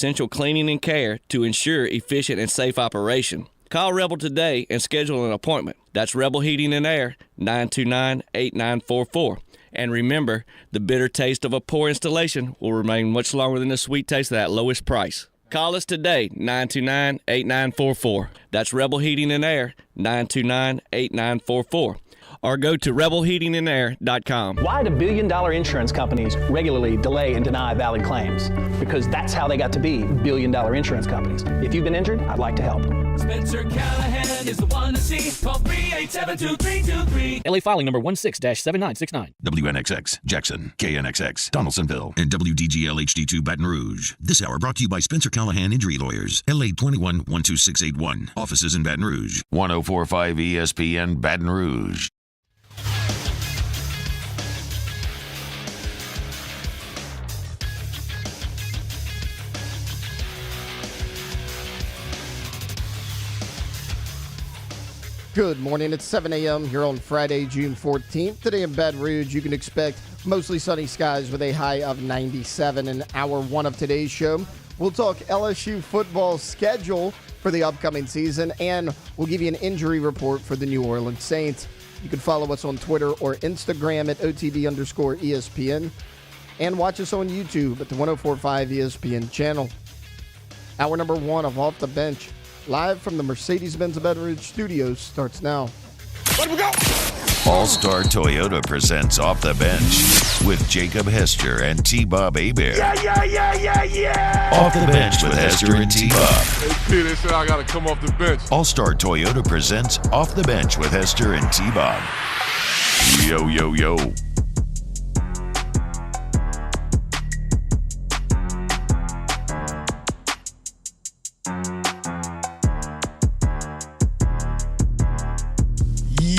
essential cleaning and care to ensure efficient and safe operation. Call Rebel today and schedule an appointment. That's Rebel Heating and Air, 929-8944. And remember, the bitter taste of a poor installation will remain much longer than the sweet taste of that lowest price. Call us today, 929-8944. That's Rebel Heating and Air, 929-8944. Or go to rebelheatingandair.com. Why do billion-dollar insurance companies regularly delay and deny valid claims? Because that's how they got to be billion-dollar insurance companies. If you've been injured, I'd like to help. Spencer Callahan is the one to see. Call 387-2323. LA filing number 16-7969. WNXX, Jackson, KNXX, Donaldsonville, and WDGL HD2 Baton Rouge. This hour brought to you by Spencer Callahan Injury Lawyers, LA 21-12681. Offices in Baton Rouge. 1045 ESPN Baton Rouge. Good morning. It's 7 a.m. here on Friday, June 14th. Today in Baton Rouge, you can expect mostly sunny skies with a high of 97 in hour one of today's show. We'll talk LSU football schedule for the upcoming season, and we'll give you an injury report for the New Orleans Saints. You can follow us on Twitter or Instagram at OTB_ESPN, and watch us on YouTube at the 1045 ESPN channel. Hour number one of Off the Bench, live from the Mercedes-Benz Baton Rouge studios, starts now. Let we go! All-Star Toyota presents Off the Bench with Jacob Hester and T-Bob Hebert. Yeah! Off the Bench with Hester and T-Bob. Hey, P, they said I gotta come off the bench. All-Star Toyota presents Off the Bench with Hester and T-Bob. Yo, yo, yo.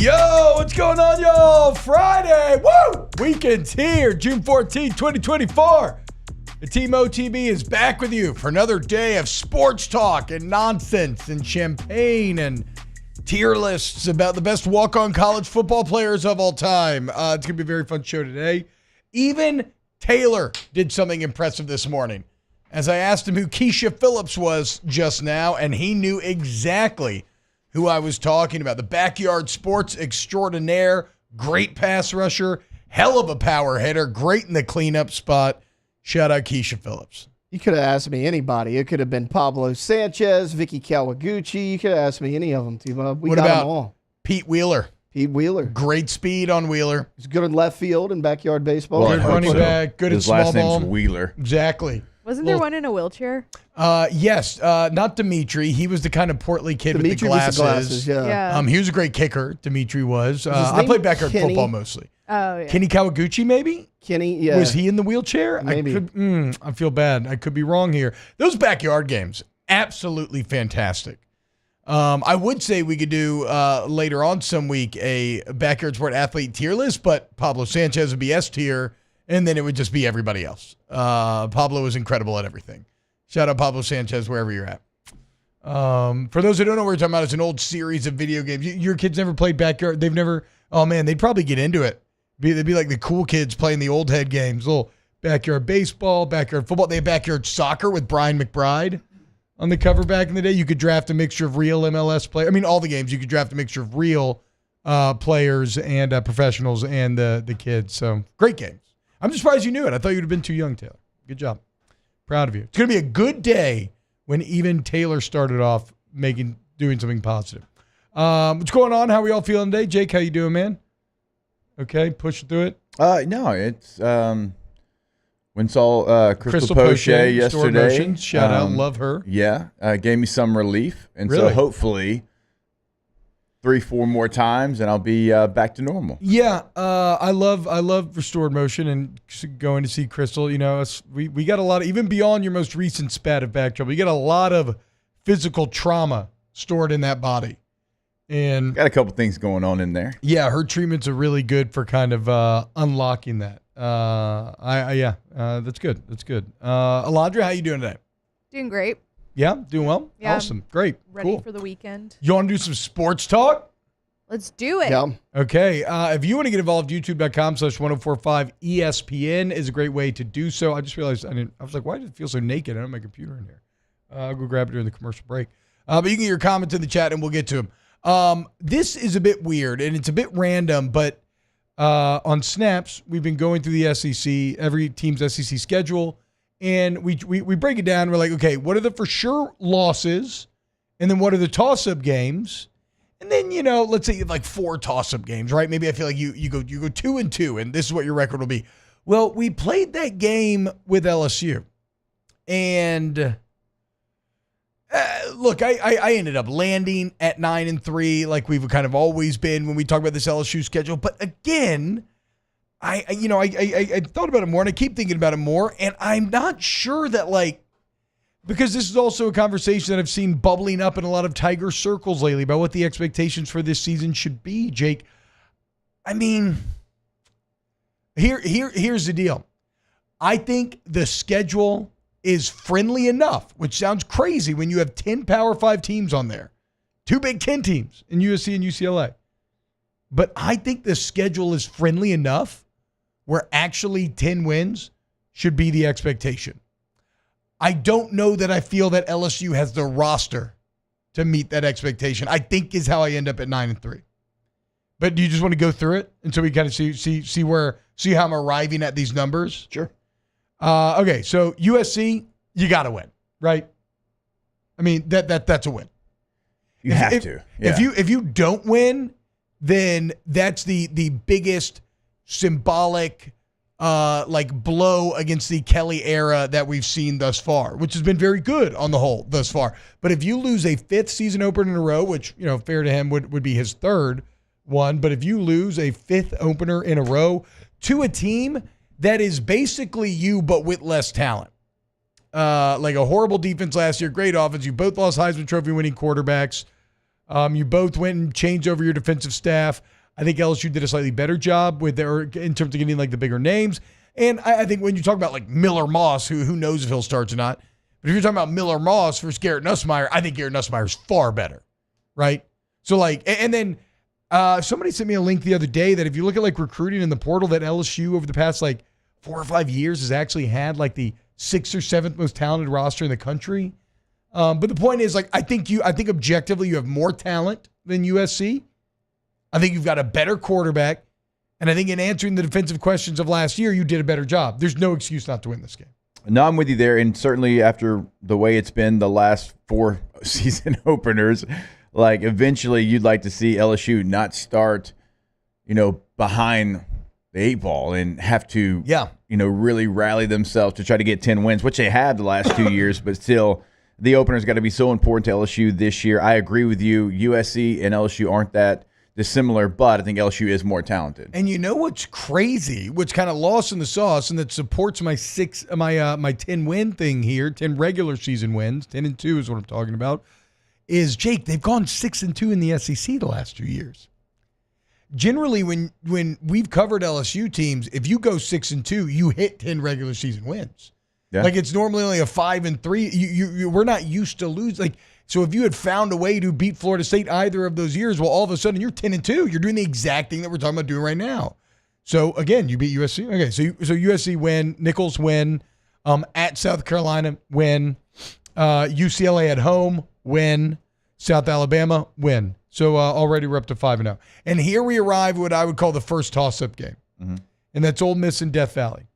Yo, what's going on, y'all? Friday, woo! Weekend's here, June 14th, 2024. The Team OTB is back with you for another day of sports talk and nonsense and champagne and tier lists about the best walk-on college football players of all time. It's going to be a very fun show today. Even Taylor did something impressive this morning, as I asked him who Keisha Phillips was just now, and he knew exactly who I was talking about. The backyard sports extraordinaire, great pass rusher, hell of a power hitter, great in the cleanup spot. Shout out Keisha Phillips. You could have asked me anybody. It could have been Pablo Sanchez, Vicky Kawaguchi. You could have asked me any of them, T-Bob. We what got about them all. Pete Wheeler? Pete Wheeler. Great speed on Wheeler. He's good in left field and backyard baseball. Good running back, good at small ball. His last name's Wheeler. Exactly. Wasn't there one in a wheelchair? Yes, not Dimitri. He was the kind of portly kid with the glasses. Was the glasses, yeah. He was a great kicker. Dimitri was. I played backyard football mostly. Oh, yeah. Kenny Kawaguchi, maybe? Kenny, yeah. Was he in the wheelchair? Maybe. I feel bad. I could be wrong here. Those backyard games, absolutely fantastic. I would say we could do later on some week a backyard sport athlete tier list, but Pablo Sanchez would be S tier, and then it would just be everybody else. Pablo is incredible at everything. Shout out Pablo Sanchez wherever you're at. For those who don't know what we're talking about, it's an old series of video games. Your kids never played backyard? They've never? Oh, man, they'd probably get into it. They'd be like the cool kids playing the old head games. Little backyard baseball, backyard football. They had backyard soccer with Brian McBride on the cover back in the day. You could draft a mixture of real MLS players. I mean, all the games, you could draft a mixture of real players and professionals and the kids. So, great games. I'm just surprised you knew it. I thought you'd have been too young, Taylor. Good job. Proud of you. It's going to be a good day when even Taylor started off doing something positive. What's going on? How are we all feeling today? Jake, how you doing, man? Okay, pushing through it? No, it's when saw Crystal Poche yesterday. Shout out, love her. Yeah, gave me some relief. And Really? so hopefully 3-4 more times and I'll be back to normal. Yeah, I love restored motion and going to see Crystal. You know, we got a lot of, even beyond your most recent spat of back trouble, you got a lot of physical trauma stored in that body. And got a couple things going on in there. Yeah, her treatments are really good for kind of unlocking that. That's good. That's good. Alondra, how you doing today? Doing great. Yeah, doing well? Yeah. Awesome. Great. Ready cool. for the weekend. You want to do some sports talk? Let's do it. Yeah. Okay. If you want to get involved, youtube.com/1045 ESPN is a great way to do so. I just realized I was like, why does it feel so naked? I don't have my computer in here. I'll go grab it during the commercial break. But you can get your comments in the chat and we'll get to them. This is a bit weird and it's a bit random, but on Snaps, we've been going through the SEC, every team's SEC schedule, and we break it down. We're like, okay, what are the for sure losses? And then what are the toss-up games? And then, let's say you have like 4 toss-up games, right? Maybe I feel like you go 2-2, and this is what your record will be. Well, we played that game with LSU. And look, I ended up landing at 9-3, like we've kind of always been when we talk about this LSU schedule. But again, I thought about it more, and I keep thinking about it more, and I'm not sure that because this is also a conversation that I've seen bubbling up in a lot of Tiger circles lately about what the expectations for this season should be, Jake. I mean, here's the deal. I think the schedule is friendly enough, which sounds crazy when you have 10 Power 5 teams on there, 2 Big Ten teams in USC and UCLA. But I think the schedule is friendly enough where actually 10 wins should be the expectation. I don't know that I feel that LSU has the roster to meet that expectation, I think is how I end up at 9-3. But do you just want to go through it until we kind of see how I'm arriving at these numbers? Sure. Okay, so USC, you got to win, right? I mean, that's a win. You have to. Yeah. If you don't win, then that's the biggest symbolic blow against the Kelly era that we've seen thus far, which has been very good on the whole thus far. But if you lose a 5th season opener in a row, which, fair to him would be his 3rd one, but if you lose a 5th opener in a row to a team that is basically you but with less talent, like a horrible defense last year, great offense, you both lost Heisman Trophy winning quarterbacks, you both went and changed over your defensive staff. I think LSU did a slightly better job in terms of getting the bigger names. And I think when you talk about Miller Moss, who knows if he'll start or not, but if you're talking about Miller Moss versus Garrett Nussmeier, I think Garrett Nussmeier is far better, right? So and then somebody sent me a link the other day that if you look at recruiting in the portal, that LSU over the past 4 or 5 years has actually had the 6th or 7th most talented roster in the country. But the point is I think objectively you have more talent than USC. I think you've got a better quarterback, and I think in answering the defensive questions of last year, you did a better job. There's no excuse not to win this game. No, I'm with you there, and certainly after the way it's been the last 4 season openers, eventually you'd like to see LSU not start, behind the 8 ball and have to, really rally themselves to try to get 10 wins, which they had the last 2 years, but still the opener's got to be so important to LSU this year. I agree with you. USC and LSU aren't that dissimilar, but I think LSU is more talented. And you know what's crazy, what's kind of lost in the sauce, and that supports my 10 win thing here, 10 regular season wins, 10-2 is what I'm talking about, is Jake, they've gone 6-2 in the SEC the last 2 years. Generally, when we've covered LSU teams, if you go 6-2, you hit 10 regular season wins. Yeah. It's normally only a 5-3. We're not used to lose. So if you had found a way to beat Florida State either of those years, well, all of a sudden you're 10-2. You're doing the exact thing that we're talking about doing right now. So again, you beat USC. Okay, so USC win, Nichols win, at South Carolina win, UCLA at home win, South Alabama win. So already we're up to 5-0. And here we arrive at what I would call the first toss-up game, and that's Ole Miss and Death Valley.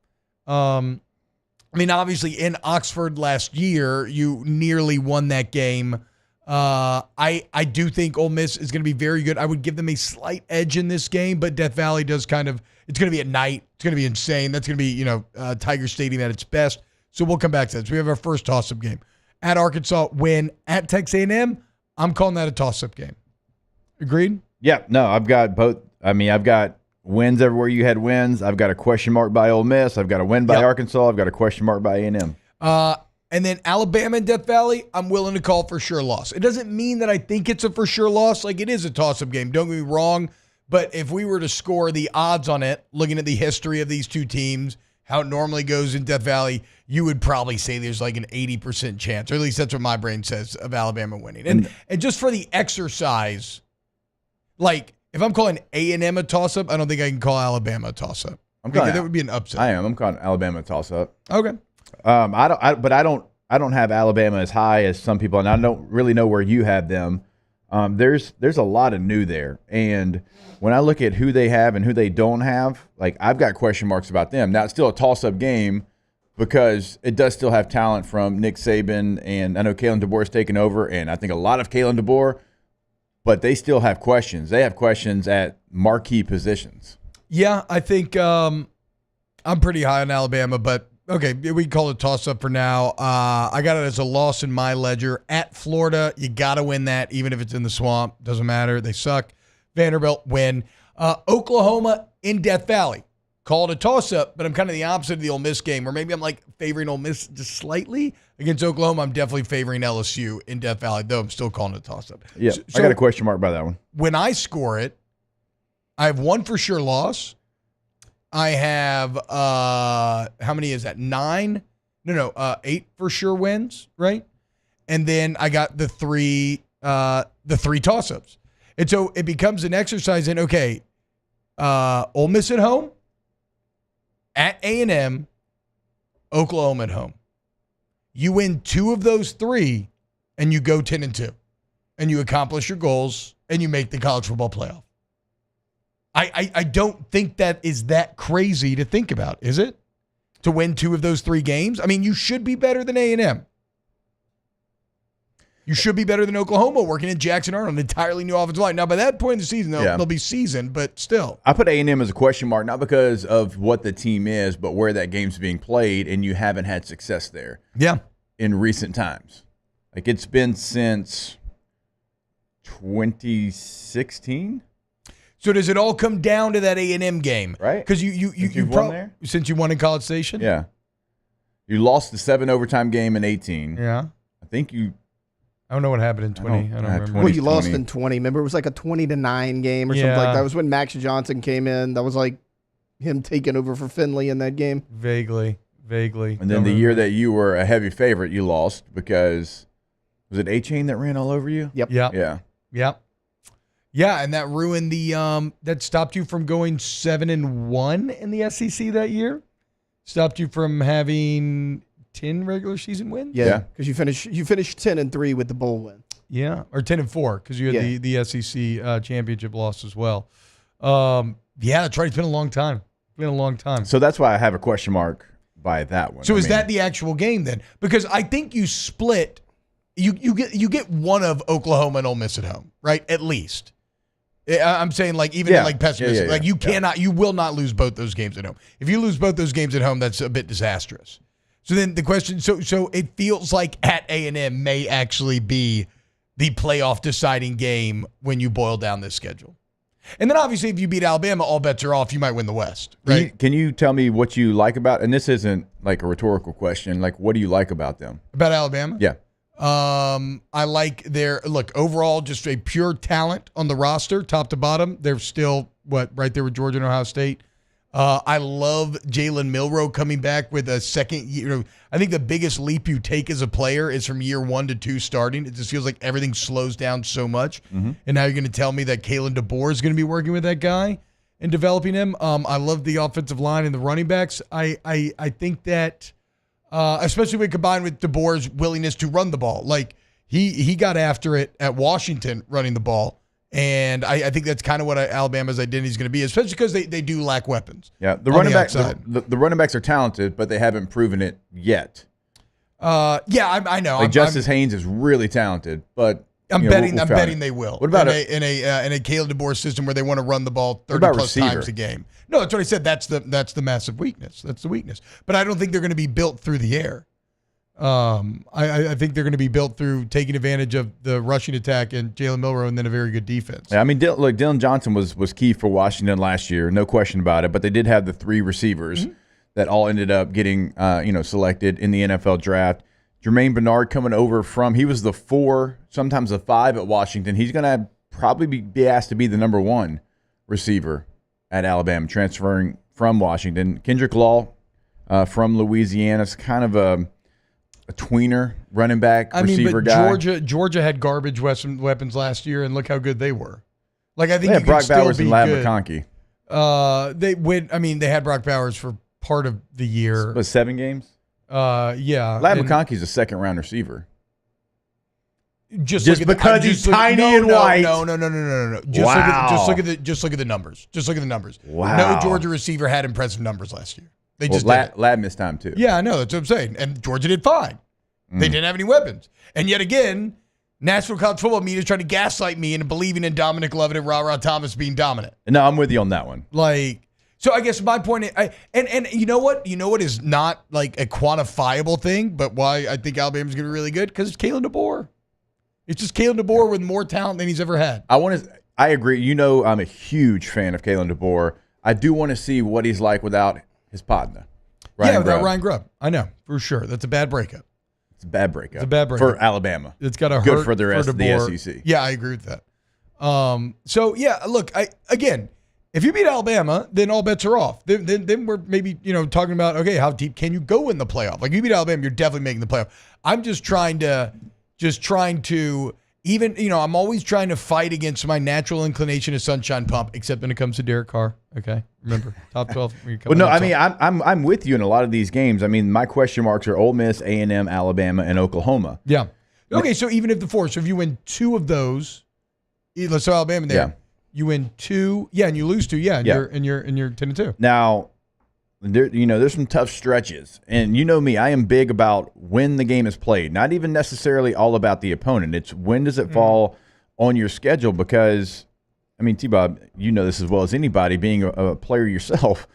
Obviously in Oxford last year, you nearly won that game. I do think Ole Miss is going to be very good. I would give them a slight edge in this game, but Death Valley does it's going to be at night. It's going to be insane. That's going to be, Tiger Stadium at its best. So we'll come back to that. So we have our first toss-up game. At Arkansas, win. At Texas A&M, I'm calling that a toss-up game. Agreed? Yeah, no, I've got both. I've got wins everywhere you had wins. I've got a question mark by Ole Miss. I've got a win by Arkansas. I've got a question mark by A&M. And then Alabama and Death Valley, I'm willing to call for sure loss. It doesn't mean that I think it's a for sure loss. It is a toss-up game. Don't get me wrong. But if we were to score the odds on it, looking at the history of these two teams, how it normally goes in Death Valley, you would probably say there's an 80% chance, or at least that's what my brain says, of Alabama winning. And just for the exercise, If I'm calling A&M a toss-up, I don't think I can call Alabama a toss-up. That would be an upset. I am. I'm calling Alabama a toss-up. Okay. I don't have Alabama as high as some people, and I don't really know where you have them. There's a lot of new there, and when I look at who they have and who they don't have, like I've got question marks about them. Now it's still a toss-up game because it does still have talent from Nick Saban, and I know Kalen DeBoer's taken over, and I think a lot of Kalen DeBoer, but they still have questions. They have questions at marquee positions. Yeah, I think I'm pretty high on Alabama, but okay, we can call it a toss-up for now. I got it as a loss in my ledger. At Florida, you got to win that, even if it's in the swamp. Doesn't matter. They suck. Vanderbilt win. Oklahoma in Death Valley. Call it a toss-up, but I'm kind of the opposite of the Ole Miss game, where maybe I'm like favoring Ole Miss just slightly. Against Oklahoma, I'm definitely favoring LSU in Death Valley, though I'm still calling it a toss-up. Yeah, so, I got a question mark by that one. When I score it, I have one for sure loss. I have, how many is that? 9? No, 8 for sure wins, right? And then I got the three toss-ups. And so it becomes an exercise in, okay, Ole Miss at home, at A&M, Oklahoma at home. You win 2 of those 3, and you go 10-2, and you accomplish your goals, and you make the college football playoff. I don't think that is that crazy to think about, is it? To win 2 of those 3 games? I mean, you should be better than A&M. You should be better than Oklahoma, working in Jackson Arnold, an entirely new offensive line. Now, by that point in the season, they'll be seasoned, but still. I put A&M as a question mark, not because of what the team is, but where that game's being played, and you haven't had success there. Yeah. In recent times. Like, it's been since 2016. So does it all come down to that A&M game? Right. Because you won there? Since you won in College Station? Yeah. You lost the 7 overtime game in 18. Yeah. I think you... I don't know what happened in 20. I don't remember. Well, you lost in 20. Remember, it was like a 20-9 game or something like that. That was when Max Johnson came in. That was like him taking over for Finley in that game. Vaguely. And then the year that you were a heavy favorite, you lost because, was it A-Chain that ran all over you? Yep. Yeah, and that ruined that stopped you from going 7-1 in the SEC that year. Stopped you from having 10 regular season wins. Yeah, because you finished 10-3 with the bowl win. Yeah, or 10-4 because you had the SEC championship loss as well. Yeah, that's right. It's been a long time. So that's why I have a question mark by that one. So is that the actual game then? Because I think you split. You get one of Oklahoma and Ole Miss at home, right? At least. I'm saying like even like pessimistic. Like you will not lose both those games at home. If you lose both those games at home, that's a bit disastrous. So then the question, so it feels like at A&M may actually be the playoff deciding game when you boil down this schedule. And then obviously if you beat Alabama, all bets are off. You might win the West, right? Can you tell me what you like about, and this isn't like a rhetorical question, like what do you like about them? About Alabama? Yeah. I like overall, just a pure talent on the roster, top to bottom. They're still, right there with Georgia and Ohio State. I love Jalen Milroe coming back with a second year. I think the biggest leap you take as a player is from year 1 to 2 starting. It just feels like everything slows down so much. Mm-hmm. And now you're going to tell me that Kalen DeBoer is going to be working with that guy and developing him. I love the offensive line and the running backs. I think that, especially when combined with DeBoer's willingness to run the ball, like he got after it at Washington running the ball. And I think that's kind of what Alabama's identity is going to be, especially because they do lack weapons. Yeah, the running backs, the running backs are talented, but they haven't proven it yet. I know. Like Justice Haynes is really talented, but I'm betting they will. What about in a Kalen DeBoer system where they want to run the ball 30+ times a game? No, that's what I said. That's the massive weakness. That's the weakness. But I don't think they're going to be built through the air. I think they're going to be built through taking advantage of the rushing attack and Jalen Milroe and then a very good defense. Yeah, I mean, Dylan Johnson was key for Washington last year, no question about it. But they did have the 3 receivers that all ended up getting selected in the NFL draft. Jermaine Bernard coming over he was the 4, sometimes the 5 at Washington. He's going to probably be asked to be the number 1 receiver at Alabama, transferring from Washington. Kendrick Law from Louisiana is kind of a tweener running back receiver guy. Georgia had garbage weapons last year, and look how good they were. Like, I think They you had Brock can still Bowers be and Ladd good. McConkey. They win. I mean, they had Brock Bowers for part of the year. Was 7 games? Yeah. Ladd McConkey's a second-round receiver. Just because he's tiny and white. No. Just look at the numbers. Just look at the numbers. Wow. No Georgia receiver had impressive numbers last year. They just did. Ladd missed time too. Yeah, I know. That's what I'm saying. And Georgia did fine. They didn't have any weapons. And yet again, National College Football media is trying to gaslight me into believing in Dominic Lovett and Ra Thomas being dominant. No, I'm with you on that one. So I guess my point is, and you know what? You know what is not like a quantifiable thing, but why I think Alabama's going to be really good? Because it's Kalen DeBoer. It's just Kalen DeBoer with more talent than he's ever had. I agree. You know, I'm a huge fan of Kalen DeBoer. I do want to see what he's like without his partner. Without Ryan Grubb. I know, for sure. That's a bad breakup. It's a bad breakup. It's a bad breakup. For Alabama. It's got to hurt good for the rest of the DeBoer. SEC. Yeah, I agree with that. So, yeah, look, again, if you beat Alabama, then all bets are off. Then we're maybe, talking about, okay, how deep can you go in the playoff? Like, if you beat Alabama, you're definitely making the playoff. I'm just trying to even, I'm always trying to fight against my natural inclination of sunshine pump, except when it comes to Derek Carr. Okay, remember top 12. Well, no, I mean I'm with you in a lot of these games. I mean, my question marks are Ole Miss, A&M, Alabama, and Oklahoma. Yeah. Okay, so even if so if you win 2 of those, let's say Alabama there, you win 2, and you lose 2, and you're 10-2. Now, there's some tough stretches, and you know me, I am big about when the game is played. Not even necessarily all about the opponent. It's when does it fall on your schedule? Because, I mean, T-Bob, you know this as well as anybody, being a player yourself.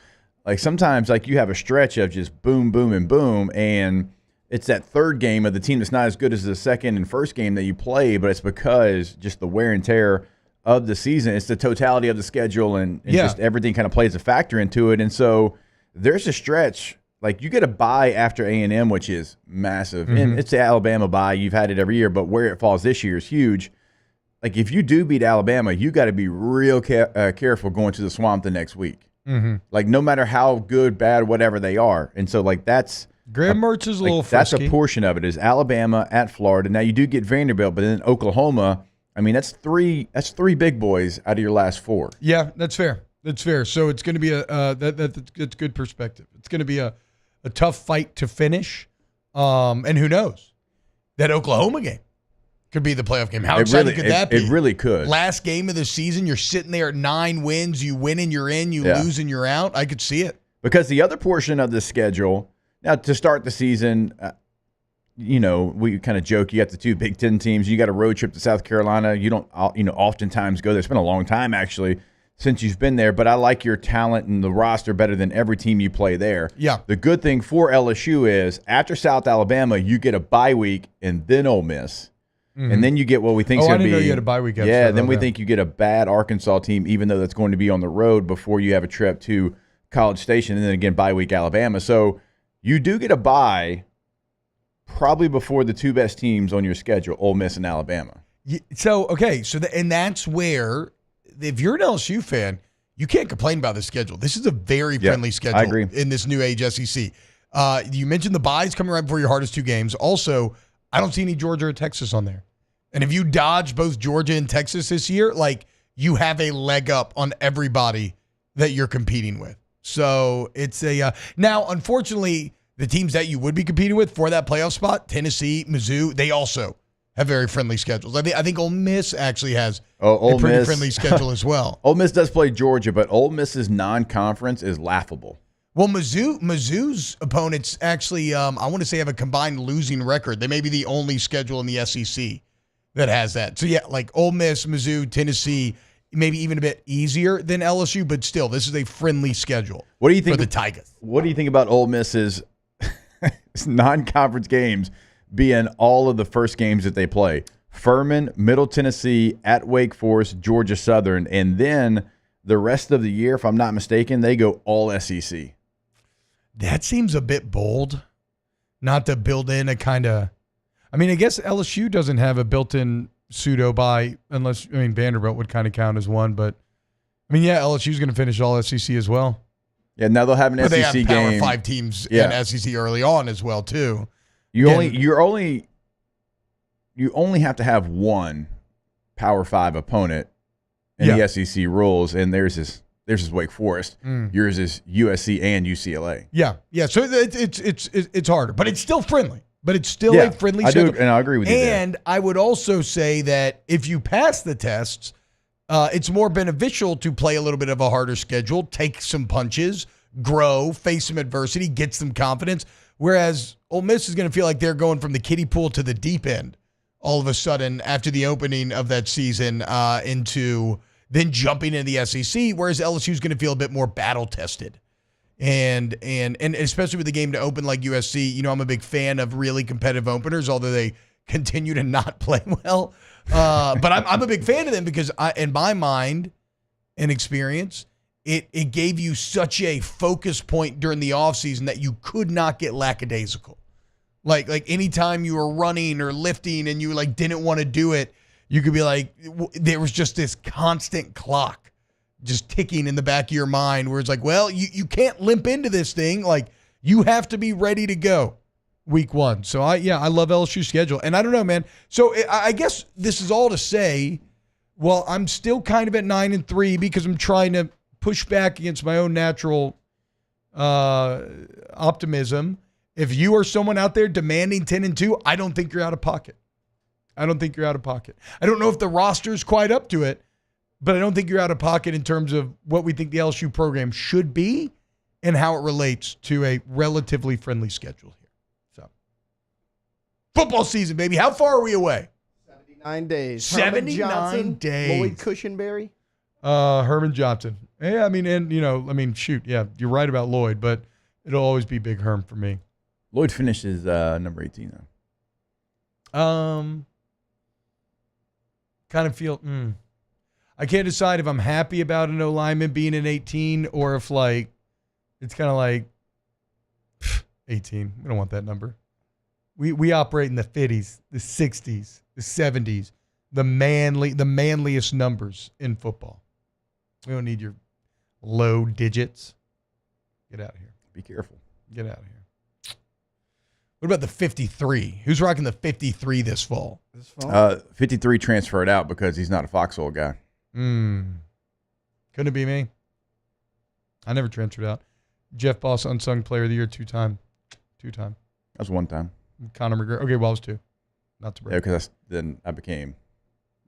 Like sometimes, like you have a stretch of just boom, boom, and boom, and it's that third game of the team that's not as good as the second and first game that you play, but it's because just the wear and tear of the season. It's the totality of the schedule, and just everything kind of plays a factor into it, and so. There's a stretch, like you get a bye after A&M, which is massive. And it's the Alabama bye. You've had it every year, but where it falls this year is huge. Like if you do beat Alabama, you got to be real careful going to the Swamp the next week. Like no matter how good, bad, whatever they are. And so like that's – Graham Mertz is a little frisky. That's a portion of it is Alabama at Florida. Now you do get Vanderbilt, but then Oklahoma, I mean that's three big boys out of your last 4. Yeah, that's fair. That's fair. So it's going to be that's good perspective. It's going to be a tough fight to finish. And who knows? That Oklahoma game could be the playoff game. How exciting could that be? It really could. Last game of the season, you're sitting there at 9 wins. You win and you're in. You lose and you're out. I could see it. Because the other portion of the schedule, now to start the season, we kind of joke, you got the 2 Big Ten teams. You got a road trip to South Carolina. You don't, oftentimes go there. It's been a long time, actually, since you've been there, but I like your talent and the roster better than every team you play there. Yeah. The good thing for LSU is after South Alabama, you get a bye week and then Ole Miss. And then you get what we think is going to be. I didn't know you had a bye week after Yeah, then we think you get a bad Arkansas team, even though that's going to be on the road before you have a trip to College Station, and then again, bye week Alabama. So you do get a bye probably before the 2 best teams on your schedule, Ole Miss and Alabama. And that's where – if you're an LSU fan, you can't complain about the schedule. This is a very friendly schedule. I agree. In this new age SEC. You mentioned the byes coming right before your hardest 2 games. Also, I don't see any Georgia or Texas on there. And if you dodge both Georgia and Texas this year, like you have a leg up on everybody that you're competing with. So it's now, unfortunately, the teams that you would be competing with for that playoff spot, Tennessee, Mizzou, they also have very friendly schedules. I think Ole Miss actually has a pretty friendly schedule as well. Ole Miss does play Georgia, but Ole Miss's non-conference is laughable. Well, Mizzou's opponents actually, I want to say, have a combined losing record. They may be the only schedule in the SEC that has that. So, yeah, like Ole Miss, Mizzou, Tennessee, maybe even a bit easier than LSU, but still, this is a friendly schedule for the Tigers. What do you think about Ole Miss's non-conference games being all of the first games that they play? Furman, Middle Tennessee, at Wake Forest, Georgia Southern, and then the rest of the year, if I'm not mistaken, they go all SEC. That seems a bit bold, not to build in a kind of – I guess LSU doesn't have a built-in pseudo-bye unless – Vanderbilt would kind of count as one, but LSU's going to finish all SEC as well. Yeah, now they'll have an SEC game. They have Power 5 teams in SEC early on as well, too. You only have to have one Power 5 opponent in the SEC rules, and theirs is Wake Forest. Yours is USC and UCLA. Yeah. So it's harder, but it's still friendly. But it's still a friendly schedule. And I agree with you there. And I would also say that if you pass the tests, it's more beneficial to play a little bit of a harder schedule, take some punches, grow, face some adversity, get some confidence. Whereas Ole Miss is going to feel like they're going from the kiddie pool to the deep end all of a sudden after the opening of that season into then jumping into the SEC, whereas LSU is going to feel a bit more battle-tested. And especially with the game to open like USC, I'm a big fan of really competitive openers, although they continue to not play well. But I'm a big fan of them because in my mind and experience, it gave you such a focus point during the offseason that you could not get lackadaisical. Like anytime you were running or lifting and you didn't want to do it, you could be like, there was just this constant clock just ticking in the back of your mind where it's like, well, you can't limp into this thing. You have to be ready to go week one. So I love LSU's schedule. And I don't know, man. So I guess this is all to say, well, I'm still kind of at 9-3 because I'm trying to push back against my own natural optimism. If you are someone out there demanding 10-2, I don't think you're out of pocket. I don't don't know if the roster's quite up to it, but I don't think you're out of pocket in terms of what we think the LSU program should be and how it relates to a relatively friendly schedule here. So, football season, baby. How far are we away? 79 days. 79 Johnson, days. Lloyd Cushenberry. Herman Johnson. Yeah, shoot. Yeah, you're right about Lloyd, but it'll always be Big Herm for me. Lloyd finishes number 18, though. Kind of feel, I can't decide if I'm happy about an O-lineman being an 18 or if it's kind of like 18. We don't want that number. We operate in the 50s, the 60s, the 70s, the manliest numbers in football. We don't need your low digits. Get out of here. Be careful. Get out of here. What about the 53? Who's rocking the 53 this fall? 53 transferred out because he's not a Foxhole guy. Couldn't it be me? I never transferred out. Jeff Boss, unsung player of the year, two-time. That was one time. Conor McGregor. Okay, well, I was two. Not to break. Yeah, because then I became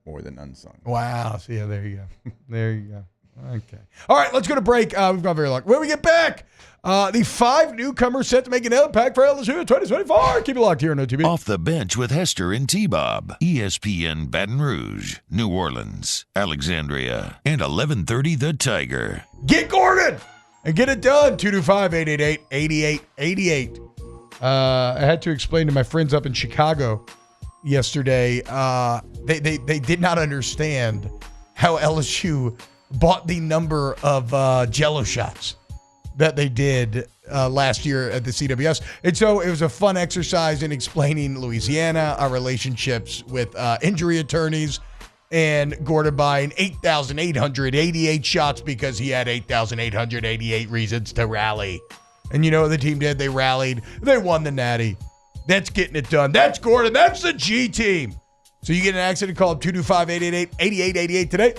more than unsung. Wow. So, yeah, there you go. Okay. All right, let's go to break. We've gone very long. When we get back, the 5 newcomers set to make an impact for LSU in 2024. Keep it locked here on OTB. Off the Bench with Hester and T-Bob. ESPN Baton Rouge, New Orleans, Alexandria, and 1130 The Tiger. Get Gordon and get it done. 225-888-8888. I had to explain to my friends up in Chicago yesterday. They did not understand how LSU bought the number of Jello shots that they did last year at the CWS. And so it was a fun exercise in explaining Louisiana, our relationships with injury attorneys, and Gordon buying 8,888 shots because he had 8,888 reasons to rally. And you know what the team did? They rallied. They won the Natty. That's getting it done. That's Gordon. That's the G team. So you get an accident, call up 225-888-8888 today.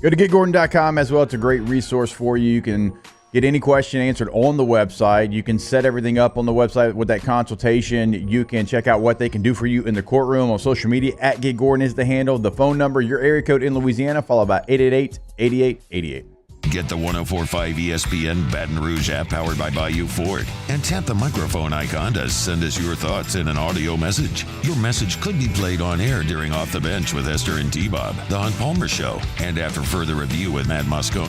Go to getgordon.com as well. It's a great resource for you. You can get any question answered on the website. You can set everything up on the website with that consultation. You can check out what they can do for you in the courtroom. On social media, at getgordon is the handle. The phone number, your area code in Louisiana, followed by 888-8888. Get the 104.5 ESPN Baton Rouge app powered by Bayou Ford and tap the microphone icon to send us your thoughts in an audio message. Your message could be played on air during Off the Bench with Hester and T-Bob, The Hunt Palmer Show, and after further review with Matt Moscone.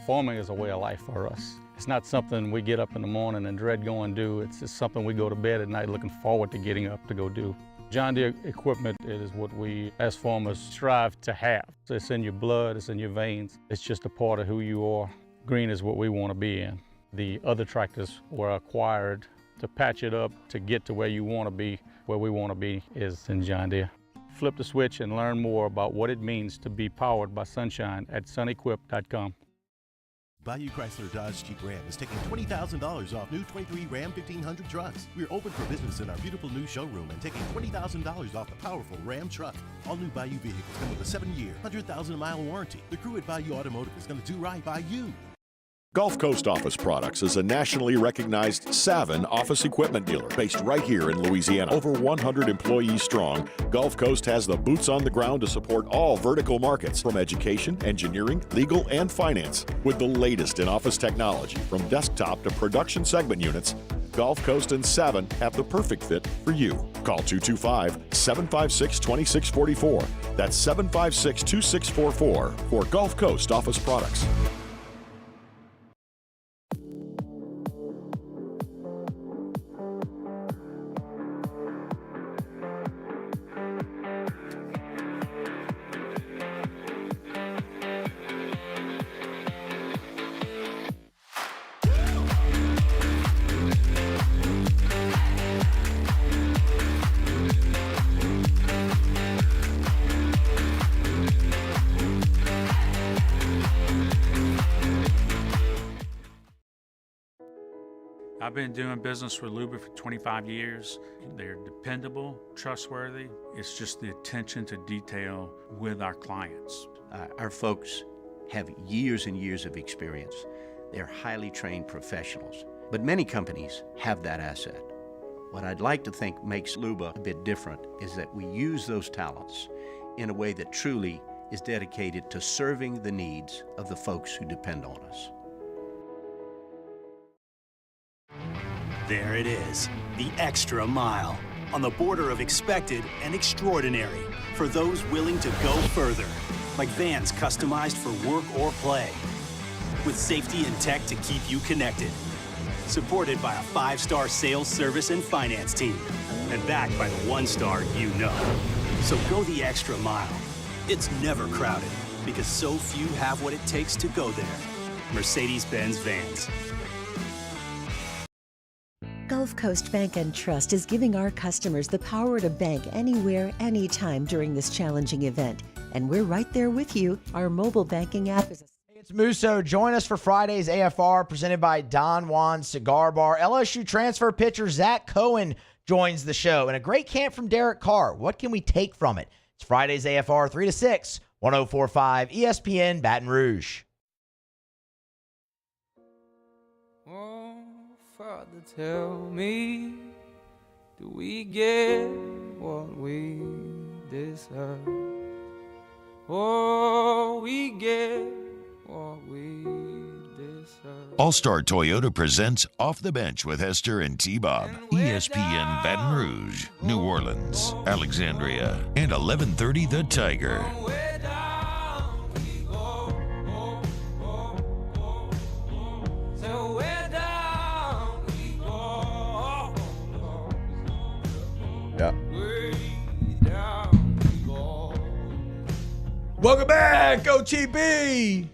Farming is a way of life for us. It's not something we get up in the morning and dread going do. It's just something we go to bed at night looking forward to getting up to go do. John Deere equipment is what we as farmers strive to have. It's in your blood, it's in your veins. It's just a part of who you are. Green is what we want to be in. The other tractors were acquired to patch it up to get to where you want to be. Where we want to be is in John Deere. Flip the switch and learn more about what it means to be powered by sunshine at sunequip.com. Bayou Chrysler Dodge Jeep Ram is taking $20,000 off new 23 Ram 1500 trucks. We're open for business in our beautiful new showroom and taking $20,000 off the powerful Ram truck. All new Bayou vehicles come with a 7-year, 100,000-mile warranty. The crew at Bayou Automotive is going to do right by you. Gulf Coast Office Products is a nationally recognized Savin office equipment dealer based right here in Louisiana. Over 100 employees strong, Gulf Coast has the boots on the ground to support all vertical markets from education, engineering, legal, and finance. With the latest in office technology from desktop to production segment units, Gulf Coast and Savin have the perfect fit for you. Call 225-756-2644. That's 756-2644 for Gulf Coast Office Products. I've been doing business with Luba for 25 years. They're dependable, trustworthy. It's just the attention to detail with our clients. Our folks have years and years of experience. They're highly trained professionals, but many companies have that asset. What I'd like to think makes Luba a bit different is that we use those talents in a way that truly is dedicated to serving the needs of the folks who depend on us. There it is, the extra mile, on the border of expected and extraordinary for those willing to go further, like vans customized for work or play, with safety and tech to keep you connected, supported by a 5-star sales, service, and finance team, and backed by the 1-star you know. So go the extra mile. It's never crowded, because so few have what it takes to go there. Mercedes-Benz Vans. Gulf Coast Bank and Trust is giving our customers the power to bank anywhere, anytime during this challenging event. And we're right there with you. Our mobile banking app is It's Musso. Join us for Friday's AFR presented by Don Juan Cigar Bar. LSU transfer pitcher Zach Cohen joins the show. And a great camp from Derek Carr. What can we take from it? It's Friday's AFR 3 to 6, 104.5 ESPN Baton Rouge. Father, tell me, do we get what we deserve? Oh, we get what we deserve. All-Star Toyota presents Off the Bench with Hester and T-Bob. ESPN Baton Rouge, New Orleans, Alexandria, and 1130 The Tiger. Yeah. Welcome back, OTB.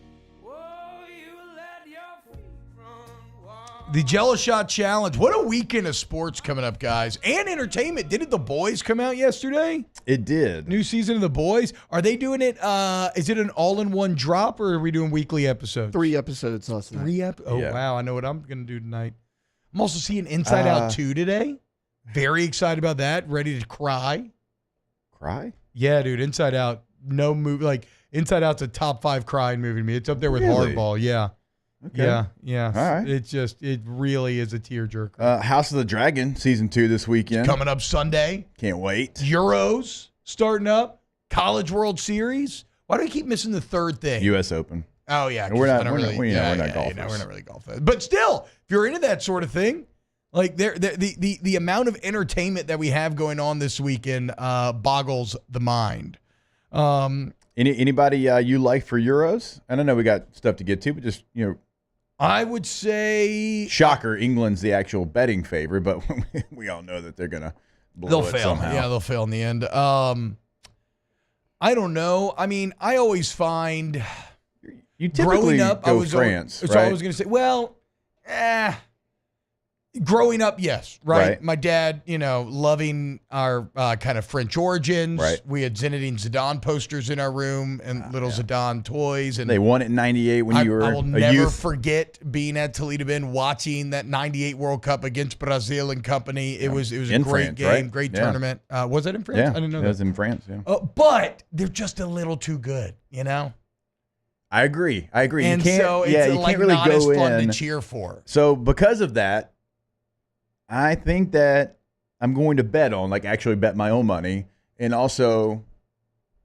The Jello Shot Challenge. What a weekend of sports coming up, guys. And entertainment. Didn't The Boys come out yesterday? It did. New season of The Boys. Are they doing it, is it an all-in-one drop, or are we doing weekly episodes? 3 episodes last night. 3 episodes? Oh, Yeah. wow. I know what I'm going to do tonight. I'm also seeing Inside Out 2 today. Very excited about that. Ready to cry. Cry? Yeah, dude. Inside Out. No movie. Like, Inside Out's a top 5 crying movie to me. It's up there with Really? Hardball. Yeah. Okay. Yeah. All right. It really is a tearjerker. House of the Dragon season 2 this weekend. Coming up Sunday. Can't wait. Euros starting up. College World Series. Why do we keep missing the third thing? U.S. Open. Oh, yeah. We're not golfers. golfers. We're not really golfers. But still, if you're into that sort of thing, like the amount of entertainment that we have going on this weekend boggles the mind. Anybody you like for Euros? I don't know we got stuff to get to, but just, I would say shocker, England's the actual betting favorite, but we all know that they're gonna blow it fail. somehow. Yeah, they'll fail in the end. I don't know. I mean, I always find you typically growing up, go I was France, right? right? So I was going to say, well, Growing up, yes, right? Right. My dad, loving our kind of French origins. Right. We had Zinedine Zidane posters in our room and little Zidane toys. And They won it in '98 when you were I will a never youth. forget being at Toledo Bend watching that '98 World Cup against Brazil and company. It was a In great France, game, right? great Yeah. tournament. Was that in France? Yeah, I didn't know it that. was in France. Yeah, But they're just a little too good, I agree. And you can't, so it's you like can't really not go as fun in. to cheer for. So because of that, I think that I'm going to actually bet my own money, and also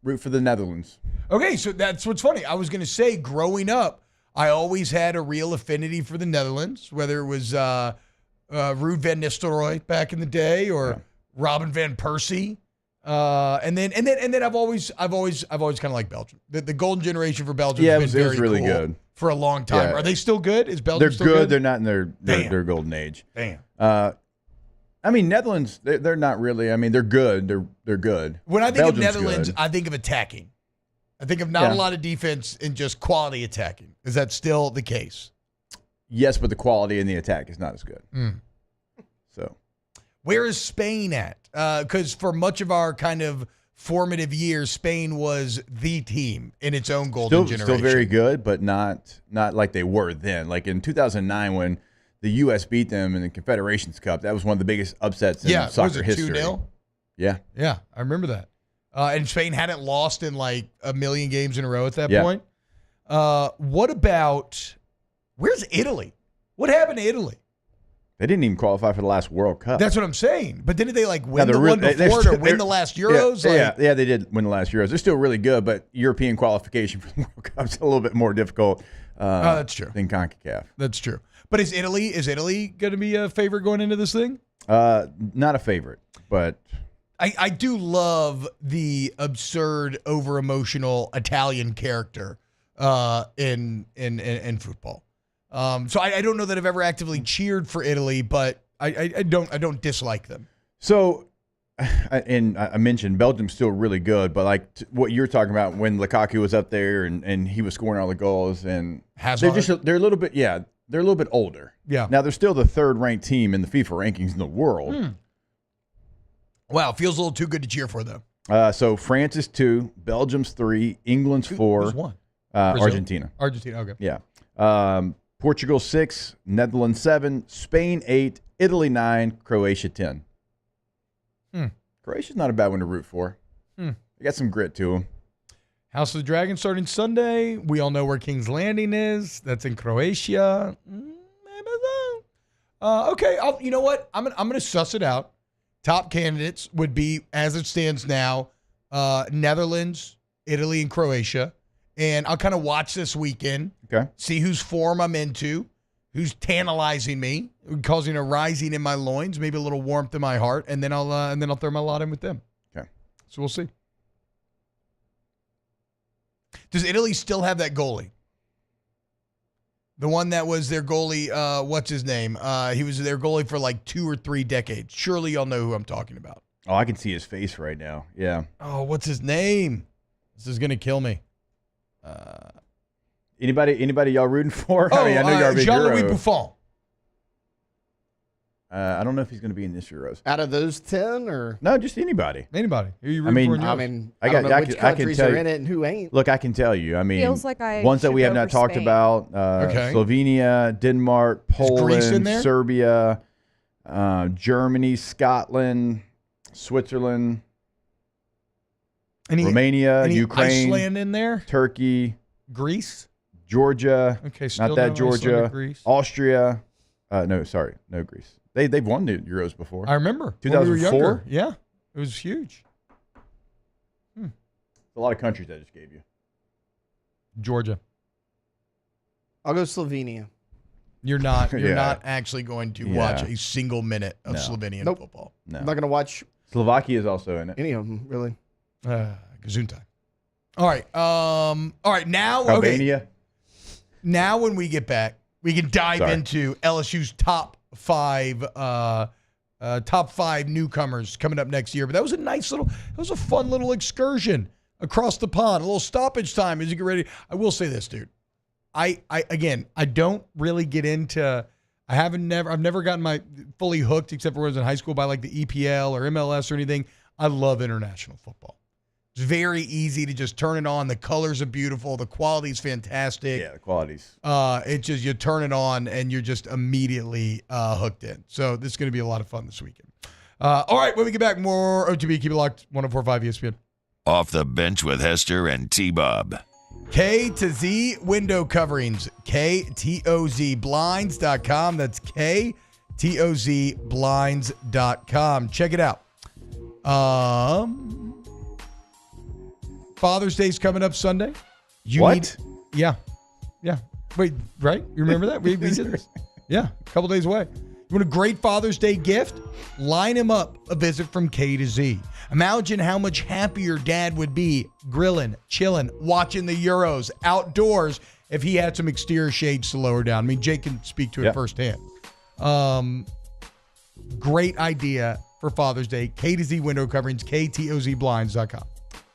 root for the Netherlands. Okay, so that's what's funny. I was going to say, growing up, I always had a real affinity for the Netherlands, whether it was Ruud van Nistelrooy back in the day or Robin van Persie, and then I've always kind of liked Belgium. The golden generation for Belgium has been it was very really cool good for a long time. Yeah. Are they still good? Is Belgium They're still good. good? They're not in their golden age. Damn. Netherlands, they're not really. They're good. They're good. When I think Belgium's of Netherlands, good. I think of attacking. I think of not a lot of defense and just quality attacking. Is that still the case? Yes, but the quality in the attack is not as good. So, where is Spain at? Because for much of our kind of formative years, Spain was the team in its own golden generation. Still very good, but not like they were then. Like in 2009 when the U.S. beat them in the Confederations Cup, that was one of the biggest upsets in soccer history. 2-0? Yeah. Yeah, I remember that. And Spain hadn't lost in like a million games in a row at that point. What about, where's Italy? What happened to Italy? They didn't even qualify for the last World Cup. That's what I'm saying. But didn't they like win No, the one before it or win the last Euros? Yeah, they did win the last Euros. They're still really good, but European qualification for the World Cup is a little bit more difficult. That's true. Than CONCACAF. That's true. But is Italy going to be a favorite going into this thing? Not a favorite, but I do love the absurd, over emotional Italian character in football. So I don't know that I've ever actively cheered for Italy, but I don't dislike them. So, I mentioned Belgium's still really good, but like what you're talking about when Lukaku was up there and he was scoring all the goals, and they're a little bit older. Yeah. Now they're still the third ranked team in the FIFA rankings in the world. Wow, feels a little too good to cheer for though. So France is 2, Belgium's 3, England's 4. Who's 1? Argentina. Argentina. Okay. Yeah. Portugal 6, Netherlands 7, Spain 8, Italy 9, Croatia 10. Croatia's not a bad one to root for. They got some grit to them. House of the Dragon starting Sunday. We all know where King's Landing is. That's in Croatia. Maybe so. Okay. You know what? I'm gonna suss it out. Top candidates would be, as it stands now, Netherlands, Italy, and Croatia. And I'll kind of watch this weekend. Okay. See whose form I'm into, who's tantalizing me, causing a rising in my loins, maybe a little warmth in my heart, and then I'll throw my lot in with them. Okay. So we'll see. Does Italy still have that goalie? The one that was their goalie, what's his name? He was their goalie for like 2 or 3 decades. Surely y'all know who I'm talking about. Oh, I can see his face right now. Yeah. Oh, what's his name? This is going to kill me. Anybody y'all rooting for? I know you're a big Jean-Louis Euro. Buffon. I don't know if he's going to be in this Euros. Out of those 10, or no, just anybody. Anybody. Who are you rooting for? I don't know which countries are in it and who ain't. Look, I can tell you. I mean, Feels like I ones that should we have go not for talked Spain. about: Okay. Slovenia, Denmark, Greece in Poland, there? Serbia, Germany, Scotland, Switzerland, Romania, any Ukraine, Iceland in there? Turkey, Greece? Georgia. Okay, still not that no Iceland or Georgia. Greece. Austria. No Greece. They've won the Euros before. I remember. When we were 2004. younger. Yeah. It was huge. It's a lot of countries I just gave you. Georgia. I'll go Slovenia. You're not Yeah. not actually going to Yeah. watch a single minute of No. Slovenian Nope. football. No. I'm not going to watch Slovakia is also in it. any of them, really. Gesundheit. All right. All right. Now, okay. Albania. Now, when we get back, we can dive Sorry. into LSU's top five newcomers coming up next year. But that was a fun little excursion across the pond, a little stoppage time as you get ready. I will say this, dude. I don't really get into. I've never gotten my fully hooked except for when I was in high school by like the EPL or MLS or anything. I love international football. It's very easy to just turn it on. The colors are beautiful. The quality's fantastic. Yeah, the quality's. It's just you turn it on and you're just immediately hooked in. So this is going to be a lot of fun this weekend. All right, when we get back, more OTB. Keep it locked. 104.5 ESPN. Off the bench with Hester and T-Bob. K to Z window coverings. KTOZblinds.com. That's KTOZblinds.com. Check it out. Father's Day's coming up Sunday. Yeah. Wait, right? You remember that? We did this. Yeah, a couple days away. You want a great Father's Day gift? Line him up a visit from K to Z. Imagine how much happier Dad would be grilling, chilling, watching the Euros outdoors if he had some exterior shades to lower down. I mean, Jake can speak to it firsthand. Great idea for Father's Day. K to Z window coverings, KTOZblinds.com.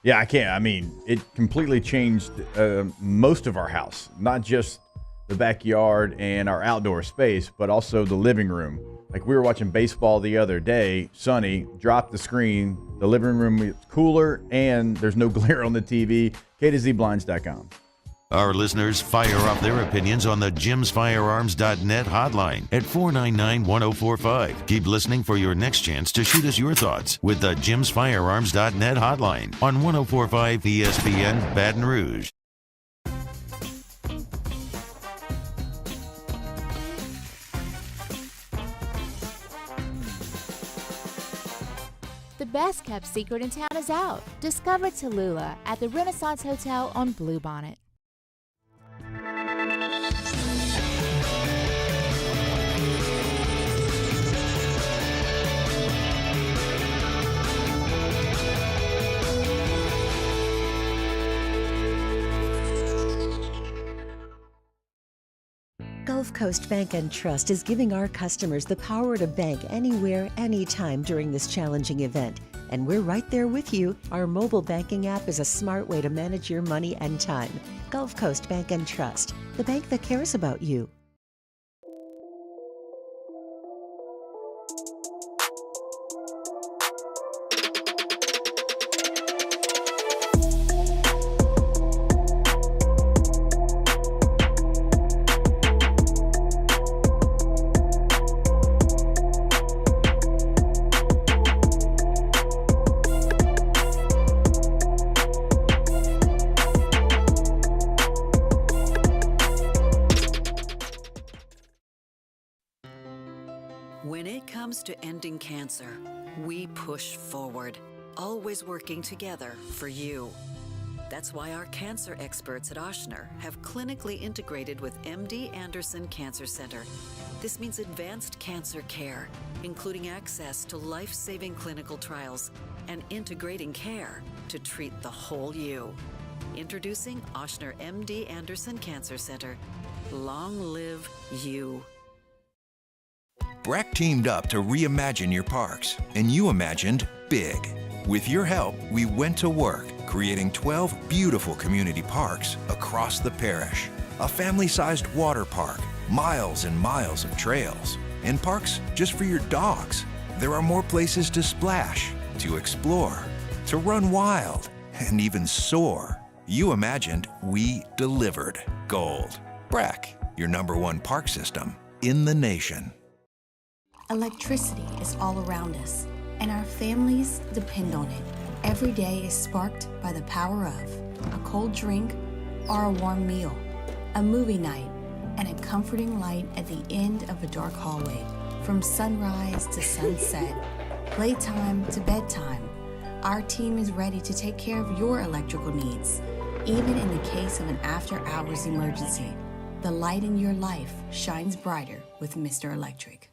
Yeah, I can't. I mean, it completely changed most of our house, not just the backyard and our outdoor space, but also the living room. Like we were watching baseball the other day, Sonny dropped the screen, the living room is cooler, and there's no glare on the TV. KTOZblinds.com. Our listeners fire off their opinions on the jimsfirearms.net hotline at 499-1045. Keep listening for your next chance to shoot us your thoughts with the jimsfirearms.net hotline on 1045 ESPN Baton Rouge. The best kept secret in town is out. Discover Tallulah at the Renaissance Hotel on Bluebonnet. Gulf Coast Bank and Trust is giving our customers the power to bank anywhere, anytime during this challenging event. And we're right there with you. Our mobile banking app is a smart way to manage your money and time. Gulf Coast Bank and Trust, the bank that cares about you. When it comes to ending cancer, we push forward, always working together for you. That's why our cancer experts at Ochsner have clinically integrated with MD Anderson Cancer Center. This means advanced cancer care, including access to life-saving clinical trials and integrating care to treat the whole you. Introducing Ochsner MD Anderson Cancer Center. Long live you. BRAC teamed up to reimagine your parks, and you imagined big. With your help, we went to work, creating 12 beautiful community parks across the parish. A family-sized water park, miles and miles of trails, and parks just for your dogs. There are more places to splash, to explore, to run wild, and even soar. You imagined, we delivered. Gold. BRAC, your #1 park system in the nation. Electricity is all around us, and our families depend on it. Every day is sparked by the power of a cold drink or a warm meal, a movie night, and a comforting light at the end of a dark hallway. From sunrise to sunset, playtime to bedtime, our team is ready to take care of your electrical needs, even in the case of an after-hours emergency. The light in your life shines brighter with Mr. Electric.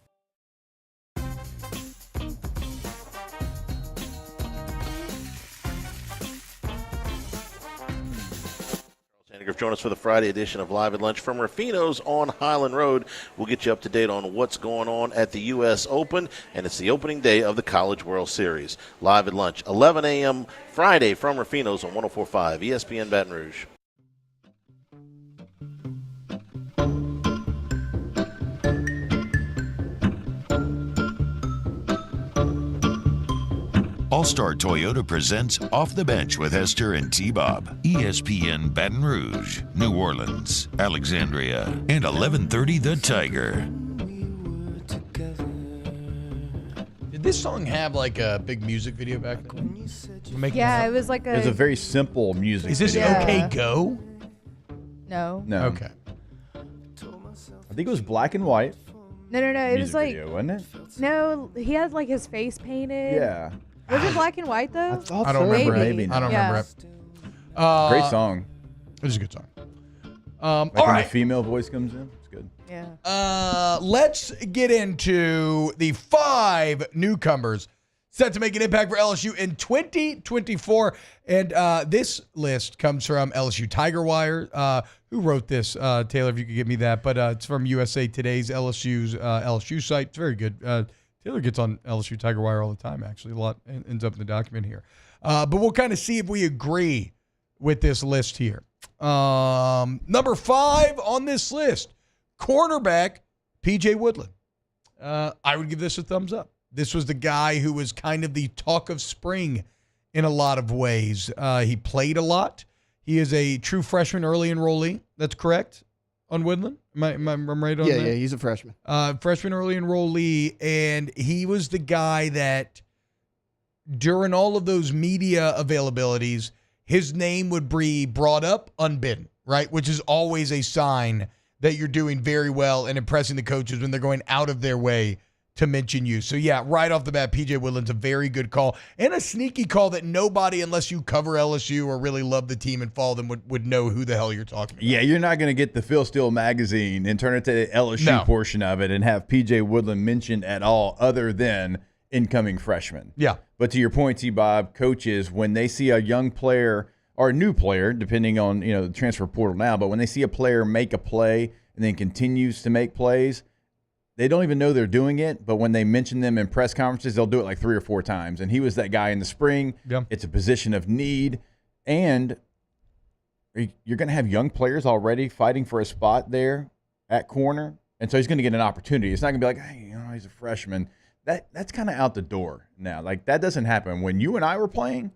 Join us for the Friday edition of Live at Lunch from Ruffino's on Highland Road. We'll get you up to date on what's going on at the U.S. Open, and it's the opening day of the College World Series. Live at Lunch, 11 a.m. Friday from Ruffino's on 104.5 ESPN Baton Rouge. All-Star Toyota presents Off the Bench with Hester and T-Bob. ESPN Baton Rouge, New Orleans, Alexandria, and 1130 The Tiger. Did this song have like a big music video back in the day? Yeah, it was like It's a very simple music. Is this video. OK Go? No. No. Okay. I think it was black and white. No. It music was like video, wasn't it? no. He had like his face painted. Yeah. Was it black and white though? thought I don't remember. Maybe I don't Yeah. remember it. Great song. It is a good song. Like All when right. the female voice comes in. It's good. Yeah. Let's get into the 5 newcomers set to make an impact for LSU in 2024. And this list comes from LSU Tiger Wire. Who wrote this? Taylor, if you could give me that. But it's from USA Today's LSU's LSU site. It's very good. Taylor gets on LSU Tiger Wire all the time, actually. A lot ends up in the document here. But we'll kind of see if we agree with this list here. Number 5 on this list, cornerback P.J. Woodland. I would give this a thumbs up. This was the guy who was kind of the talk of spring in a lot of ways. He played a lot. He is a true freshman early enrollee. That's correct on Woodland? Am I right on that? Yeah, he's a freshman. Freshman early enrollee, and he was the guy that during all of those media availabilities, his name would be brought up unbidden, right? Which is always a sign that you're doing very well and impressing the coaches when they're going out of their way to mention you. So, yeah, right off the bat, P.J. Woodland's a very good call and a sneaky call that nobody, unless you cover LSU or really love the team and follow them, would know who the hell you're talking about. Yeah, you're not going to get the Phil Steele magazine and turn it to the LSU portion of it and have P.J. Woodland mentioned at all other than incoming freshman. Yeah. But to your point, T-Bob, coaches, when they see a young player or a new player, depending on the transfer portal now, but when they see a player make a play and then continues to make plays, they don't even know they're doing it, but when they mention them in press conferences, they'll do it like 3 or 4 times. And he was that guy in the spring. Yeah. It's a position of need. And you're going to have young players already fighting for a spot there at corner. And so he's going to get an opportunity. It's not going to be like, hey, he's a freshman. That's kind of out the door now. Like, that doesn't happen. When you and I were playing,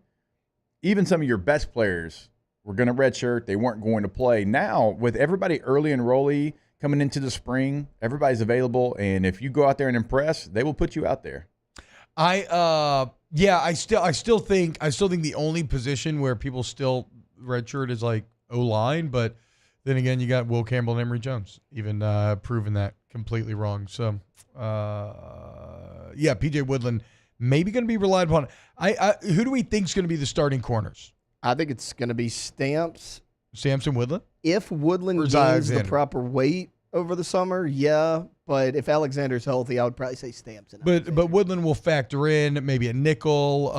even some of your best players were going to redshirt. They weren't going to play. Now, with everybody early enrollee coming into the spring, everybody's available, and if you go out there and impress, they will put you out there. I still think the only position where people still redshirt is like O-line, but then again, you got Will Campbell and Emory Jones even proving that completely wrong. So, P.J. Woodland maybe going to be relied upon. Who do we think is going to be the starting corners? I think it's going to be Stamps. Samson Woodland? If Woodland gains the proper weight over the summer, yeah. But if Alexander's healthy, I would probably say Stamps. But Woodland will factor in maybe a nickel,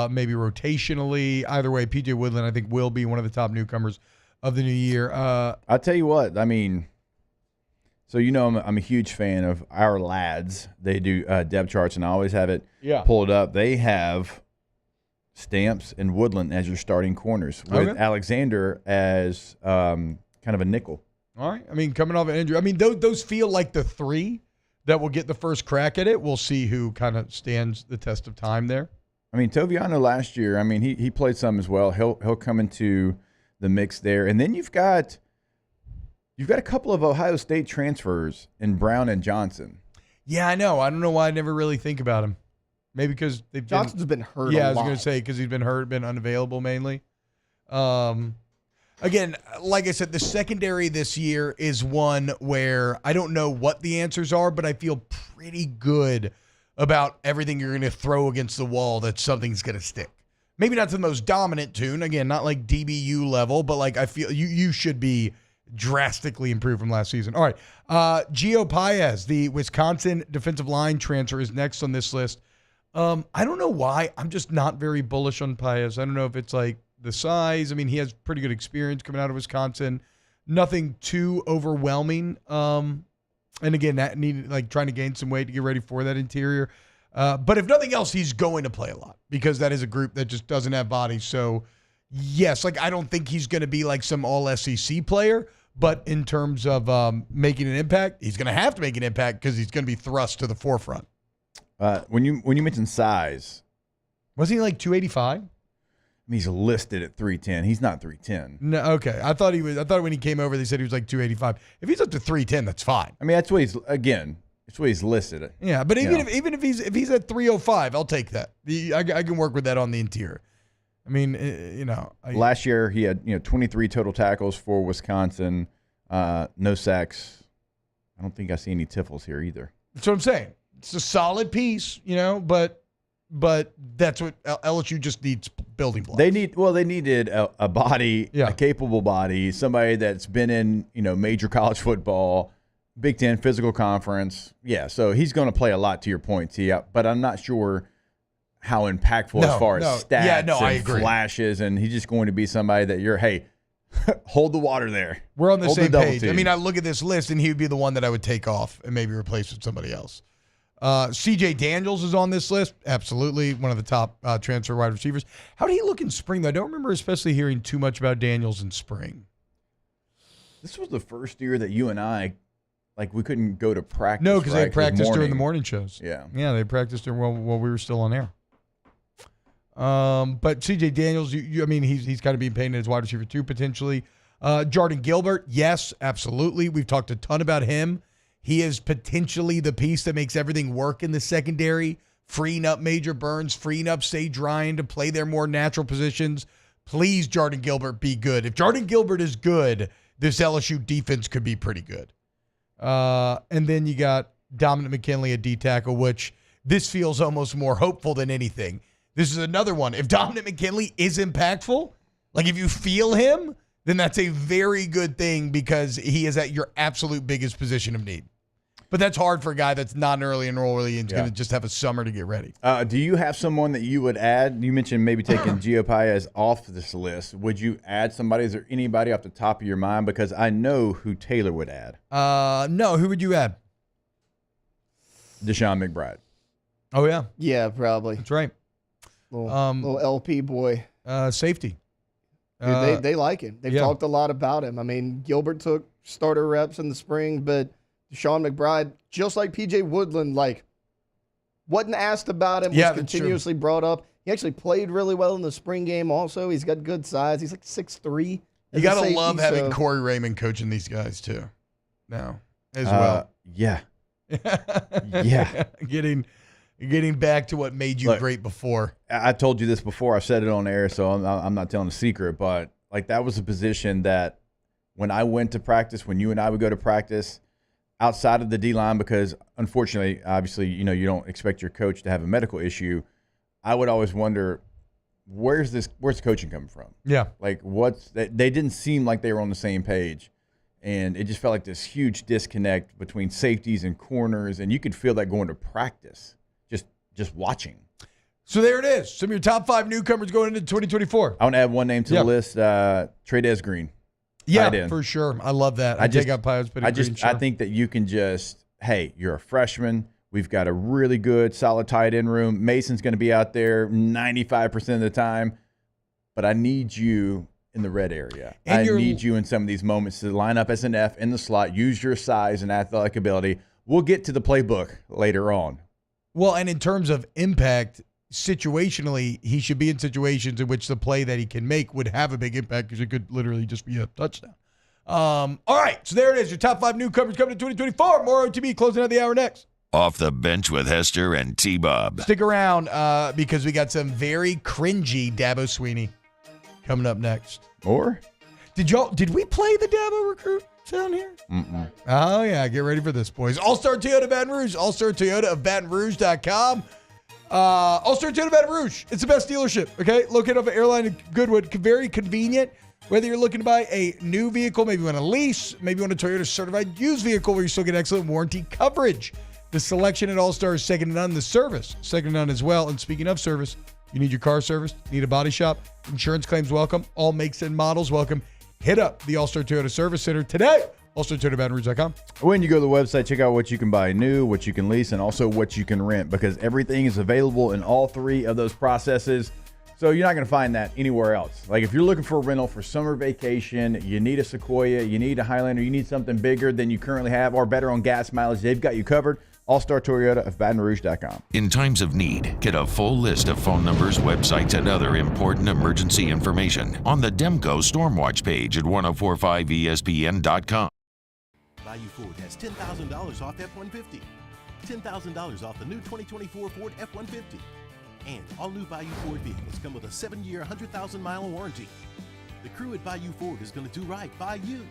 maybe rotationally. Either way, P.J. Woodland, I think, will be one of the top newcomers of the new year. I'll tell you what. I mean, so I'm a huge fan of our lads. They do depth charts, and I always have it pulled up. They have Stamps and Woodland as your starting corners, with Alexander as kind of a nickel. All right. I mean, coming off an injury. I mean, those feel like the 3 that will get the first crack at it. We'll see who kind of stands the test of time there. I mean, Toviano last year, I mean, he played some as well. He'll come into the mix there. And then you've got a couple of Ohio State transfers in Brown and Johnson. Yeah, I know. I don't know why I never really think about him. Maybe because Johnson's been hurt. Yeah, a I was lot. going to say because he's been hurt, been unavailable mainly. Again, like I said, the secondary this year is one where I don't know what the answers are, but I feel pretty good about everything you're going to throw against the wall that something's going to stick. Maybe not to the most dominant tune. Again, not like DBU level, but like I feel you should be drastically improved from last season. All right. Gio Paez, the Wisconsin defensive line transfer, is next on this list. I don't know why. I'm just not very bullish on Paez. I don't know if it's like the size. I mean, he has pretty good experience coming out of Wisconsin. Nothing too overwhelming. And again, that needed like trying to gain some weight to get ready for that interior. But if nothing else, he's going to play a lot because that is a group that just doesn't have bodies. So yes, like I don't think he's going to be like some all SEC player, but in terms of making an impact, he's going to have to make an impact because he's going to be thrust to the forefront. When you mention size, Wasn't he like 285? He's listed at 310. He's not 310. No, okay. I thought when he came over, they said he was like 285. If he's up to 310, that's fine. I mean, that's what he's listed. Yeah, but even if he's at 305, I'll take that. I can work with that on the interior. I mean, last year he had 23 total tackles for Wisconsin, no sacks. I don't think I see any tiffles here either. That's what I'm saying. It's a solid piece, but that's what LSU just needs building blocks. They needed a body, a capable body, somebody that's been in major college football, Big Ten physical conference. Yeah, so he's going to play a lot to your point, T. But I'm not sure how impactful as far as stats and flashes, and he's just going to be somebody that hold the water there. We're on the same page. Team. I mean, I look at this list, and he would be the one that I would take off and maybe replace with somebody else. CJ Daniels is on this list. Absolutely. One of the top transfer wide receivers. How did he look in spring, though? I don't remember especially hearing too much about Daniels in spring. This was the first year that you and I, we couldn't go to practice. No, because they practiced during the morning shows. Yeah. Yeah, they practiced during while we were still on air. But CJ Daniels, he's kind of being painted as wide receiver 2 potentially. Jordan Gilbert, yes, absolutely. We've talked a ton about him. He is potentially the piece that makes everything work in the secondary, freeing up Major Burns, freeing up Sage Ryan to play their more natural positions. Please, Jordan Gilbert, be good. If Jordan Gilbert is good, this LSU defense could be pretty good. And then you got Dominic McKinley at D-tackle, which this feels almost more hopeful than anything. This is another one. If Dominic McKinley is impactful, if you feel him, then that's a very good thing because he is at your absolute biggest position of need. But that's hard for a guy that's not an early enrollee and is going to just have a summer to get ready. Do you have someone that you would add? You mentioned maybe taking Gio Paez off this list. Would you add somebody? Is there anybody off the top of your mind? Because I know who Taylor would add. No, who would you add? Deshaun McBride. Oh, yeah. Yeah, probably. That's right. Little LP boy. Safety. Dude, they like him. They've talked a lot about him. I mean, Gilbert took starter reps in the spring, but Deshaun McBride, just like P.J. Woodland, wasn't asked about him, was continuously brought up. He actually played really well in the spring game also. He's got good size. He's 6'3". You got to love having Corey Raymond coaching these guys, too, now, as well. Yeah. Yeah. Getting back to what made you great before. I told you this before. I've said it on air, so I'm not telling a secret. But that was a position that when I went to practice, when you and I would go to practice, outside of the D-line, because unfortunately, obviously, you don't expect your coach to have a medical issue. I would always wonder, where's the coaching coming from? Yeah. They didn't seem like they were on the same page. And it just felt like this huge disconnect between safeties and corners, and you could feel that going to practice. Just watching. So there it is. Some of your top 5 newcomers going into 2024. I want to add one name to the list, Trey Green. Yeah, for sure. I love that. I think that you can you're a freshman. We've got a really good, solid tight end room. Mason's going to be out there 95% of the time. But I need you in the red area. I need you in some of these moments to line up as an F in the slot, use your size and athletic ability. We'll get to the playbook later on. Well, and in terms of impact, situationally, he should be in situations in which the play that he can make would have a big impact because it could literally just be a touchdown. All right, so there it is. Your top 5 newcomers coming to 2024. More OTB closing out the hour next. Off the Bench with Hester and T-Bob. Stick around because we got some very cringy Dabo Sweeney coming up next. Or? Did we play the Dabo recruit down here? Mm-mm. Oh, yeah. Get ready for this, boys. All-Star Toyota Baton Rouge. All-Star Toyota of BatonRouge.com. All-Star Toyota Baton Rouge. It's the best dealership, okay? Located off of Airline in Goodwood. Very convenient. Whether you're looking to buy a new vehicle, maybe you want a lease, maybe you want a Toyota certified used vehicle where you still get excellent warranty coverage. The selection at All-Star is second to none. The service, second to none as well. And speaking of service, you need your car serviced, need a body shop, insurance claims welcome, all makes and models welcome. Hit up the All-Star Toyota Service Center today. AllStarToyotaBatonRouge.com. When you go to the website, check out what you can buy new, what you can lease, and also what you can rent, because everything is available in all 3 of those processes. So you're not going to find that anywhere else. If you're looking for a rental for summer vacation, you need a Sequoia, you need a Highlander, you need something bigger than you currently have or better on gas mileage, they've got you covered. All-Star Toyota of BatonRouge.com. In times of need, get a full list of phone numbers, websites, and other important emergency information on the Demco Stormwatch page at 1045ESPN.com. Bayou Ford has $10,000 off F-150. $10,000 off the new 2024 Ford F-150. And all new Bayou Ford vehicles come with a 7-year, 100,000-mile warranty. The crew at Bayou Ford is going to do right by you.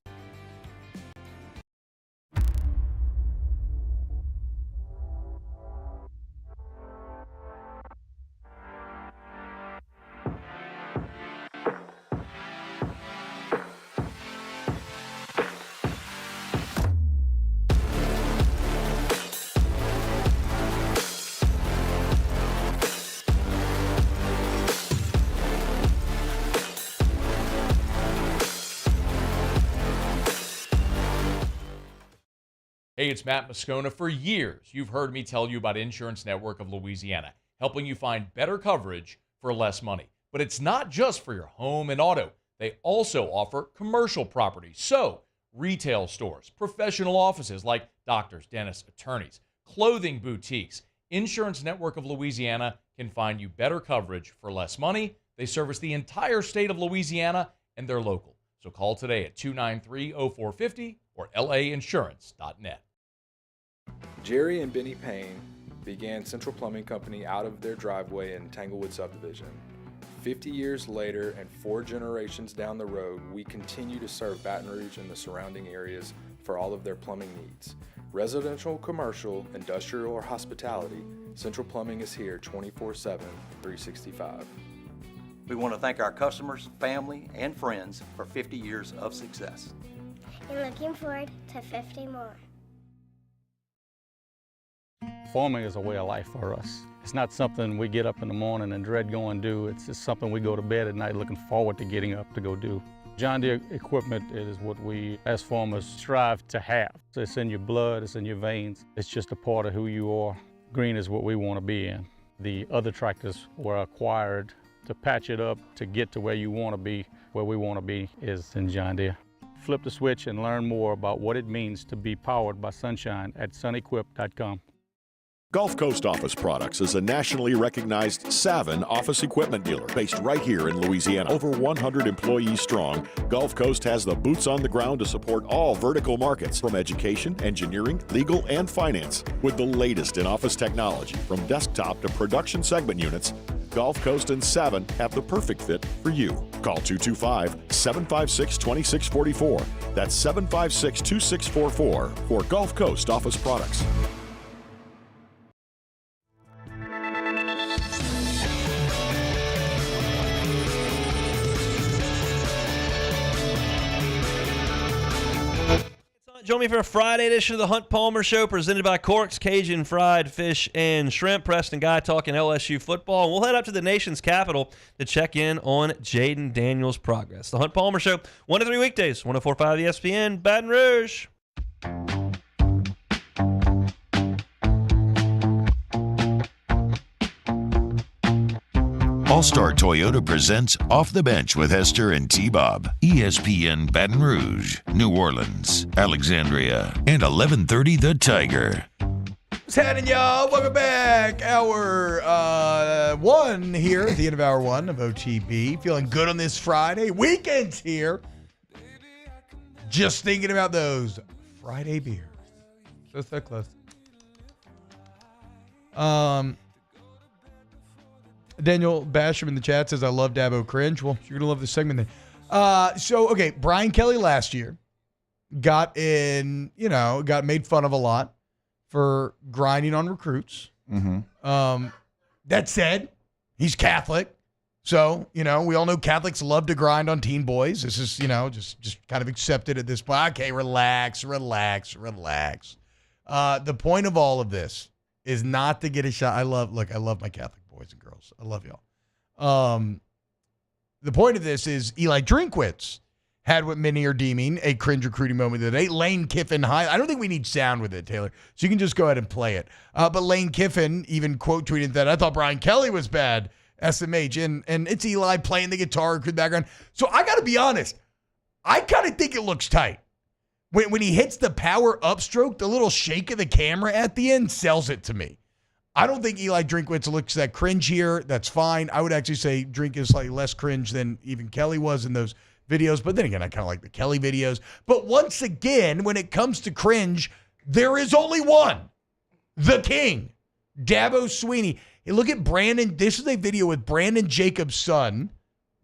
Hey, it's Matt Moscona. For years, you've heard me tell you about Insurance Network of Louisiana, helping you find better coverage for less money. But it's not just for your home and auto. They also offer commercial properties. So, retail stores, professional offices like doctors, dentists, attorneys, clothing boutiques. Insurance Network of Louisiana can find you better coverage for less money. They service the entire state of Louisiana, and they're local. So call today at 293-0450 or lainsurance.net. Jerry and Benny Payne began Central Plumbing Company out of their driveway in Tanglewood subdivision. 50 years later and 4 generations down the road, we continue to serve Baton Rouge and the surrounding areas for all of their plumbing needs. Residential, commercial, industrial, or hospitality, Central Plumbing is here 24/7, 365. We want to thank our customers, family, and friends for 50 years of success. And looking forward to 50 more. Farming is a way of life for us. It's not something we get up in the morning and dread going do. It's just something we go to bed at night looking forward to getting up to go do. John Deere equipment is what we as farmers strive to have. So it's in your blood, it's in your veins. It's just a part of who you are. Green is what we want to be in. The other tractors were acquired to patch it up to get to where you want to be. Where we want to be is in John Deere. Flip the switch and learn more about what it means to be powered by sunshine at sunequip.com. Gulf Coast Office Products is a nationally recognized Savin office equipment dealer based right here in Louisiana. Over 100 employees strong, Gulf Coast has the boots on the ground to support all vertical markets, from education, engineering, legal, and finance. With the latest in office technology, from desktop to production segment units, Gulf Coast and Savin have the perfect fit for you. Call 225-756-2644. That's 756-2644 for Gulf Coast Office Products. Join me for a Friday edition of the Hunt Palmer Show, presented by Cork's Cajun Fried Fish and Shrimp. Preston Guy talking LSU football. And we'll head up to the nation's capital to check in on Jaden Daniels' progress. The Hunt Palmer Show, 1 to 3 weekdays, 104.5 ESPN, Baton Rouge. All-Star Toyota presents Off the Bench with Hester and T-Bob. ESPN Baton Rouge, New Orleans, Alexandria, and 1130 The Tiger. What's happening, y'all? Welcome back. Hour 1 here at the end of hour 1 of OTB. Feeling good on this Friday. Weekend's here. Just thinking about those Friday beers. So close. Daniel Basham in the chat says, I love Dabo cringe. Well, you're going to love this segment then. Okay, Brian Kelly last year got made fun of a lot for grinding on recruits. Mm-hmm. That said, he's Catholic. So, we all know Catholics love to grind on teen boys. This is, just kind of accepted at this point. Okay, relax. The point of all of this is not to get a shot. I love my Catholic boys and girls. I love y'all. The point of this is Eli Drinkwitz had what many are deeming a cringe recruiting moment the other day. Lane Kiffin I don't think we need sound with it, Taylor. So you can just go ahead and play it. But Lane Kiffin even quote tweeted that I thought Brian Kelly was bad, SMH. And it's Eli playing the guitar in the background. So I got to be honest. I kind of think it looks tight. When he hits the power upstroke, the little shake of the camera at the end sells it to me. I don't think Eli Drinkwitz looks that cringe here. That's fine. I would actually say Drink is slightly less cringe than even Kelly was in those videos. But then again, I kind of like the Kelly videos. But once again, when it comes to cringe, there is only one. The king, Dabo Swinney. Hey, look at Brandon. This is a video with Brandon Jacobs' son.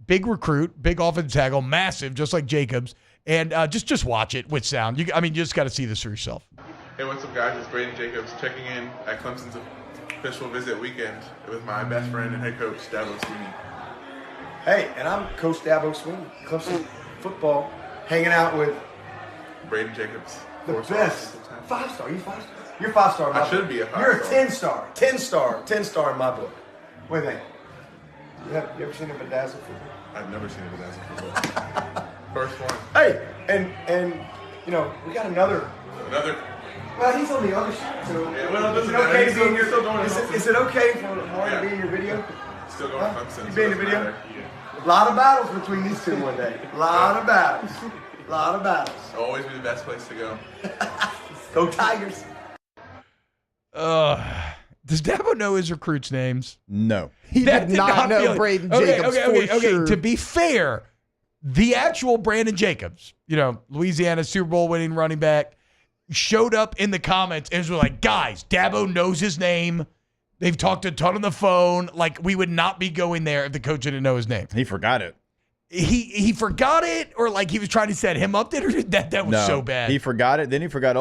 Big recruit, big offensive tackle, massive, just like Jacobs. And just watch it with sound. You just got to see this for yourself. Hey, what's up, guys? It's Brandon Jacobs checking in at Clemson's official visit weekend with my best friend and head coach, Dabo Swinney. Hey, and I'm Coach Dabo Swinney, Clemson football, hanging out with Brandon Jacobs. The best. 5-star. You 5-star? You're 5-star in my book. I should be a 5-star. You're a 10-star. 10-star in my book. What do you think? You ever seen a bedazzled football? I've never seen a bedazzled football. First one. Hey, and we got another. Well, he's on the other side, so yeah, well, is it okay to be in your? Still going is it okay for Warren to be in your video? Still going to Clemson. You be in the video? Yeah. A lot of battles between these two one day. A lot of battles. Always be the best place to go. Go Tigers. Does Dabo know his recruits' names? No. He did not know Braden Jacobs for sure. To be fair, the actual Brandon Jacobs, Louisiana Super Bowl winning running back, showed up in the comments and was like, guys, Dabo knows his name. They've talked a ton on the phone. Like, we would not be going there if the coach didn't know his name. He forgot it. He forgot it, or like he was trying to set him up there. That was so bad. He forgot it. Then he forgot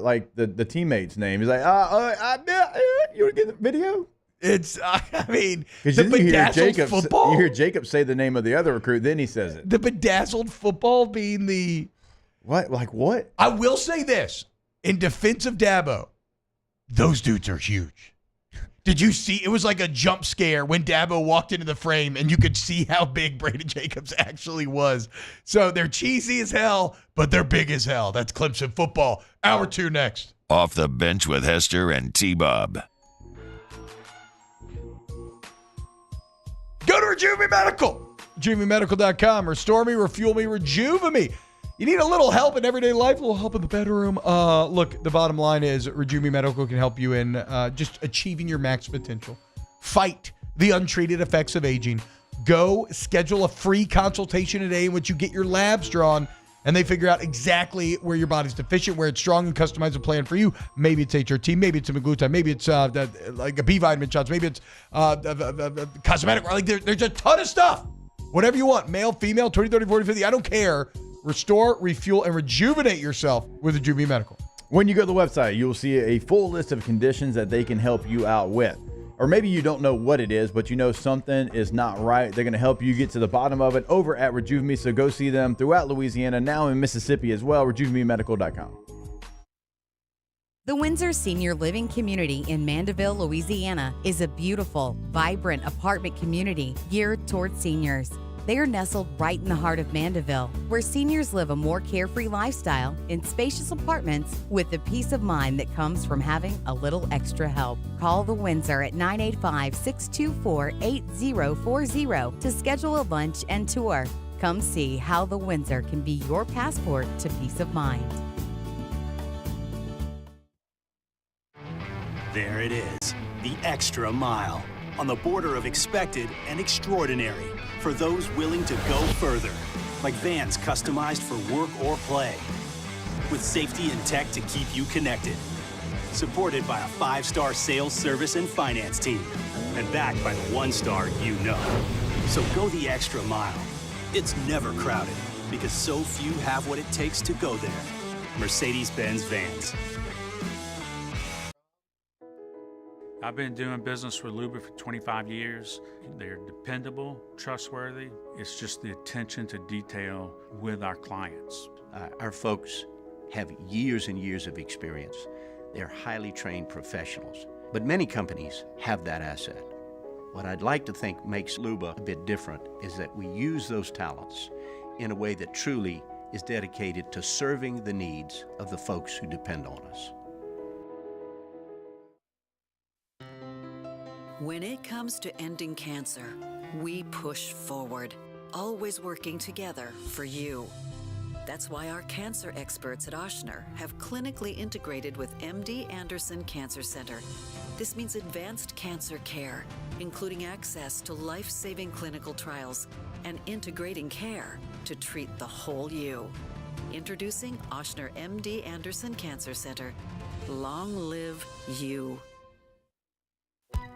like the teammate's name. He's like, you want to get the video? It's the bedazzled football. You hear Jacob say the name of the other recruit, then he says it. The bedazzled football being the what? Like what? I will say this in defense of Dabo, those dudes are huge. Did you see? It was like a jump scare when Dabo walked into the frame and you could see how big Brandon Jacobs actually was. So they're cheesy as hell, but they're big as hell. That's Clemson football. Hour 2 next. Off the Bench with Hester and T-Bob. Go to Rejuve Me Medical. RejuveMeMedical.com. Restore me, refuel me, rejuve me. You need a little help in everyday life, a little help in the bedroom. Look, the bottom line is Rejuve Me Medical can help you in just achieving your max potential. Fight the untreated effects of aging. Go schedule a free consultation today in which you get your labs drawn and they figure out exactly where your body's deficient, where it's strong, and customize a plan for you. Maybe it's HRT, maybe it's semaglutide, maybe it's like a B vitamin shots, maybe it's cosmetic. Like there's a ton of stuff. Whatever you want, male, female, 20, 30, 40, 50, I don't care. Restore, refuel, and rejuvenate yourself with Rejuve Me Medical. When you go to the website, you'll see a full list of conditions that they can help you out with. Or maybe you don't know what it is, but you know something is not right. They're going to help you get to the bottom of it over at Rejuve Me. So go see them throughout Louisiana, now in Mississippi as well. RejuveMeMedical.com. The Windsor Senior Living Community in Mandeville, Louisiana is a beautiful, vibrant apartment community geared toward seniors. They are nestled right in the heart of Mandeville, where seniors live a more carefree lifestyle in spacious apartments with the peace of mind that comes from having a little extra help. Call the Windsor at 985-624-8040 to schedule a lunch and tour. Come see how the Windsor can be your passport to peace of mind. There it is, the extra mile, on the border of expected and extraordinary. For those willing to go further, like vans customized for work or play, with safety and tech to keep you connected. Supported by a 5-star sales, service, and finance team, and backed by the 1-star you know. So go the extra mile. It's never crowded, because so few have what it takes to go there. Mercedes-Benz Vans. I've been doing business with Luba for 25 years. They're dependable, trustworthy. It's just the attention to detail with our clients. Our folks have years and years of experience. They're highly trained professionals, but many companies have that asset. What I'd like to think makes Luba a bit different is that we use those talents in a way that truly is dedicated to serving the needs of the folks who depend on us. When it comes to ending cancer, we push forward, always working together for you. That's why our cancer experts at Ochsner have clinically integrated with MD Anderson Cancer Center. This means advanced cancer care, including access to life-saving clinical trials and integrating care to treat the whole you. Introducing Ochsner MD Anderson Cancer Center. Long live you.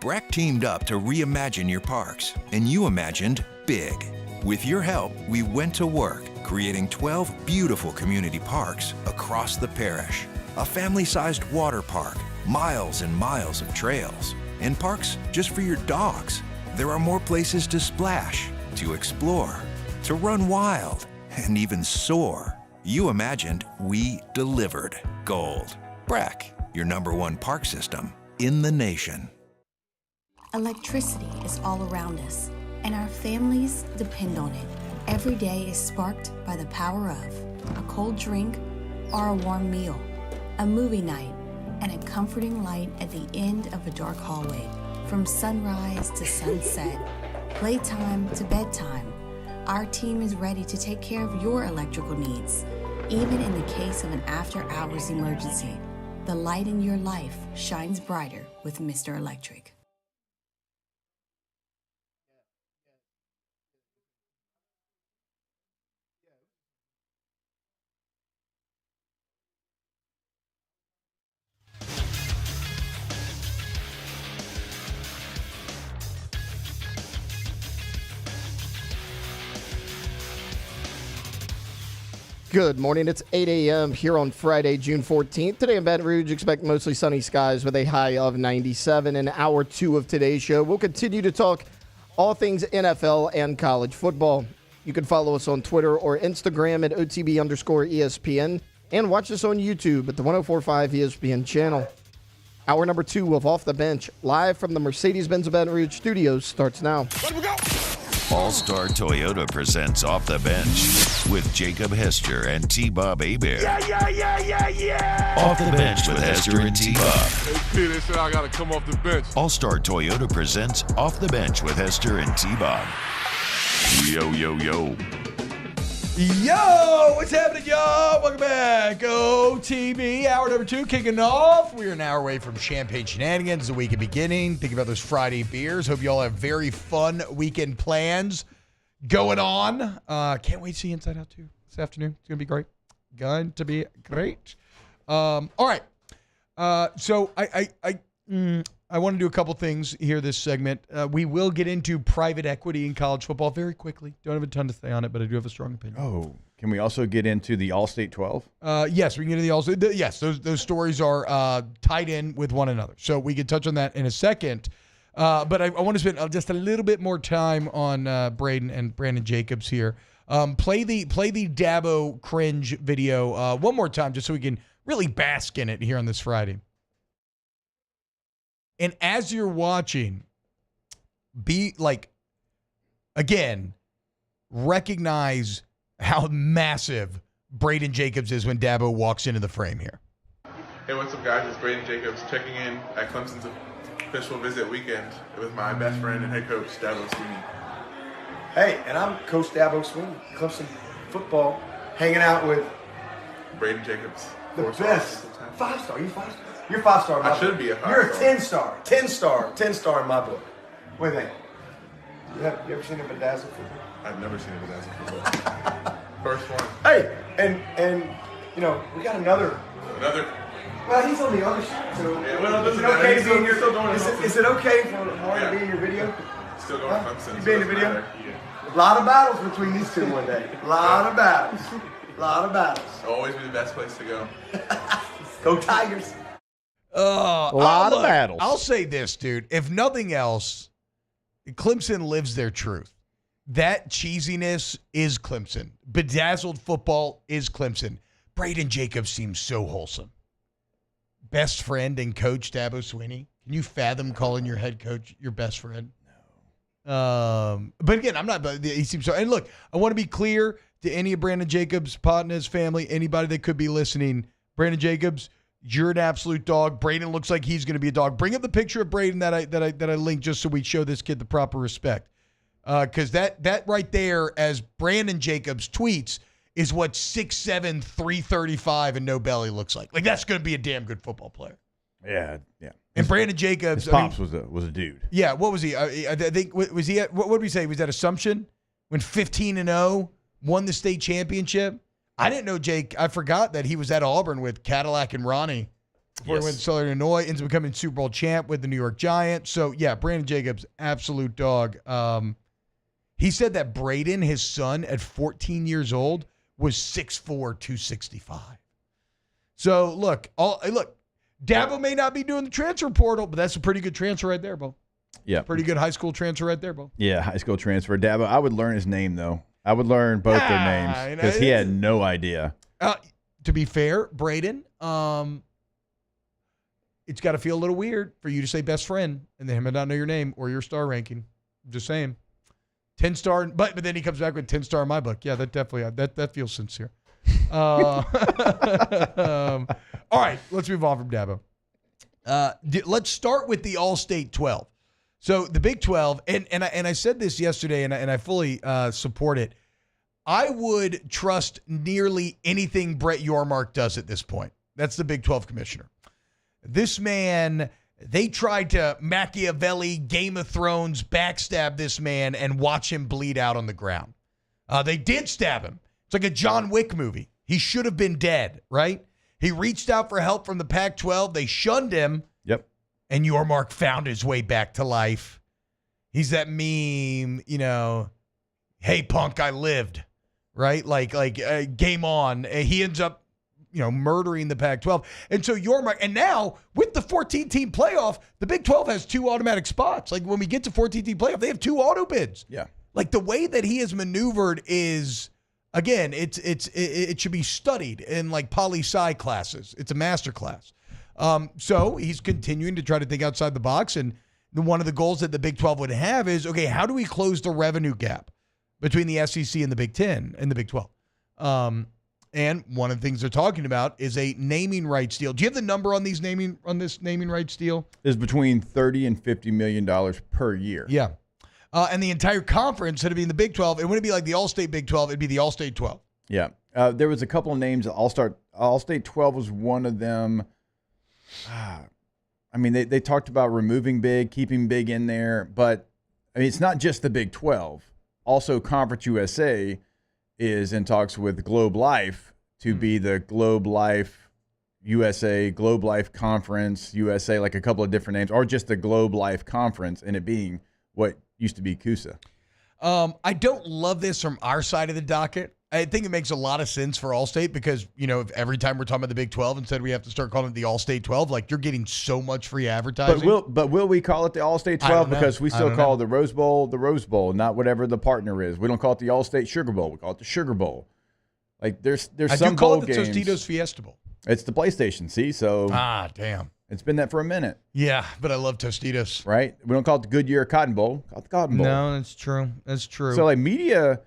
Breck teamed up to reimagine your parks, and you imagined big. With your help, we went to work, creating 12 beautiful community parks across the parish. A family-sized water park, miles and miles of trails, and parks just for your dogs. There are more places to splash, to explore, to run wild, and even soar. You imagined, we delivered. Gold. Breck, your #1 park system in the nation. Electricity is all around us, and our families depend on it. Every day is sparked by the power of a cold drink or a warm meal, a movie night, and a comforting light at the end of a dark hallway. From sunrise to sunset, playtime to bedtime, our team is ready to take care of your electrical needs. Even in the case of an after-hours emergency, the light in your life shines brighter with Mr. Electric. Good morning. It's 8 a.m. here on Friday, June 14th. Today in Baton Rouge, expect mostly sunny skies with a high of 97. In hour 2 of today's show, we'll continue to talk all things NFL and college football. You can follow us on Twitter or Instagram at OTB_ESPN and watch us on YouTube at the 104.5 ESPN channel. Hour number 2 of Off the Bench, live from the Mercedes-Benz of Baton Rouge studios, starts now. All-Star Toyota presents Off the Bench with Jacob Hester and T-Bob Hebert. Yeah. Off the Bench with Hester and T-Bob. Hey, P, they said I got to come off the bench. All-Star Toyota presents Off the Bench with Hester and T-Bob. Yo, yo, yo. Yo, what's happening, y'all? Welcome back. OTB, hour number 2, kicking off. We are an hour away from Champagne Shenanigans, the weekend beginning. Think about those Friday beers. Hope you all have very fun weekend plans going on. Can't wait to see Inside Out 2 this afternoon. It's going to be great. All right. So I want to do a couple things here this segment. We will get into private equity in college football very quickly. Don't have a ton to say on it, but I do have a strong opinion. Oh, can we also get into the All-State 12? Yes, we can get into the All-State. Yes, those stories are tied in with one another. So we can touch on that in a second. But I want to spend just a little bit more time on Braden and Brandon Jacobs here. Play the Dabo cringe video one more time just so we can really bask in it here on this Friday. And as you're watching, be like, again, recognize how massive Braden Jacobs is when Dabo walks into the frame here. Hey, what's up, guys? It's Braden Jacobs checking in at Clemson's official visit weekend with my best friend and head coach, Dabo Sweeney. Hey, and I'm Coach Dabo Sweeney, Clemson football, hanging out with Braden Jacobs. the best. 5-star. You 5-star? You're 5-star in my I should book. be a 5-star. You're a 10-star. 10-star in my book. What do you think? You ever seen a bedazzled football? I've never seen a bedazzled football. First one. Hey, and you know, we got another. Well, he's on the other side, so Yeah, well, it is doesn't it matter. okay He's to be in still your going to Clemson. Is it okay for Lauren to be in your video? Still going to Clemson. You so be in it the doesn't video? matter. Yeah. A lot of battles between these two one day. A lot of battles. Always be the best place to go. Go Tigers. A lot of battles. I'll say this, dude. If nothing else, Clemson lives their truth. That cheesiness is Clemson. Bedazzled football is Clemson. Braden Jacobs seems so wholesome. Best friend and coach Dabo Sweeney. Can you fathom calling your head coach your best friend? No. But again, I'm not. But he seems so. And look, I want to be clear to any of Brandon Jacobs' partners, family, anybody that could be listening. Brandon Jacobs, you're an absolute dog. Braden looks like he's going to be a dog. Bring up the picture of Braden that I linked just so we show this kid the proper respect. Because that right there, as Brandon Jacobs tweets, is what 6'7", 335 and no belly looks like. Like, that's going to be a damn good football player. Yeah. And Brandon Jacobs. His pops was a dude. Yeah, what was he? I think, was he at, what did we say? He was at Assumption when 15-0 won the state championship? I didn't know Jake. I forgot that he was at Auburn with Cadillac and Ronnie before he went to Southern Illinois, ends up becoming Super Bowl champ with the New York Giants. So, yeah, Brandon Jacobs, absolute dog. He said that Braden, his son, at 14 years old, was 6'4", 265. So, look, Dabo may not be doing the transfer portal, but that's a pretty good transfer right there, Bo. Yeah. Pretty good high school transfer right there, Bo. Yeah, high school transfer. Dabo, I would learn his name, though. I would learn both their names because he had no idea. To be fair, Braden, it's got to feel a little weird for you to say best friend and then him not know your name or your star ranking. I'm just saying. 10-star, but then he comes back with 10-star in my book. Yeah, that definitely, that feels sincere. All right, let's move on from Dabo. Let's start with the All-State 12. So the Big 12, and I said this yesterday, and I fully support it. I would trust nearly anything Brett Yormark does at this point. That's the Big 12 commissioner. This man, they tried to Machiavelli, Game of Thrones, backstab this man and watch him bleed out on the ground. They did stab him. It's like a John Wick movie. He should have been dead, right? He reached out for help from the Pac-12. They shunned him. Yep. And Yormark found his way back to life. He's that meme, hey, punk, I lived, right? Like game on. He ends up, murdering the Pac-12. And so Yormark, and now with the 14-team playoff, the Big 12 has 2 automatic spots. Like when we get to 14-team playoff, they have 2 auto bids. Yeah. Like the way that he has maneuvered is, again, it should be studied in like poli-sci classes. It's a master class. So he's continuing to try to think outside the box. And one of the goals that the Big 12 would have is, okay, how do we close the revenue gap between the SEC and the Big 10 and the Big 12? And one of the things they're talking about is a naming rights deal. Do you have the number on this naming rights deal? It's between $30 and $50 million per year. Yeah. And the entire conference, instead of being the Big 12, it wouldn't be like the All-State Big 12. It'd be the All-State 12. Yeah. There was a couple of names. All-State 12 was one of them. I mean, they talked about removing Big, keeping Big in there. But, I mean, it's not just the Big 12. Also, Conference USA is in talks with Globe Life to be the Globe Life USA, Globe Life Conference USA, like a couple of different names, or just the Globe Life Conference, and it being what used to be CUSA. I don't love this from our side of the docket. I think it makes a lot of sense for All-State because, if every time we're talking about the Big 12, instead we have to start calling it the All-State 12, like you're getting so much free advertising. But will we call it the All-State 12? Because we still call the Rose Bowl, not whatever the partner is. We don't call it the All-State Sugar Bowl. We call it the Sugar Bowl. Like there's some bowl games. I do call it the Tostitos Fiesta Bowl. It's the PlayStation, see? So damn. It's been that for a minute. Yeah, but I love Tostitos. Right? We don't call it the Goodyear Cotton Bowl. We call it the Cotton Bowl. No, that's true. That's true. So like media,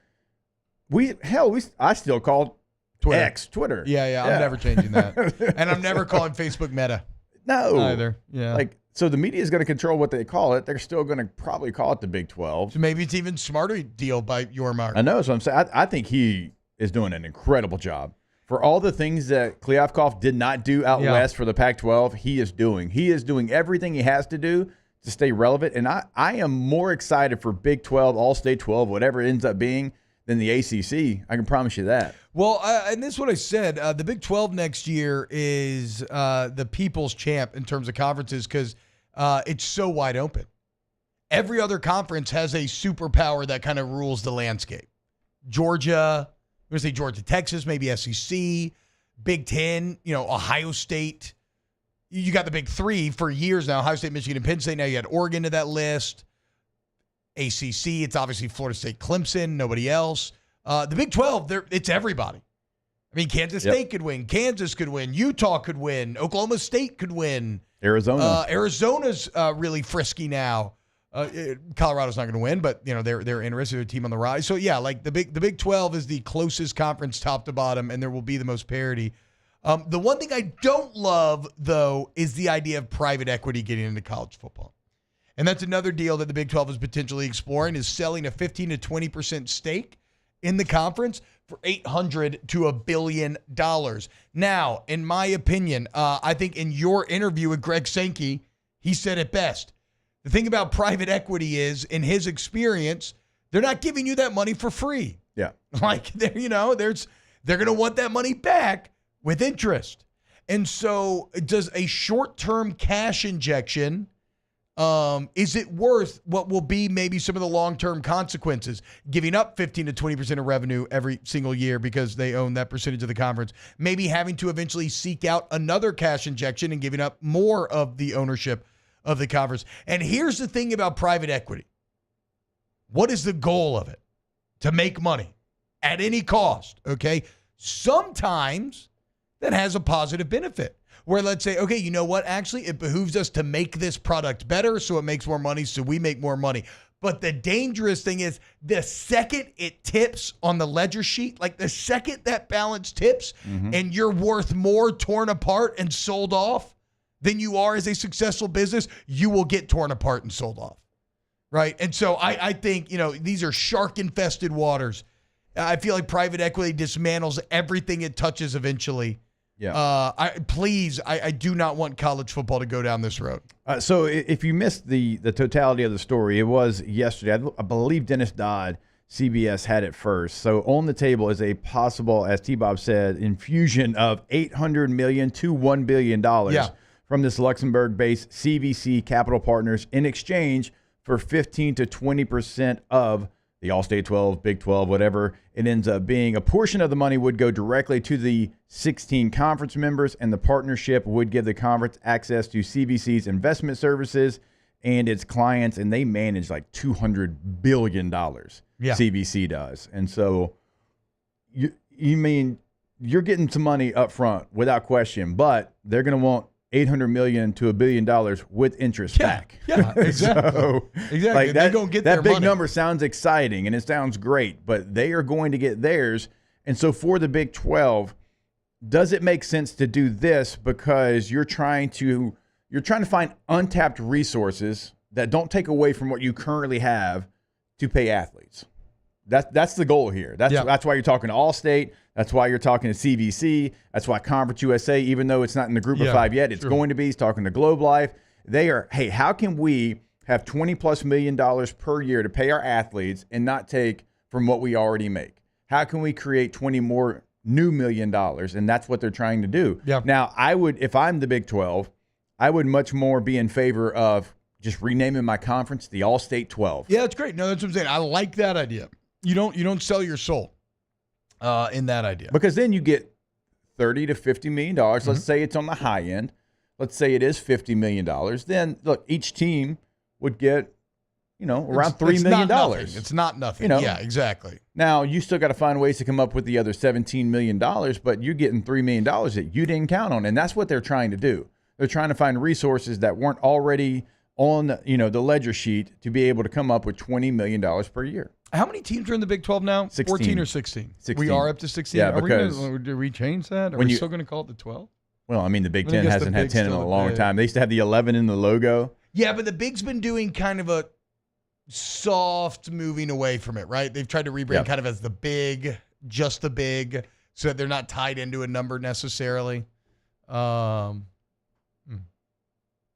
I still call Twitter. Yeah. I'm never changing that. And I'm never calling Facebook Meta. No. Either. Yeah. So the media is going to control what they call it. They're still going to probably call it the Big 12. So maybe it's even smarter deal by Yormark. I know. So I'm saying I think he is doing an incredible job. For all the things that Kliavkoff did not do out west for the Pac-12, he is doing. He is doing everything he has to do to stay relevant. And I am more excited for Big 12, All-State 12, whatever it ends up being, than the ACC. I can promise you that. Well, and this is what I said. The Big 12 next year is the people's champ in terms of conferences because it's so wide open. Every other conference has a superpower that kind of rules the landscape. Georgia, I'm going to say Georgia, Texas, maybe SEC, Big 10, Ohio State. You got the Big 3 for years now, Ohio State, Michigan, and Penn State. Now you add Oregon to that list. ACC, it's obviously Florida State, Clemson, nobody else. The Big 12, it's everybody. I mean, Kansas State could win. Kansas could win. Utah could win. Oklahoma State could win. Arizona. Arizona's really frisky now. Colorado's not going to win, but they're interested. They're a team on the rise. So yeah, like the Big 12 is the closest conference top to bottom, and there will be the most parity. The one thing I don't love though is the idea of private equity getting into college football, and that's another deal that the Big 12 is potentially exploring: is selling a 15 to 20% stake in the conference for $800 to $1 billion. Now, in my opinion, I think in your interview with Greg Sankey, he said it best. The thing about private equity is, in his experience, they're not giving you that money for free. Yeah. Like, they're going to want that money back with interest. And so does a short-term cash injection, is it worth what will be maybe some of the long-term consequences? Giving up 15 to 20% of revenue every single year because they own that percentage of the conference. Maybe having to eventually seek out another cash injection and giving up more of the ownership of the conference. And here's the thing about private equity. What is the goal of it? To make money at any cost, okay? Sometimes that has a positive benefit where let's say, okay, you know what? Actually, it behooves us to make this product better so it makes more money, so we make more money. But the dangerous thing is the second it tips on the ledger sheet, like the second that balance tips and you're worth more torn apart and sold off than you are as a successful business, you will get torn apart and sold off, right? And so I think, these are shark-infested waters. I feel like private equity dismantles everything it touches eventually. Yeah. I do not want college football to go down this road. So if you missed the totality of the story, it was yesterday. I believe Dennis Dodd, CBS, had it first. So on the table is a possible, as T-Bob said, infusion of $800 million to $1 billion from this Luxembourg-based CVC Capital Partners in exchange for 15 to 20% of the All-State 12, Big 12, whatever it ends up being. A portion of the money would go directly to the 16 conference members, and the partnership would give the conference access to CVC's investment services and its clients, and they manage like $200 billion. CVC does. And so you mean you're getting some money up front without question, but they're going to want $800 million to $1 billion with interest back. Yeah, exactly. Exactly. Like they're going to get that their big money. number sounds exciting and it sounds great, but they are going to get theirs. And so for the Big 12, does it make sense to do this because you're trying to find untapped resources that don't take away from what you currently have to pay athletes? That's the goal here. That's why you're talking to All-State. That's why you're talking to CVC. That's why Conference USA, even though it's not in the group of five yet, it's going to be. He's talking to Globe Life. They are, hey, how can we have $20+ million per year to pay our athletes and not take from what we already make? How can we create 20 more new $1 million? And that's what they're trying to do. Yeah. Now, if I'm the Big 12, I would much more be in favor of just renaming my conference the All-State 12. Yeah, that's great. No, that's what I'm saying. I like that idea. You don't sell your soul in that idea. Because then you get $30 to $50 million. Let's say it's on the high end. Let's say it is $50 million. Then, look, each team would get, around $3 million. It's not nothing. Yeah, exactly. Now, you still got to find ways to come up with the other $17 million, but you're getting $3 million that you didn't count on. And that's what they're trying to do. They're trying to find resources that weren't already on the ledger sheet to be able to come up with $20 million per year. How many teams are in the Big 12 now? 16. 14 or 16? 16. We are up to 16? Yeah, do we change that? Are we still going to call it the 12? Well, I mean, the Big 10 hasn't had 10 in a long time. They used to have the 11 in the logo. Yeah, but the Big's been doing kind of a soft moving away from it, right? They've tried to rebrand kind of as the Big, just the Big, so that they're not tied into a number necessarily. But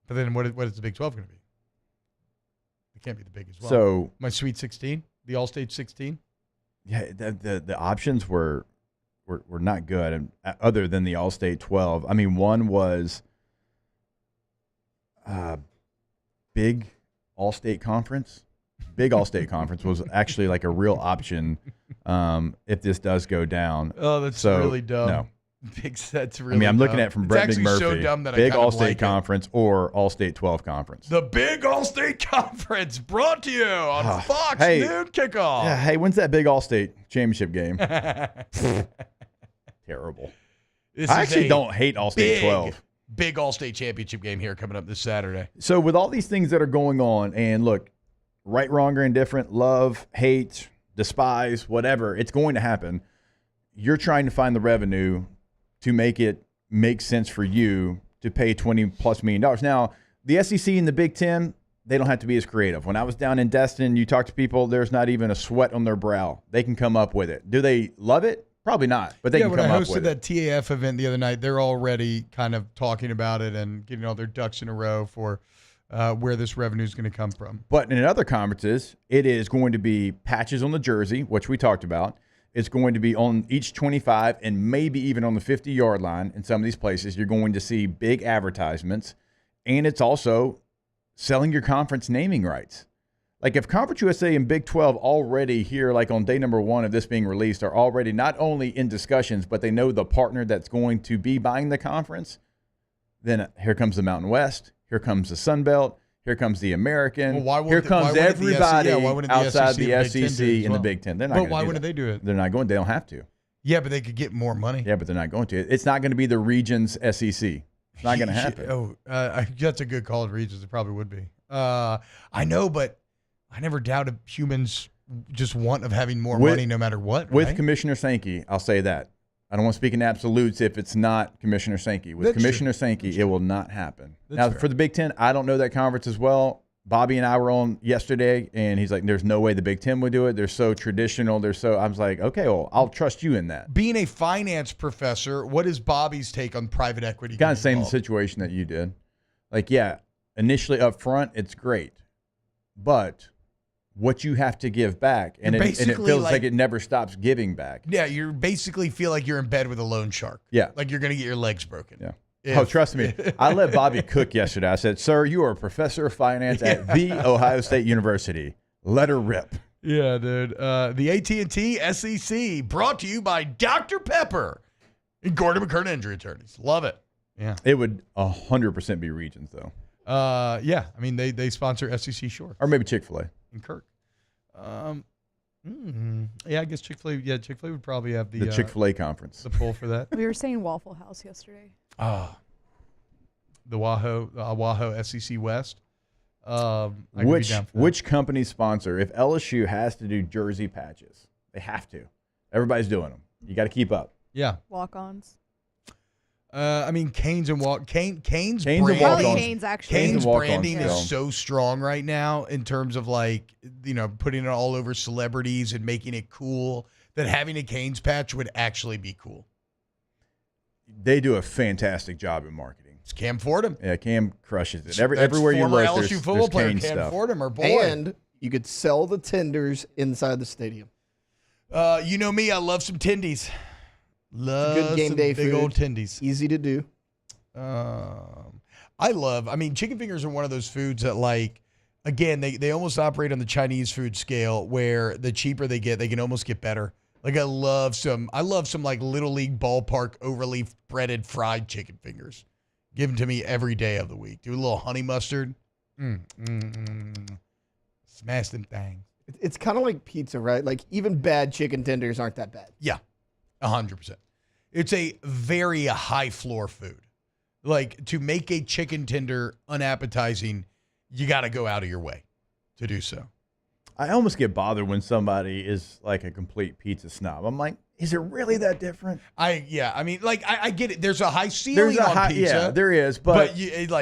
then what is the Big 12 going to be? It can't be the Big as well. So my Sweet 16? The All-State 16? Yeah, the options were not good, and other than the All-State 12. I mean, one was big All-State conference. Big All-State conference was actually like a real option if this does go down. Oh, that's really dumb. No. That's really I mean, I'm looking dumb. at it from It's Brett actually McMurphy. so dumb that I big kind of All-State like it. conference or All-State 12 conference. The Big All-State Conference brought to you on Fox Hey. Noon Kickoff. Yeah, hey, when's that big All-State championship game? Terrible. This I is actually a don't hate All-State 12. Big All-State championship game here coming up this Saturday. So with all these things that are going on, and look, right, wrong, or indifferent, love, hate, despise, whatever, it's going to happen. You're trying to find the revenue to make it make sense for you to pay $20+ million. Now, the SEC and the Big Ten, they don't have to be as creative. When I was down in Destin, you talk to people, there's not even a sweat on their brow. They can come up with it. Do they love it? Probably not, but they can come up with it. When I hosted that TAF event the other night, they're already kind of talking about it and getting all their ducks in a row for where this revenue is going to come from. But in other conferences, it is going to be patches on the jersey, which we talked about. It's going to be on each 25 and maybe even on the 50-yard line in some of these places. You're going to see big advertisements, and it's also selling your conference naming rights. Like if Conference USA and Big 12 already here, like on day number 1 of this being released, are already not only in discussions, but they know the partner that's going to be buying the conference, then here comes the Mountain West, here comes the Sun Belt, here comes the American, here comes everybody outside the SEC and the Big Ten. They're not. But why wouldn't they do it? They're not going. They don't have to. Yeah, but they could get more money. Yeah, but they're not going to. It's not going to be the region's SEC. It's not going to happen. That's a good call. Regions, it probably would be. I know, but I never doubted humans just want of having more money no matter what. With right? Commissioner Sankey, I'll say that. I don't want to speak in absolutes if it's not Commissioner Sankey. With Commissioner Sankey, it will not happen. Now, for the Big Ten, I don't know that conference as well. Bobby and I were on yesterday, and he's like, there's no way the Big Ten would do it. They're so traditional. I was like, okay, well, I'll trust you in that. Being a finance professor, what is Bobby's take on private equity? Kind of same situation that you did. Like, yeah, initially up front, it's great. But what you have to give back, and it feels like it never stops giving back. Yeah, you basically feel like you're in bed with a loan shark. Yeah. Like you're going to get your legs broken. Yeah. Oh, trust me. I let Bobby cook yesterday. I said, sir, you are a professor of finance at The Ohio State University. Let her rip. Yeah, dude. The AT&T SEC brought to you by Dr. Pepper and Gordon McKernan Injury Attorneys. Love it. Yeah. It would 100% be Regions, though. Yeah. I mean, they sponsor SEC Shore. Or maybe Chick-fil-A. And Kirk. Yeah, I guess Chick-fil-A. Yeah, Chick-fil-A would probably have the Chick-fil-A conference. The pull for that. We were saying Waffle House yesterday. The Wahoo SEC West. Which company sponsor? If LSU has to do jersey patches, they have to. Everybody's doing them. You got to keep up. Yeah. Walk-ons. I mean, Canes branding. Canes actually. Canes branding is so strong right now in terms of putting it all over celebrities and making it cool that having a Canes patch would actually be cool. They do a fantastic job in marketing. It's Cam Fordham. Yeah, Cam crushes it. Everywhere you look, LSU there's football player Cam Cam stuff. Fordham, our boy. And you could sell the tenders inside the stadium. You know me, I love some tendies. Love good game some day big food. old tendies. Easy to do. Chicken fingers are one of those foods that, again, they almost operate on the Chinese food scale where the cheaper they get, they can almost get better. Like I love some Little League ballpark overly breaded fried chicken fingers. Give them to me every day of the week. Do a little honey mustard. Smash them things. It's kind of like pizza, right? Like even bad chicken tenders aren't that bad. Yeah, 100%. It's a very high floor food. Like to make a chicken tender unappetizing, you got to go out of your way to do so. I almost get bothered when somebody is like a complete pizza snob. I'm like, is it really that different? I get it. There's a high ceiling on pizza. Yeah, there is, but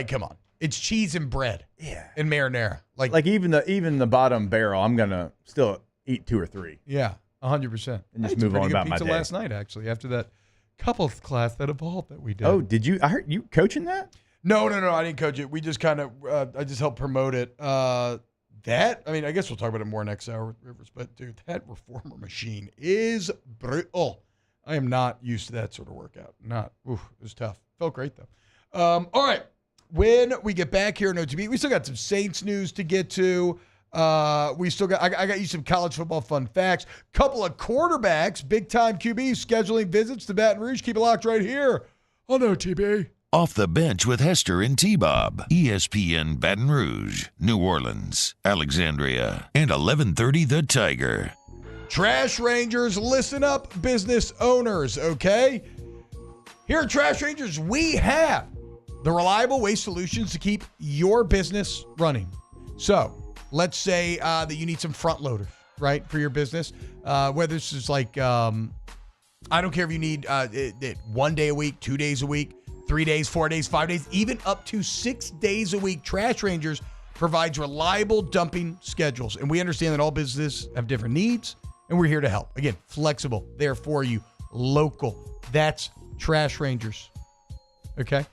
come on. It's cheese and bread. Yeah. And marinara. Like even the bottom barrel, I'm gonna still eat 2 or 3. Yeah, 100%. And just move on about my day. Last night, actually, after that couples class that evolved that we did. Oh, did you? I heard you coaching that? No, I didn't coach it. We just kind of, I just helped promote it. I guess we'll talk about it more next hour, Rivers. But dude, that reformer machine is brutal. I am not used to that sort of workout. It was tough. Felt great though. All right. When we get back here in OTB, we still got some Saints news to get to. I got you some college football fun facts. Couple of quarterbacks, big time QBs scheduling visits to Baton Rouge. Keep it locked right here on OTB. Off the Bench with Hester and T-Bob. ESPN Baton Rouge, New Orleans, Alexandria, and 1130 The Tiger. Trash Rangers, listen up, business owners, okay? Here at Trash Rangers, we have the reliable waste solutions to keep your business running. So let's say that you need some front loaders, right, for your business. Whether this is I don't care if you need it 1 day a week, 2 days a week, 3 days, 4 days, 5 days, even up to 6 days a week. Trash Rangers provides reliable dumping schedules. And we understand that all businesses have different needs, and we're here to help. Again, flexible, there for you, local. That's Trash Rangers. Okay?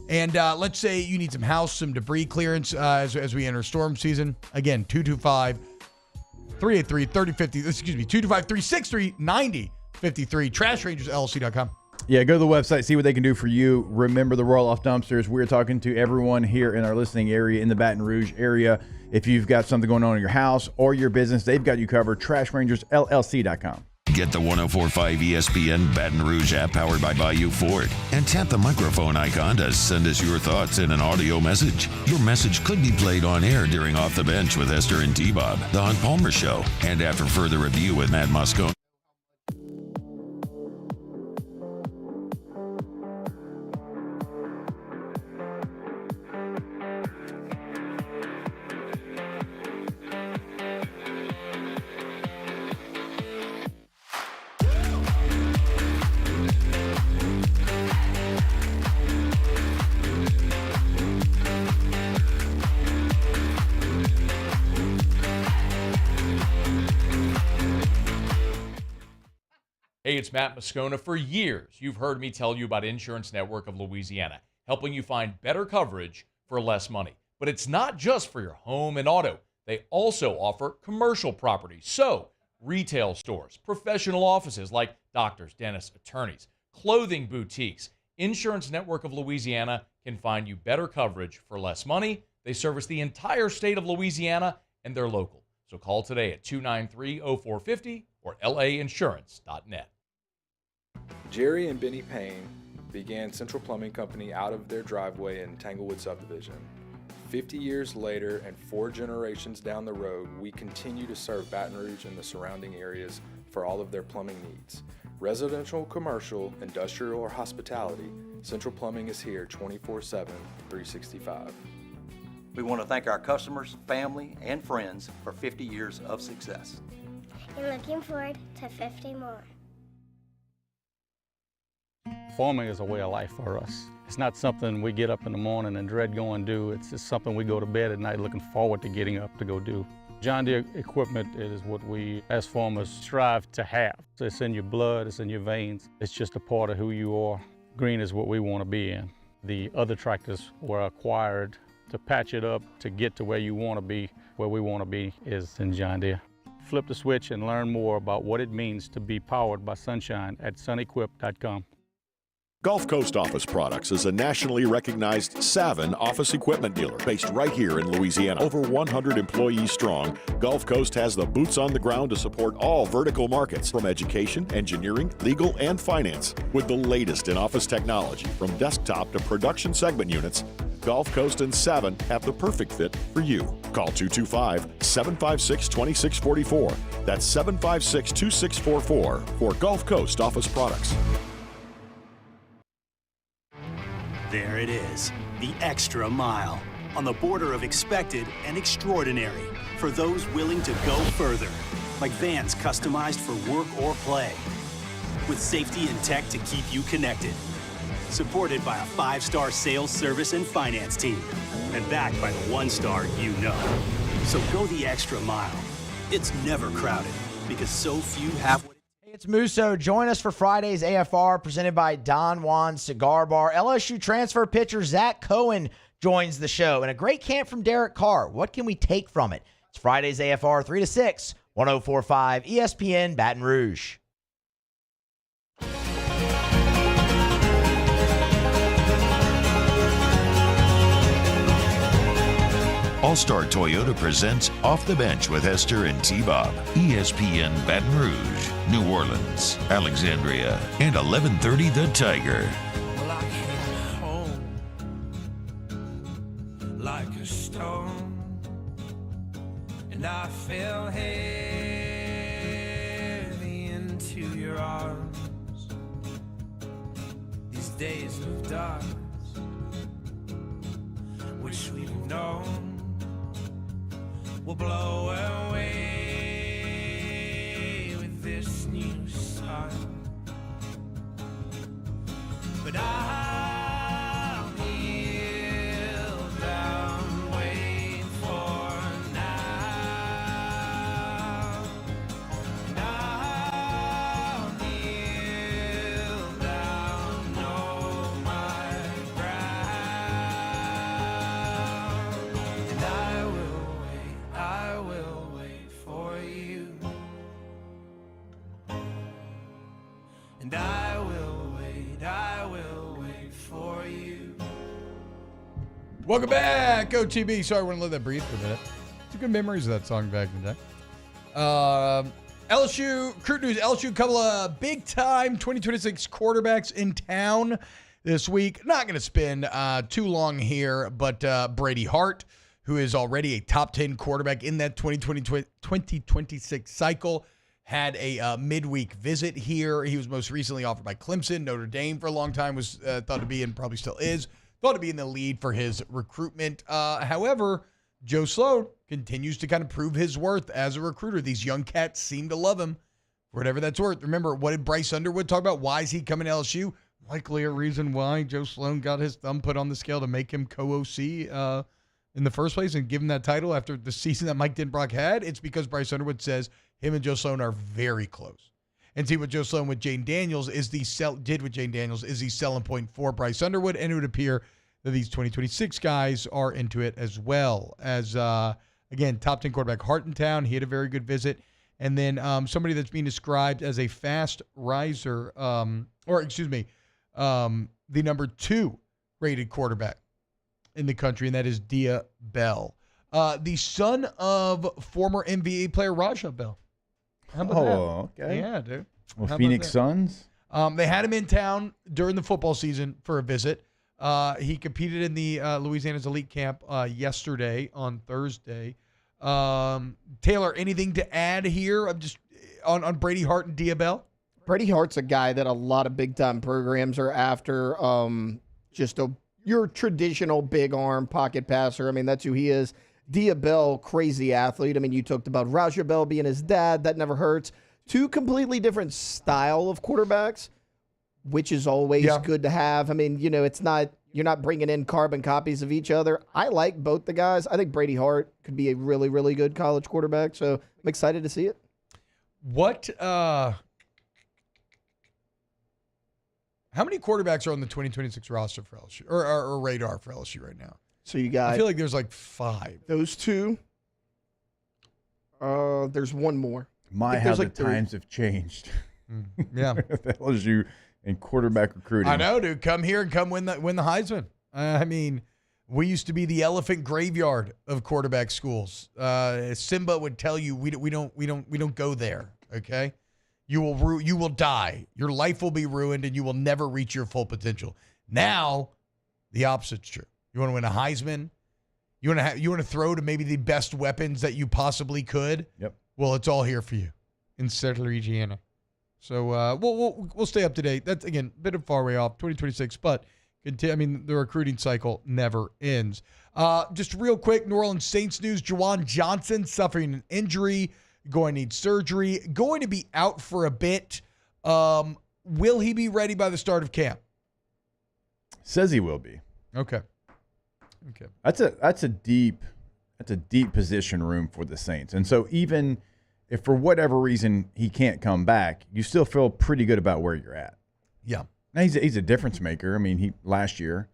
And let's say you need some debris clearance as we enter storm season. Again, 225-383-3050. Excuse me, 225-363-9053. TrashRangersLLC.com. Yeah, go to the website, see what they can do for you. Remember the roll-off dumpsters. We're talking to everyone here in our listening area in the Baton Rouge area. If you've got something going on in your house or your business, they've got you covered. TrashRangersLLC.com. Get the 104.5 ESPN Baton Rouge app powered by Bayou Ford and tap the microphone icon to send us your thoughts in an audio message. Your message could be played on air during Off the Bench with Hester and T-Bob, The Hunt Palmer Show, and after further review with Matt Moscone. Hey, it's Matt Moscone. For years, you've heard me tell you about Insurance Network of Louisiana, helping you find better coverage for less money. But it's not just for your home and auto. They also offer commercial property. So, retail stores, professional offices like doctors, dentists, attorneys, clothing boutiques. Insurance Network of Louisiana can find you better coverage for less money. They service the entire state of Louisiana, and they're local. So call today at 293-0450 or lainsurance.net. Jerry and Benny Payne began Central Plumbing Company out of their driveway in Tanglewood Subdivision. 50 years later and 4 generations down the road, we continue to serve Baton Rouge and the surrounding areas for all of their plumbing needs. Residential, commercial, industrial, or hospitality, Central Plumbing is here 24/7, 365. We want to thank our customers, family, and friends for 50 years of success. And looking forward to 50 more. Farming is a way of life for us. It's not something we get up in the morning and dread going do. It's just something we go to bed at night looking forward to getting up to go do. John Deere equipment is what we as farmers strive to have. It's in your blood, it's in your veins. It's just a part of who you are. Green is what we want to be in. The other tractors were acquired to patch it up to get to where you want to be. Where we want to be is in John Deere. Flip the switch and learn more about what it means to be powered by sunshine at sunequip.com. Gulf Coast Office Products is a nationally recognized Savin office equipment dealer based right here in Louisiana. Over 100 employees strong, Gulf Coast has the boots on the ground to support all vertical markets, from education, engineering, legal, and finance. With the latest in office technology, from desktop to production segment units, Gulf Coast and Savin have the perfect fit for you. Call 225-756-2644. That's 756-2644 for Gulf Coast Office Products. There it is, the extra mile, on the border of expected and extraordinary, for those willing to go further, like vans customized for work or play, with safety and tech to keep you connected, supported by a 5-star sales, service, and finance team, and backed by the 1-star you know. So go the extra mile. It's never crowded, because so few have what. It's Musso. Join us for Friday's AFR presented by Don Juan Cigar Bar. LSU transfer pitcher Zach Cohen joins the show. And a great camp from Derek Carr. What can we take from it? It's Friday's AFR 3 to 6, 104.5 ESPN Baton Rouge. All-Star Toyota presents Off the Bench with Hester and T-Bob. ESPN Baton Rouge, New Orleans, Alexandria, and 1130 The Tiger. Well, I came home like a stone, and I fell heavy into your arms. These days of dark, wish we'd known, will blow away with this new sun. But I'll kneel down, wait And I will wait for you. Welcome back, OTB. Sorry, I want to let that breathe for a minute. Some good memories of that song back in the day. LSU, Crude News, LSU, a couple of big-time 2026 quarterbacks in town this week. Not going to spend too long here, but Brady Hart, who is already a top 10 quarterback in that 2026 cycle, had a midweek visit here. He was most recently offered by Clemson. Notre Dame for a long time was thought to be, and probably still is, thought to be in the lead for his recruitment. However, Joe Sloan continues to kind of prove his worth as a recruiter. These young cats seem to love him for whatever that's worth. Remember, what did Bryce Underwood talk about? Why is he coming to LSU? Likely a reason why Joe Sloan got his thumb put on the scale to make him co-OC in the first place and give him that title after the season that Mike Denbrock had. It's because Bryce Underwood says him and Joe Sloan are very close. And see what Joe Sloan with Jane Daniels is the selling point for Bryce Underwood, and it would appear that these 2026 guys are into it as well. As again, top 10 quarterback Hart in town. He had a very good visit. And then somebody that's being described as a fast riser, the number 2 rated quarterback in the country, and that is Dia Bell, the son of former NBA player Raja Bell. How about that? Okay. Yeah, dude. Well, Phoenix Suns? They had him in town during the football season for a visit. He competed in the Louisiana's Elite Camp yesterday on Thursday. Taylor, anything to add here? I'm just on Brady Hart and Dia Bell? Brady Hart's a guy that a lot of big-time programs are after. Your traditional big arm pocket passer. I mean, that's who he is. Dia Bell, crazy athlete. I mean, you talked about Raja Bell being his dad. That never hurts. 2 completely different style of quarterbacks, which is always good to have. I mean, it's not, you're not bringing in carbon copies of each other. I like both the guys. I think Brady Hart could be a really, really good college quarterback, so I'm excited to see it. How many quarterbacks are on the 2026 roster for LSU or radar for LSU right now? So you got, I feel like there's like 5. Those 2. There's one more. How the times have changed. Yeah. LSU and quarterback recruiting. I know, dude. Come here and come win the Heisman. I mean, we used to be the elephant graveyard of quarterback schools. Simba would tell you we don't go there. Okay, you will die. Your life will be ruined, and you will never reach your full potential. Now, the opposite's true. You want to win a Heisman. You want to throw to maybe the best weapons that you possibly could. Yep. Well, it's all here for you in Central Louisiana. So we'll stay up to date. That's, again, a bit of far way off, 2026, but the recruiting cycle never ends. Just real quick, New Orleans Saints news. Juwan Johnson suffering an injury, going to need surgery, going to be out for a bit. Will he be ready by the start of camp? Says he will be. Okay. That's a deep position room for the Saints. And so even if for whatever reason he can't come back, you still feel pretty good about where you're at. Yeah. Now he's a difference maker. I mean, he last year,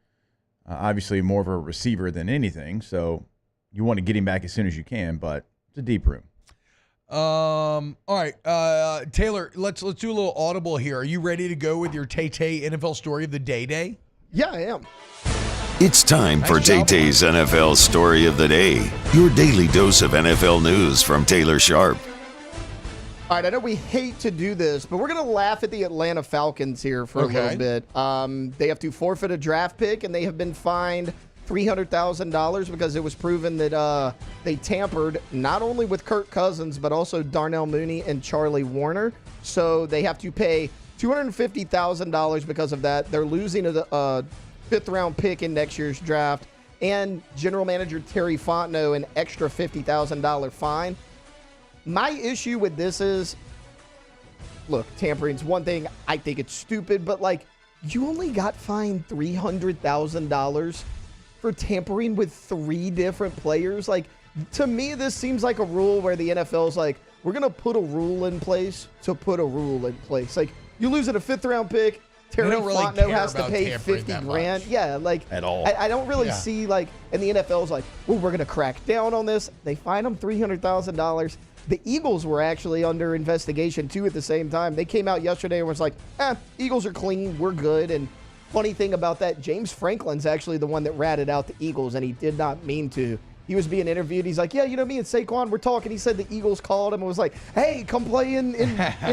obviously more of a receiver than anything. So you want to get him back as soon as you can, but it's a deep room. All right, Taylor, let's do a little audible here. Are you ready to go with your Tay-Tay NFL story of the day? Yeah, I am. It's time for Tay-Tay's NFL Story of the Day. Your daily dose of NFL news from Taylor Sharp. All right, I know we hate to do this, but we're going to laugh at the Atlanta Falcons here for a little bit. They have to forfeit a draft pick, and they have been fined $300,000 because it was proven that they tampered not only with Kirk Cousins, but also Darnell Mooney and Charlie Warner. So they have to pay $250,000 because of that. They're losing a fifth-round pick in next year's draft, and general manager Terry Fontenot an extra $50,000 fine. My issue with this is, look, tampering's one thing. I think it's stupid, but, you only got fined $300,000 for tampering with 3 different players. To me, this seems like a rule where the NFL's we're going to put a rule in place to put a rule in place. You're losing a 5th-round pick. Terry Fontenot has to pay $50,000. Yeah, at all. I don't really see and the NFL's well, we're going to crack down on this. They fine them $300,000. The Eagles were actually under investigation, too, at the same time. They came out yesterday and was like, Eagles are clean. We're good. And funny thing about that, James Franklin's actually the one that ratted out the Eagles, and he did not mean to. He was being interviewed. He's like, yeah, me and Saquon, we're talking. He said the Eagles called him and was like, hey, come play in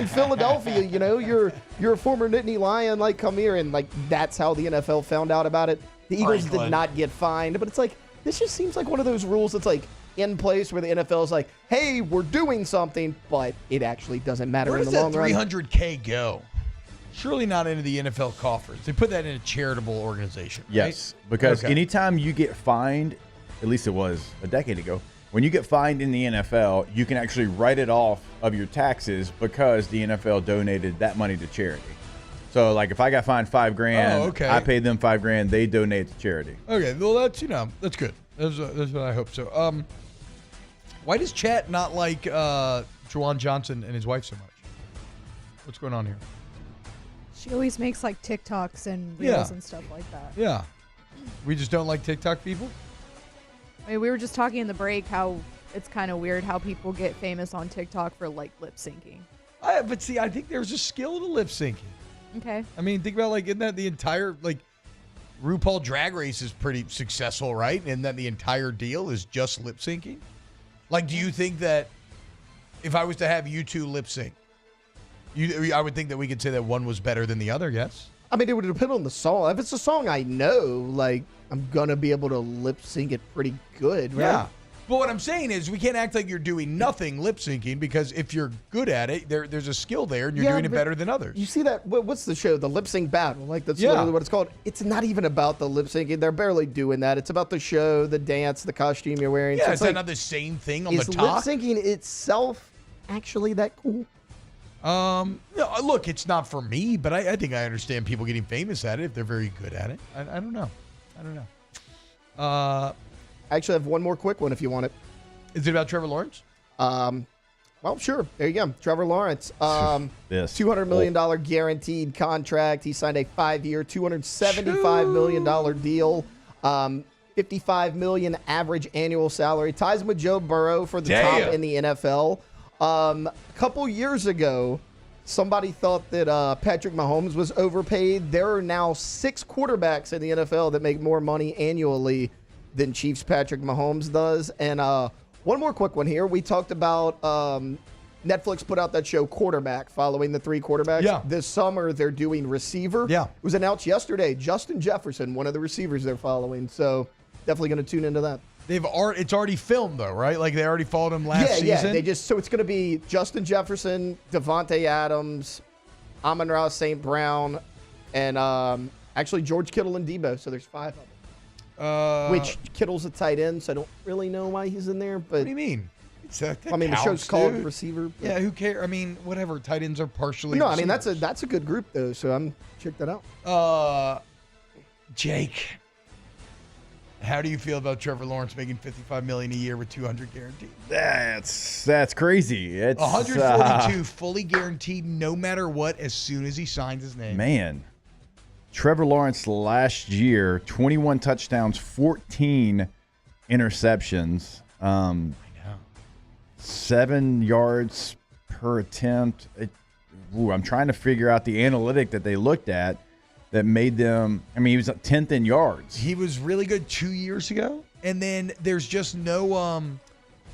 Philadelphia. You're a former Nittany Lion. Like, come here. And, like, that's how the NFL found out about it. The Eagles did not get fined. But it's like, this just seems like one of those rules that's, like, in place where the NFL is like, hey, we're doing something, but it actually doesn't matter in the long run. Where does that $300K go? Surely not into the NFL coffers. They put that in a charitable organization, right? Yes, because anytime you get fined, at least it was a decade ago, when you get fined in the NFL, you can actually write it off of your taxes because the NFL donated that money to charity. So, like, if I got fined $5,000, I paid them $5,000, they donate to charity. Okay, well, that's good. That's what I hope so. Why does Chat not like Juwan Johnson and his wife so much? What's going on here? She always makes like TikToks and reels and stuff like that. Yeah. We just don't like TikTok people? I mean, we were just talking in the break how it's kind of weird how people get famous on TikTok for like lip syncing. But see, I think there's a skill to lip syncing. Okay. I mean, think about, like, isn't that the entire, like, RuPaul Drag Race is pretty successful, right? And that the entire deal is just lip syncing? Like, do you think that if I was to have you two lip sync, I would think that we could say that one was better than the other, yes? I mean, it would depend on the song. If it's a song I know, like, I'm going to be able to lip sync it pretty good, right? Yeah. But what I'm saying is we can't act like you're doing nothing lip syncing, because if you're good at it, there's a skill there and you're doing it better than others. You see that? What's the show? The Lip Sync Battle. Like, that's literally what it's called. It's not even about the lip syncing. They're barely doing that. It's about the show, the dance, the costume you're wearing. Yeah, so it's like, not the same thing on the is top. lip syncing itself actually that cool? No, look, it's not for me, but I think I understand people getting famous at it if they're very good at it. I don't know. I actually have one more quick one if you want it. Is it about Trevor Lawrence? Well, sure. There you go. Trevor Lawrence. $200 million guaranteed contract. He signed a 5-year, $275 million deal. $55 million average annual salary. Ties him with Joe Burrow for the top in the NFL. A couple years ago, somebody thought that Patrick Mahomes was overpaid. There are now 6 quarterbacks in the NFL that make more money annually than Chiefs Patrick Mahomes does. And one more quick one here. We talked about Netflix put out that show Quarterback, following the 3 quarterbacks. Yeah. This summer, they're doing receiver. Yeah. It was announced yesterday. Justin Jefferson, one of the receivers they're following. So definitely going to tune into that. It's already filmed, though, right? Like, they already followed him last season? Yeah. So it's going to be Justin Jefferson, Devontae Adams, Amon-Ra St. Brown, and actually George Kittle and Debo. So there's 5 of them. Which Kittle's a tight end, so I don't really know why he's in there. But what do you mean? The show's called Receiver. Yeah, who cares? I mean, whatever. Tight ends are partially. No, I mean that's a good group though. So I'm check that out. Jake, how do you feel about Trevor Lawrence making $55 million a year with $200 guaranteed? That's crazy. It's 142 fully guaranteed, no matter what, as soon as he signs his name. Man. Trevor Lawrence last year, 21 touchdowns, 14 interceptions, 7 yards per attempt. I'm trying to figure out the analytic that they looked at that made them. I mean, he was 10th in yards. He was really good 2 years ago, and then there's just no.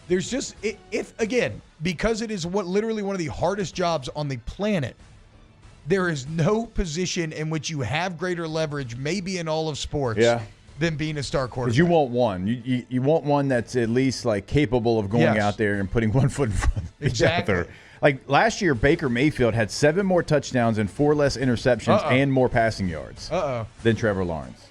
There's just if again, because it is literally one of the hardest jobs on the planet. There is no position in which you have greater leverage, maybe in all of sports, than being a star quarterback. Because you want one. You want one that's at least like capable of going out there and putting one foot in front of the other. Like last year, Baker Mayfield had 7 more touchdowns and 4 less interceptions and more passing yards than Trevor Lawrence.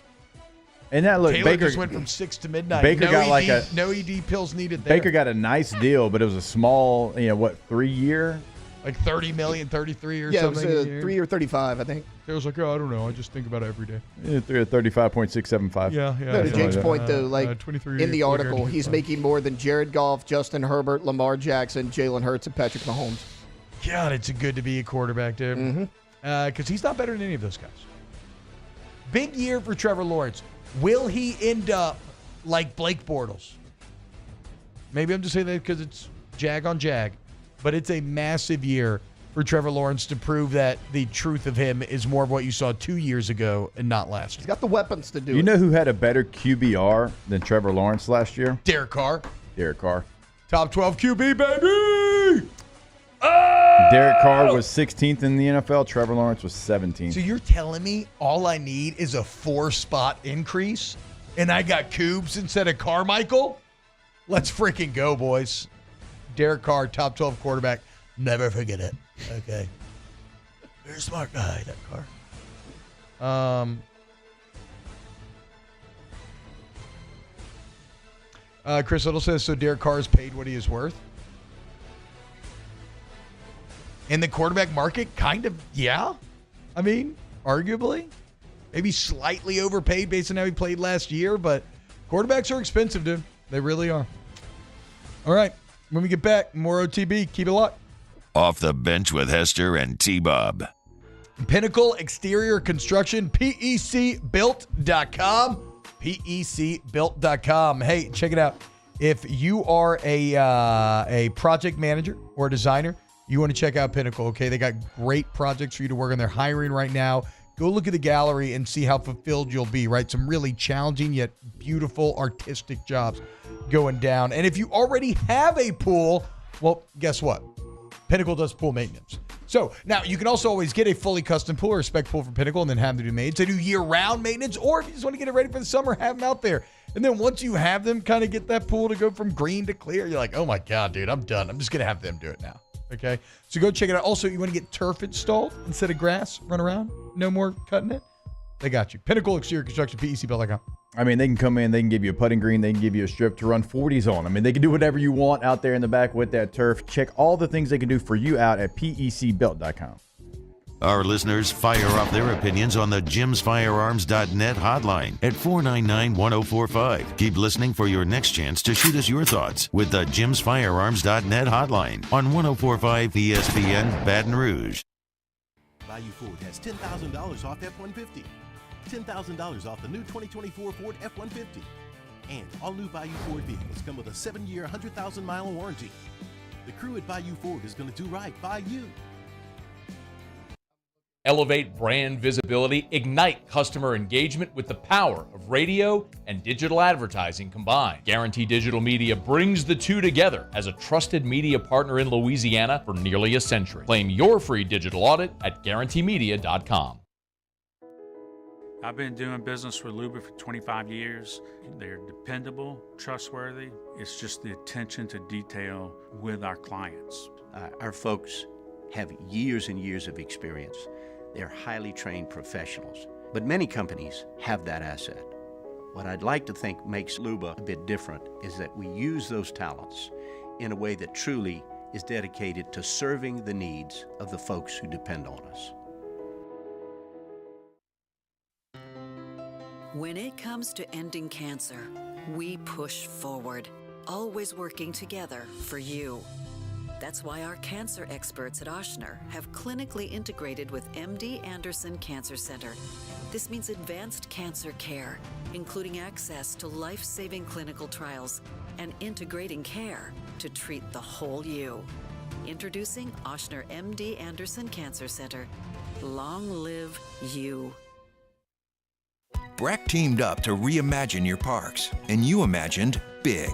And that look, Taylor Baker just went from 6 to midnight. Baker got no ED pills needed there. Baker got a nice deal, but it was a small, 3-year. Like 30 million, 33 or something. Yeah, it was 3 or 35, I think. It was like, I don't know. I just think about it every day. 35.675. Yeah. No, to Jake's point, though, in the article, he's making more than Jared Goff, Justin Herbert, Lamar Jackson, Jalen Hurts, and Patrick Mahomes. God, it's good to be a quarterback, dude. Because he's not better than any of those guys. Big year for Trevor Lawrence. Will he end up like Blake Bortles? Maybe I'm just saying that because it's jag on jag, but it's a massive year for Trevor Lawrence to prove that the truth of him is more of what you saw 2 years ago and not last year. He's got the weapons to do it. You know who had a better QBR than Trevor Lawrence last year? Derek Carr. Derek Carr. Top 12 QB, baby! Derek Carr was 16th in the NFL. Trevor Lawrence was 17th. So you're telling me all I need is a 4-spot increase, and I got Coobs instead of Carmichael? Let's freaking go, boys. Derek Carr, top 12 quarterback. Never forget it. Okay. Very smart guy, that Carr. Chris Little says, so Derek Carr is paid what he is worth? In the quarterback market, kind of, yeah. I mean, arguably. Maybe slightly overpaid based on how he played last year, but quarterbacks are expensive, dude. They really are. All right. When we get back, more OTB. Keep it locked. Off the Bench with Hester and T-Bob. Pinnacle Exterior Construction, PECbuilt.com. PECbuilt.com. Hey, check it out. If you are a project manager or a designer, you want to check out Pinnacle, okay? They got great projects for you to work on. They're hiring right now. Go look at the gallery and see how fulfilled you'll be, right? Some really challenging yet beautiful artistic jobs going down. And if you already have a pool, well, guess what? Pinnacle does pool maintenance. So now you can also always get a fully custom pool or a spec pool from Pinnacle and then have them do maintenance. They do year-round maintenance, or if you just want to get it ready for the summer, have them out there. And then once you have them kind of get that pool to go from green to clear, you're like, oh my God, dude, I'm done. I'm just going to have them do it now. Okay? So go check it out. Also, you want to get turf installed instead of grass, run around, no more cutting it? They got you. Pinnacle Exterior Construction, PECbuilt.com. I mean, they can come in, they can give you a putting green, they can give you a strip to run 40s on. I mean, they can do whatever you want out there in the back with that turf. Check all the things they can do for you out at PECbuilt.com. Our listeners fire off their opinions on the jimsfirearms.net hotline at 499-1045. Keep listening for your next chance to shoot us your thoughts with the jimsfirearms.net hotline on 1045 ESPN Baton Rouge. Value Ford has $10,000 off F-150. $10,000 off the new 2024 Ford F-150. And all new Value Ford vehicles come with a 7-year, 100,000-mile warranty. The crew at Value Ford is going to do right by you. Elevate brand visibility, ignite customer engagement with the power of radio and digital advertising combined. Guarantee Digital Media brings the two together as a trusted media partner in Louisiana for nearly a century. Claim your free digital audit at guaranteemedia.com. I've been doing business with Luba for 25 years. They're dependable, trustworthy. It's just the attention to detail with our clients. Our folks have years and years of experience. They're highly trained professionals, but many companies have that asset. What I'd like to think makes Luba a bit different is that we use those talents in a way that truly is dedicated to serving the needs of the folks who depend on us. When it comes to ending cancer, we push forward, always working together for you. That's why our cancer experts at Ochsner have clinically integrated with MD Anderson Cancer Center. This means advanced cancer care, including access to life-saving clinical trials and integrating care to treat the whole you. Introducing Ochsner MD Anderson Cancer Center. Long live you. Breck teamed up to reimagine your parks, and you imagined big.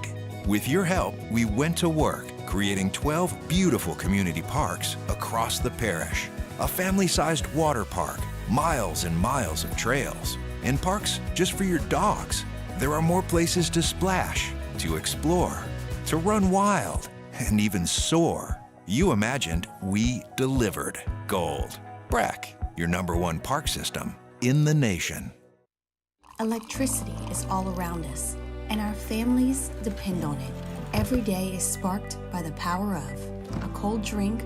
With your help, we went to work, creating 12 beautiful community parks across the parish. A family-sized water park, miles and miles of trails, and parks just for your dogs. There are more places to splash, to explore, to run wild, and even soar. You imagined, we delivered. Gold. Breck, your #1 park system in the nation. Electricity is all around us, and our families depend on it. Every day is sparked by the power of a cold drink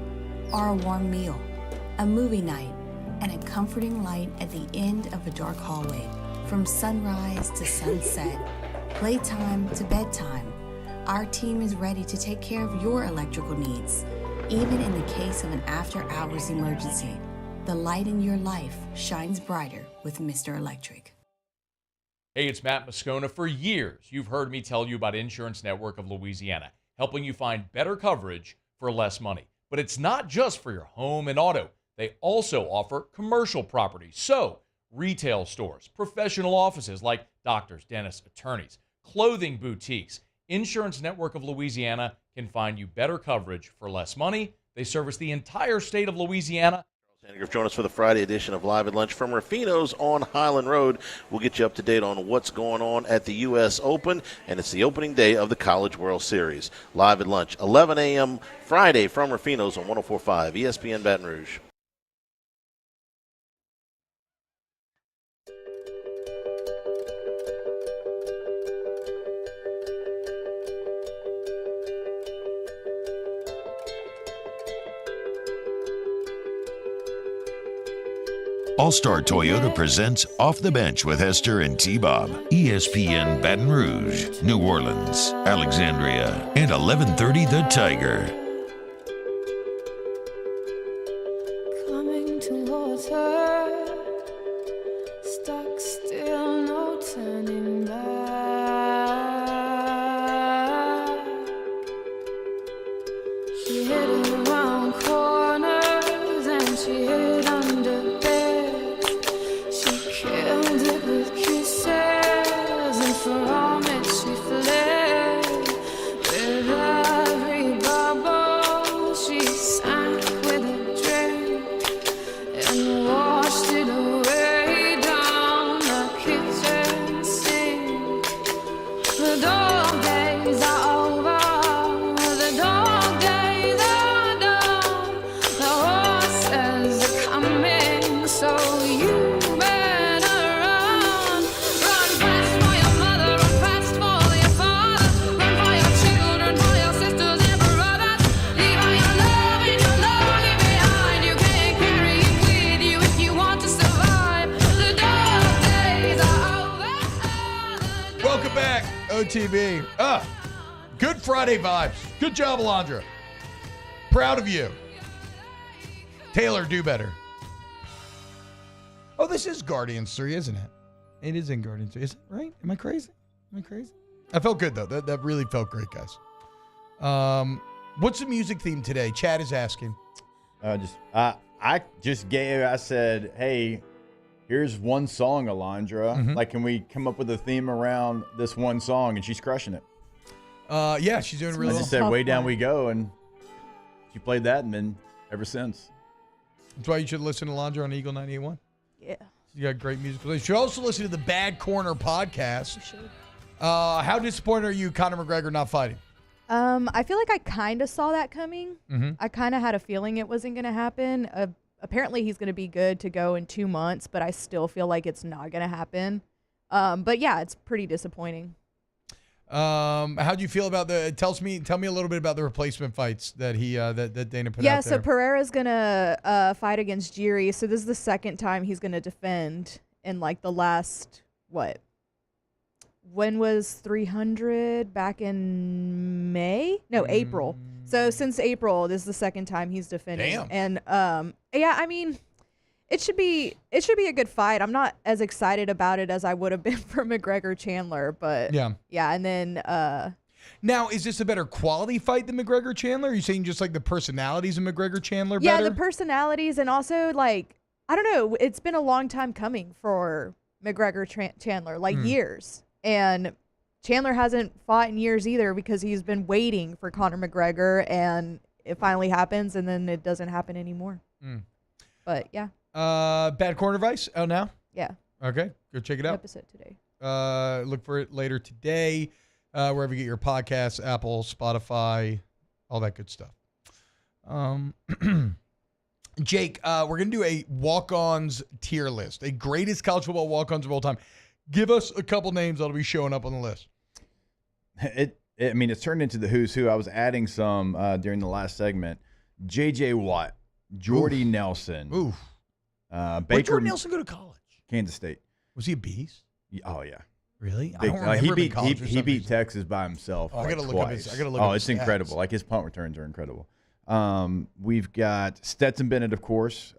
or a warm meal, a movie night, and a comforting light at the end of a dark hallway. From sunrise to sunset, playtime to bedtime, our team is ready to take care of your electrical needs. Even in the case of an after-hours emergency, the light in your life shines brighter with Mr. Electric. Hey, it's Matt Moscona. For years, you've heard me tell you about Insurance Network of Louisiana, helping you find better coverage for less money. But it's not just for your home and auto. They also offer commercial properties. So, retail stores, professional offices like doctors, dentists, attorneys, clothing boutiques. Insurance Network of Louisiana can find you better coverage for less money. They service the entire state of Louisiana. Join us for the Friday edition of Live at Lunch from Rafino's on Highland Road. We'll get you up to date on what's going on at the U.S. Open, and it's the opening day of the College World Series. Live at Lunch, 11 a.m. Friday from Rafino's on 104.5 ESPN Baton Rouge. All-Star Toyota presents Off the Bench with Hester and T-Bob. ESPN Baton Rouge, New Orleans, Alexandria, and 1130 The Tiger. Coming towards her, stuck still, no turning back. She hid around corners and she hid under beds. She killed it with kisses, and from it she fled. With every bubble she sank with a drink and washed it away down the kitchen sink. The dog days are over, the dog days are done. The horses are coming, so you better run. Run fast for your mother, run fast for your father, run for your children, for your sisters and brothers. Leave all your love and your longing behind. You can't carry it with you if you want to survive. The dog days are over. Welcome back, OTB. Good Friday vibes. Good job, Alondra. Proud of you. Taylor, do better. Oh, this is Guardians 3, isn't it? It is in Guardians 3. Is it right? Am I crazy? I felt good, though. That really felt great, guys. What's the music theme today? Chad is asking. I said, hey, here's one song, Alondra. Mhm. Like, can we come up with a theme around this one song? And she's crushing it. Yeah, she's doing really I well. just said, way down we go. And she played that, and then ever since. That's why you should listen to Alondra on Eagle 98.1. Yeah. You got great music. You should also listen to the Bad Corner podcast. You should. How disappointed are you, Conor McGregor not fighting? I feel like I kind of saw that coming. Mhm. I kind of had a feeling it wasn't going to happen. Apparently, he's going to be good to go in 2 months, but I still feel like it's not going to happen. But yeah, it's pretty disappointing. How do you feel about tell me a little bit about the replacement fights that he that Dana put out there. Yeah, so Pereira's going to fight against Jiri. So this is the second time he's going to defend in like the last, when was 300? Back in May? No, April. So since April, this is the second time he's defending. Damn. And yeah, I mean, it should be a good fight. I'm not as excited about it as I would have been for McGregor Chandler, but yeah. And then now, is this a better quality fight than McGregor Chandler? Are you saying just like the personalities of McGregor Chandler yeah, better? the personalities, and also like I don't know, it's been a long time coming for McGregor Chandler, like years. And Chandler hasn't fought in years either because he's been waiting for Conor McGregor, and it finally happens, and then it doesn't happen anymore. But yeah. Bad Corner Vice out now? Yeah. Okay, go check it out. Episode today. Look for it later today, wherever you get your podcasts, Apple, Spotify, all that good stuff. Jake, we're going to do a walk-ons tier list, a greatest college football walk-ons of all time. Give us a couple names that'll be showing up on the list. It's turned into the who's who. I was adding some during the last segment. J.J. Watt, Jordy Nelson. Oof. Baker. Where'd Jordy Nelson go to college? Kansas State. Was he a beast? Oh, yeah. Really? Big, I don't remember he him in college for beat some reason. Texas by himself. Oh, I gotta look up his. twice. I gotta look up his it's incredible. stats. Like his punt returns are incredible. We've got Stetson Bennett, of course,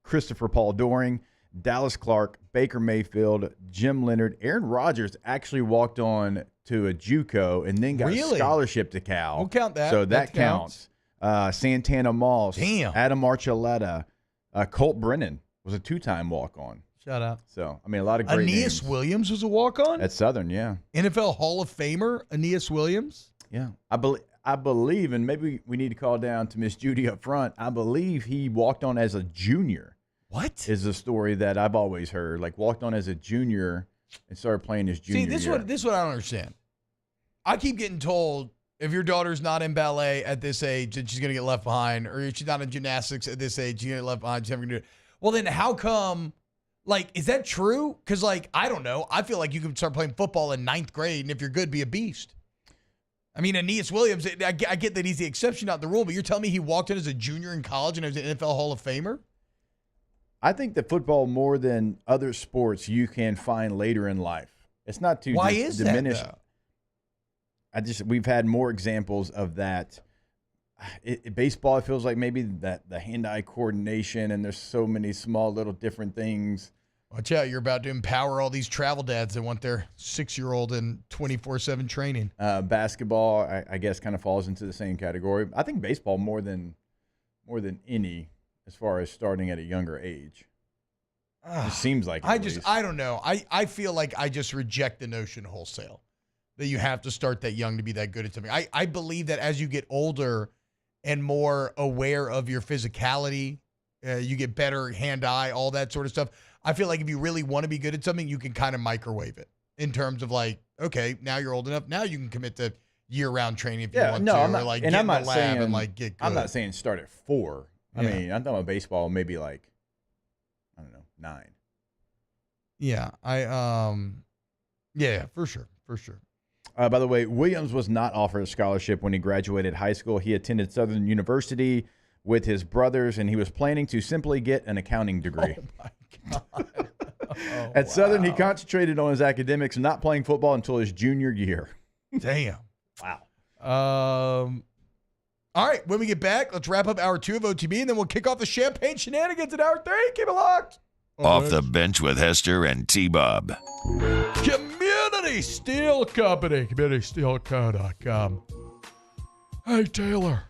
Christopher Paul Doring, Dallas Clark, Baker Mayfield, Jim Leonard. Aaron Rodgers actually walked on to a JUCO and then got a scholarship to Cal. We'll count that. So that counts. Santana Moss. Damn. Adam Archuleta. Colt Brennan was a 2-time walk-on. Shout out. So, I mean, a lot of great Aeneas names. Williams was a walk-on? At Southern, yeah. NFL Hall of Famer, Aeneas Williams? Yeah. I believe, and maybe we need to call down to Miss Judy up front, I believe he walked on as a junior. What? Is a story that I've always heard. Like, walked on as a junior and started playing his junior this year. this is what I don't understand. I keep getting told if your daughter's not in ballet at this age, that she's going to get left behind, or if she's not in gymnastics at this age, she's going to get left behind. She's never going to do it. Well, then how come, like, is that true? Because, like, I don't know. I feel like you can start playing football in 9th grade, and if you're good, be a beast. I mean, Aeneas Williams, I get that he's the exception, not the rule, but you're telling me he walked in as a junior in college and as an NFL Hall of Famer? I think that football, more than other sports, you can find later in life. It's not to Why is diminish. that, though? We've had more examples of that. Baseball, it feels like maybe that the hand-eye coordination, and there's so many small little different things. Watch out, you're about to empower all these travel dads that want their 6-year-old in 24/7 training. Basketball, I guess, kind of falls into the same category. I think baseball more than any, as far as starting at a younger age. It seems like it I don't know. I feel like I just reject the notion wholesale that you have to start that young to be that good at something. I believe that as you get older and more aware of your physicality, you get better hand-eye, all that sort of stuff. I feel like if you really want to be good at something, you can kind of microwave it in terms of like, okay, now you're old enough. Now you can commit to year-round training if you want to. I'm or like get in the lab and like get good. I'm not saying start at 4. I Yeah. mean, I'm talking about baseball, maybe like, I don't know, 9. Yeah, yeah, for sure. By the way, Williams was not offered a scholarship when he graduated high school. He attended Southern University with his brothers, and he was planning to simply get an accounting degree. Oh, my God. At Southern, he concentrated on his academics and not playing football until his junior year. Damn. Wow. All right, when we get back, let's wrap up hour 2 of OTB, and then we'll kick off the champagne shenanigans at hour 3. Keep it locked. Off the bench with Hester and T-Bob. Community Steel Company, CommunitySteelCo.com. Hey, Taylor,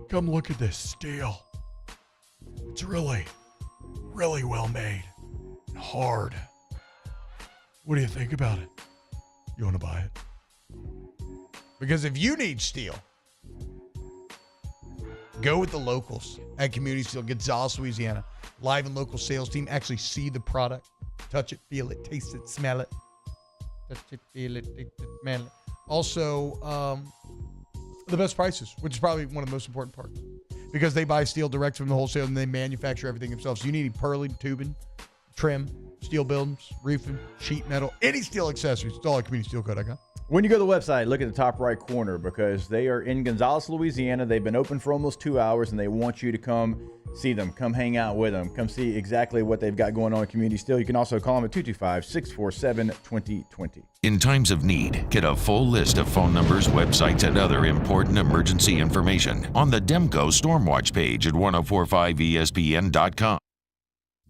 come look at this steel. It's really, really well made and hard. What do you think about it? You want to buy it? Because if you need steel, go with the locals at Community Steel, Gonzales, Louisiana. Live and local sales team. Actually see the product. Touch it, feel it, taste it, smell it. Touch it, feel it, taste it, smell it. Also, the best prices, which is probably one of the most important parts. Because they buy steel direct from the wholesale and they manufacture everything themselves. So you need purling, tubing, trim, steel buildings, roofing, sheet metal, any steel accessories. It's all at CommunitySteelCo.com. When you go to the website, look at the top right corner because they are in Gonzales, Louisiana. They've been open for almost 2 hours, and they want you to come see them, come hang out with them, come see exactly what they've got going on in Community Steel. You can also call them at 225-647-2020. In times of need, get a full list of phone numbers, websites, and other important emergency information on the Demco Stormwatch page at 1045ESPN.com.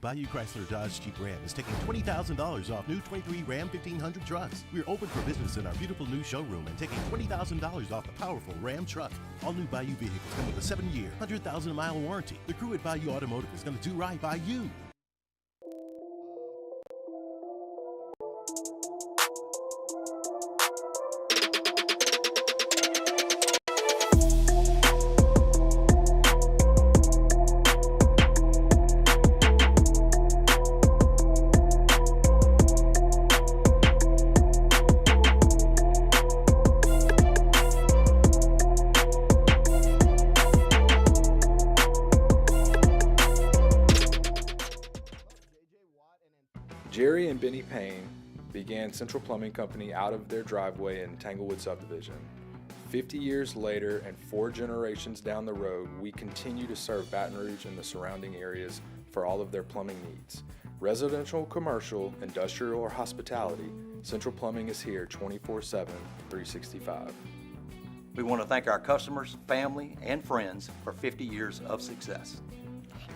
Bayou Chrysler Dodge Jeep Ram is taking $20,000 off new 23 Ram 1500 trucks. We're open for business in our beautiful new showroom and taking $20,000 off the powerful Ram truck. All new Bayou vehicles come with a 7-year, 100,000-mile warranty. The crew at Bayou Automotive is going to do right by you. Jerry and Benny Payne began Central Plumbing Company out of their driveway in Tanglewood subdivision. 50 years later and 4 generations down the road, we continue to serve Baton Rouge and the surrounding areas for all of their plumbing needs. Residential, commercial, industrial, or hospitality, Central Plumbing is here 24/7, 365. We want to thank our customers, family, and friends for 50 years of success.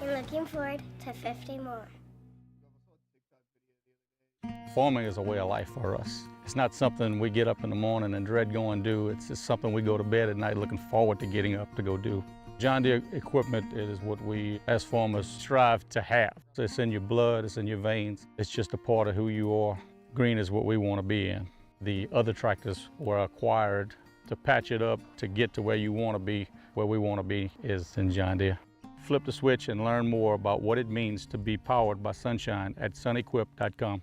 And looking forward to 50 more. Performing is a way of life for us. It's not something we get up in the morning and dread going do. It's just something we go to bed at night looking forward to getting up to go do. John Deere equipment is what we as farmers strive to have. It's in your blood, it's in your veins. It's just a part of who you are. Green is what we want to be in. The other tractors were acquired to patch it up to get to where you want to be. Where we want to be is in John Deere. Flip the switch and learn more about what it means to be powered by sunshine at sunequip.com.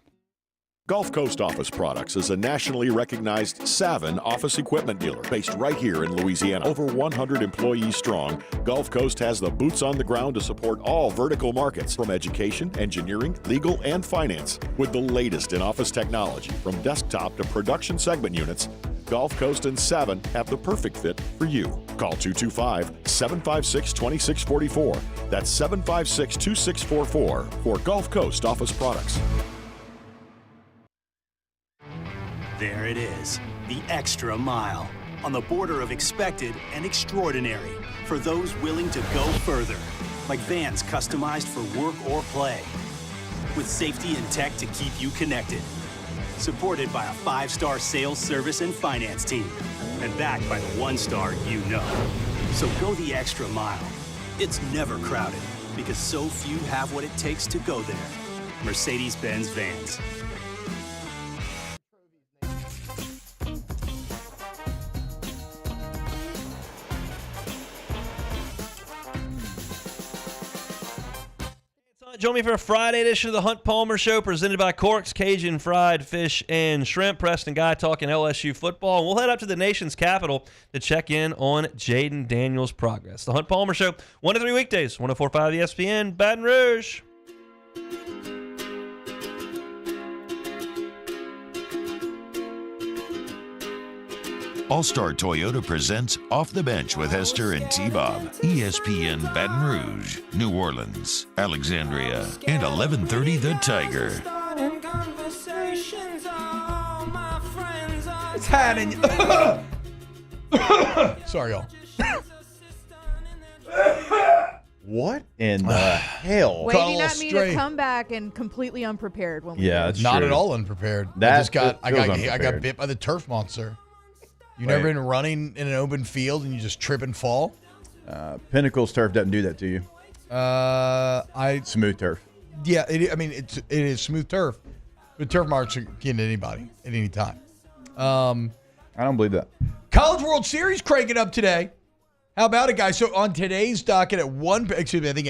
Gulf Coast Office Products is a nationally recognized Savin office equipment dealer based right here in Louisiana. Over 100 employees strong, Gulf Coast has the boots on the ground to support all vertical markets, from education, engineering, legal, and finance. With the latest in office technology, from desktop to production segment units, Gulf Coast and Savin have the perfect fit for you. Call 225-756-2644. That's 756-2644 for Gulf Coast Office Products. There it is, the extra mile, on the border of expected and extraordinary, for those willing to go further, like vans customized for work or play, with safety and tech to keep you connected, supported by a 5-star sales, service, and finance team, and backed by the 1-star you know. So go the extra mile. It's never crowded, because so few have what it takes to go there. Mercedes-Benz Vans. Join me for a Friday edition of the Hunt Palmer Show, presented by Cork's Cajun Fried Fish and Shrimp. Preston Guy talking LSU football. And we'll head up to the nation's capital to check in on Jaden Daniels' progress. The Hunt Palmer Show, 1 to 3 weekdays, 104.5 ESPN, Baton Rouge. All-Star Toyota presents Off the Bench with Hester and T-Bob. ESPN Baton Rouge, New Orleans, Alexandria, and 1130 The Tiger. It's hiding. Sorry, y'all. What in the hell? Waiting at me to come back and completely unprepared. When we Yeah, do. that's Not true. at all unprepared. That I got bit by the turf monster. You never been running in an open field and you just trip and fall? Pinnacle's turf doesn't do that to you. Smooth turf. Yeah, it is smooth turf, but turf marks can get anybody at any time. I don't believe that. College World Series cranking up today. How about it, guys? So on today's docket at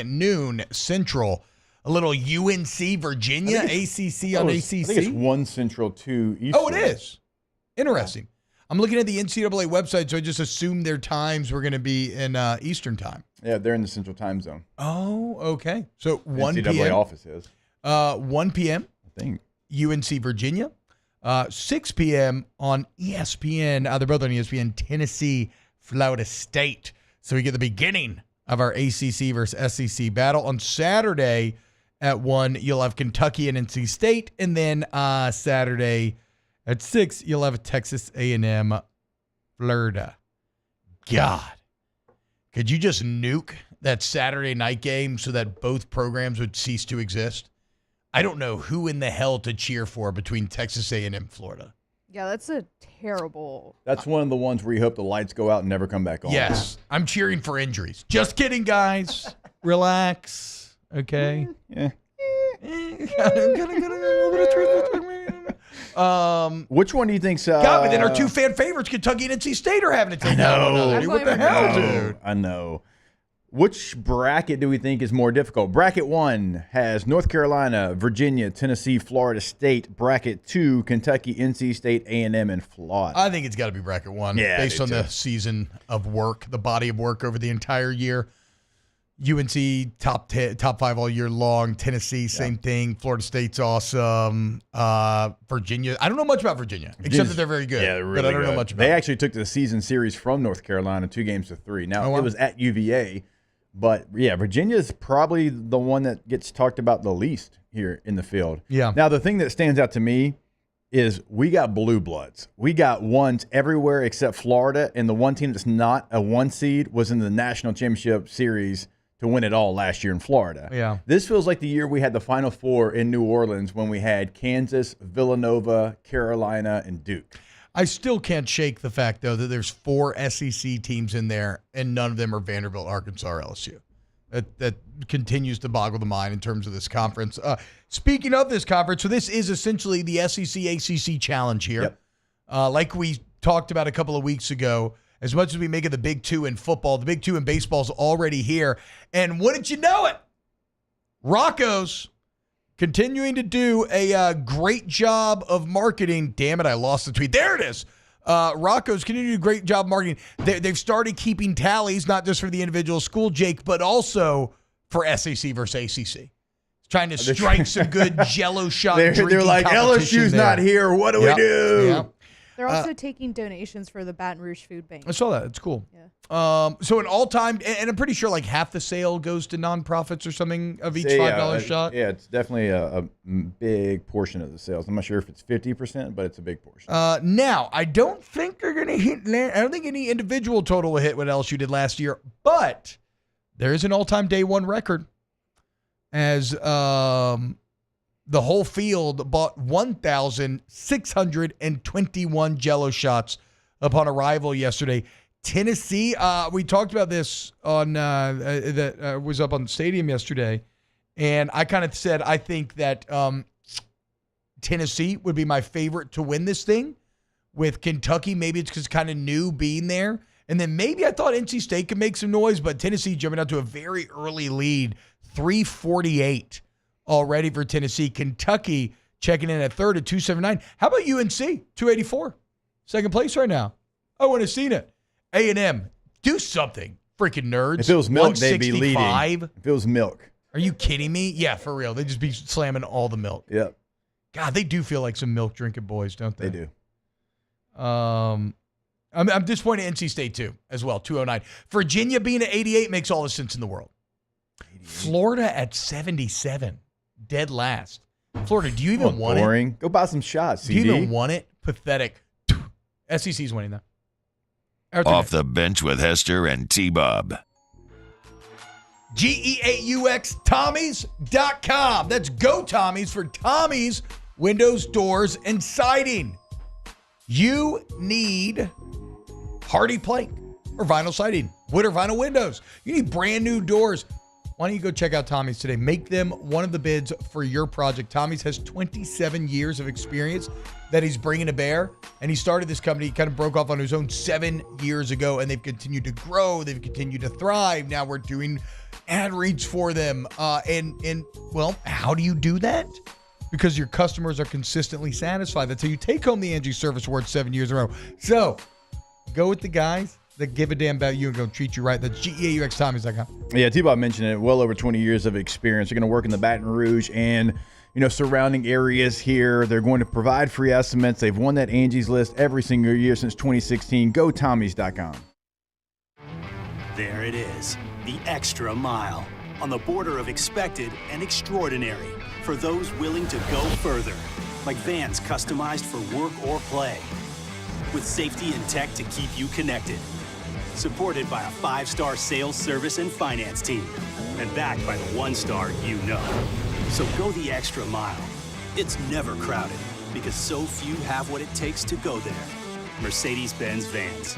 noon Central, a little UNC Virginia ACC on ACC. I think it's 1 Central, 2 Eastern. Oh, it is. Interesting. I'm looking at the NCAA website, so I just assumed their times were going to be in Eastern time. Yeah, they're in the Central Time Zone. Oh, okay. So 1 NCAA p.m. office is. 1 p.m. I think. UNC Virginia. 6 p.m. on ESPN. They're both on ESPN. Tennessee, Florida State. So we get the beginning of our ACC versus SEC battle. On Saturday at 1, you'll have Kentucky and NC State. And then Saturday at 6, you'll have Texas A&M, Florida. God, could you just nuke that Saturday night game so that both programs would cease to exist? I don't know who in the hell to cheer for between Texas A&M and Florida. Yeah, that's a terrible. That's one of the ones where you hope the lights go out and never come back on. Yes, I'm cheering for injuries. Just kidding, guys. Relax. Okay. Yeah. Which one do you think's? God, but then our two fan favorites, Kentucky and NC State, are having to take I that. What the hell, dude? I know. Which bracket do we think is more difficult? Bracket 1 has North Carolina, Virginia, Tennessee, Florida State. Bracket 2, Kentucky, NC State, A&M, and Florida. I think it's got to be bracket 1, based on the season of work, the body of work over the entire year. UNC top 5 all year long. Tennessee, same thing. Florida State's awesome. Virginia, I don't know much about Virginia, except that they're very good. Yeah, they're really but I don't good. know much about They them. actually took the season series from North Carolina 2-3. Now, Oh, wow. it was at UVA, but yeah, Virginia's probably the one that gets talked about the least here in the field. Yeah. Now, the thing that stands out to me is we got blue bloods. We got ones everywhere except Florida, and the one team that's not a 1 seed was in the national championship series to win it all last year in Florida. Yeah. This feels like the year we had the Final Four in New Orleans when we had Kansas, Villanova, Carolina, and Duke. I still can't shake the fact, though, that there's 4 SEC teams in there, and none of them are Vanderbilt, Arkansas, or LSU. That continues to boggle the mind in terms of this conference. Speaking of this conference, so this is essentially the SEC-ACC challenge here. Yep. Like we talked about a couple of weeks ago, as much as we make it the Big Two in football, the Big Two in baseball is already here. And wouldn't you know it, Rocco's continuing to do a great job of marketing. Damn it, I lost the tweet. There it is. Rocco's continuing to do a great job marketing. They've started keeping tallies, not just for the individual school, Jake, but also for SEC versus ACC. Trying to strike some good Jello shot drinking They're like, LSU's there. not here. What do we do? Yep. They're also taking donations for the Baton Rouge Food Bank. I saw that. It's cool. Yeah. So an all-time, and I'm pretty sure like half the sale goes to nonprofits or something of each $5 shot. Yeah, it's definitely a big portion of the sales. I'm not sure if it's 50%, but it's a big portion. Now, I don't think they're going to hit. I don't think any individual total will hit what LSU did last year, but there is an all-time day one record as the whole field bought 1,621 Jello shots upon arrival yesterday. Tennessee, we talked about this on that was up on the stadium yesterday, and I kind of said I think that Tennessee would be my favorite to win this thing. With Kentucky, maybe it's because kind of new being there, and then maybe I thought NC State could make some noise, but Tennessee jumping out to a very early lead, 348. Already for Tennessee. Kentucky checking in at third at 279. How about UNC? 284. Second place right now. I would have seen it. A&M, do something. Freaking nerds. If it was milk, they'd be leading. 165. If it was milk. Are you kidding me? Yeah, for real. They'd just be slamming all the milk. Yep. God, they do feel like some milk drinking boys, don't they? They do. I'm disappointed in NC State too, as well. 209. Virginia being at 88 makes all the sense in the world. 88. Florida at 77. Dead last. Florida, do you even want boring. it? Go buy some shots, Do you even want it? Pathetic. SEC's winning, though. Off the bench with Hester and T-Bob. GEAUX Tommies.com. That's Go Tommies for Tommies windows, doors, and siding. You need hardy plank or vinyl siding, wood or vinyl windows. You need brand new doors. Why don't you go check out Tommy's today? Make them one of the bids for your project. Tommy's has 27 years of experience that he's bringing to bear, and he started this company. He kind of broke off on his own 7 years ago, and they've continued to grow. They've continued to thrive. Now we're doing ad reads for them. Well, how do you do that? Because your customers are consistently satisfied. That's how you take home the Angie Service Award 7 years in a row. So go with the guys that give a damn about you and go treat you right. That's GEAUXTommies.com. Yeah, T-Bob mentioned it. Well over 20 years of experience. They're going to work in the Baton Rouge and surrounding areas here. They're going to provide free estimates. They've won that Angie's List every single year since 2016. Go Tommies.com. There it is, the extra mile, on the border of expected and extraordinary for those willing to go further, like vans customized for work or play, with safety and tech to keep you connected. Supported by a 5-star sales, service, and finance team. And backed by the 1-star you know. So go the extra mile. It's never crowded because so few have what it takes to go there. Mercedes-Benz Vans.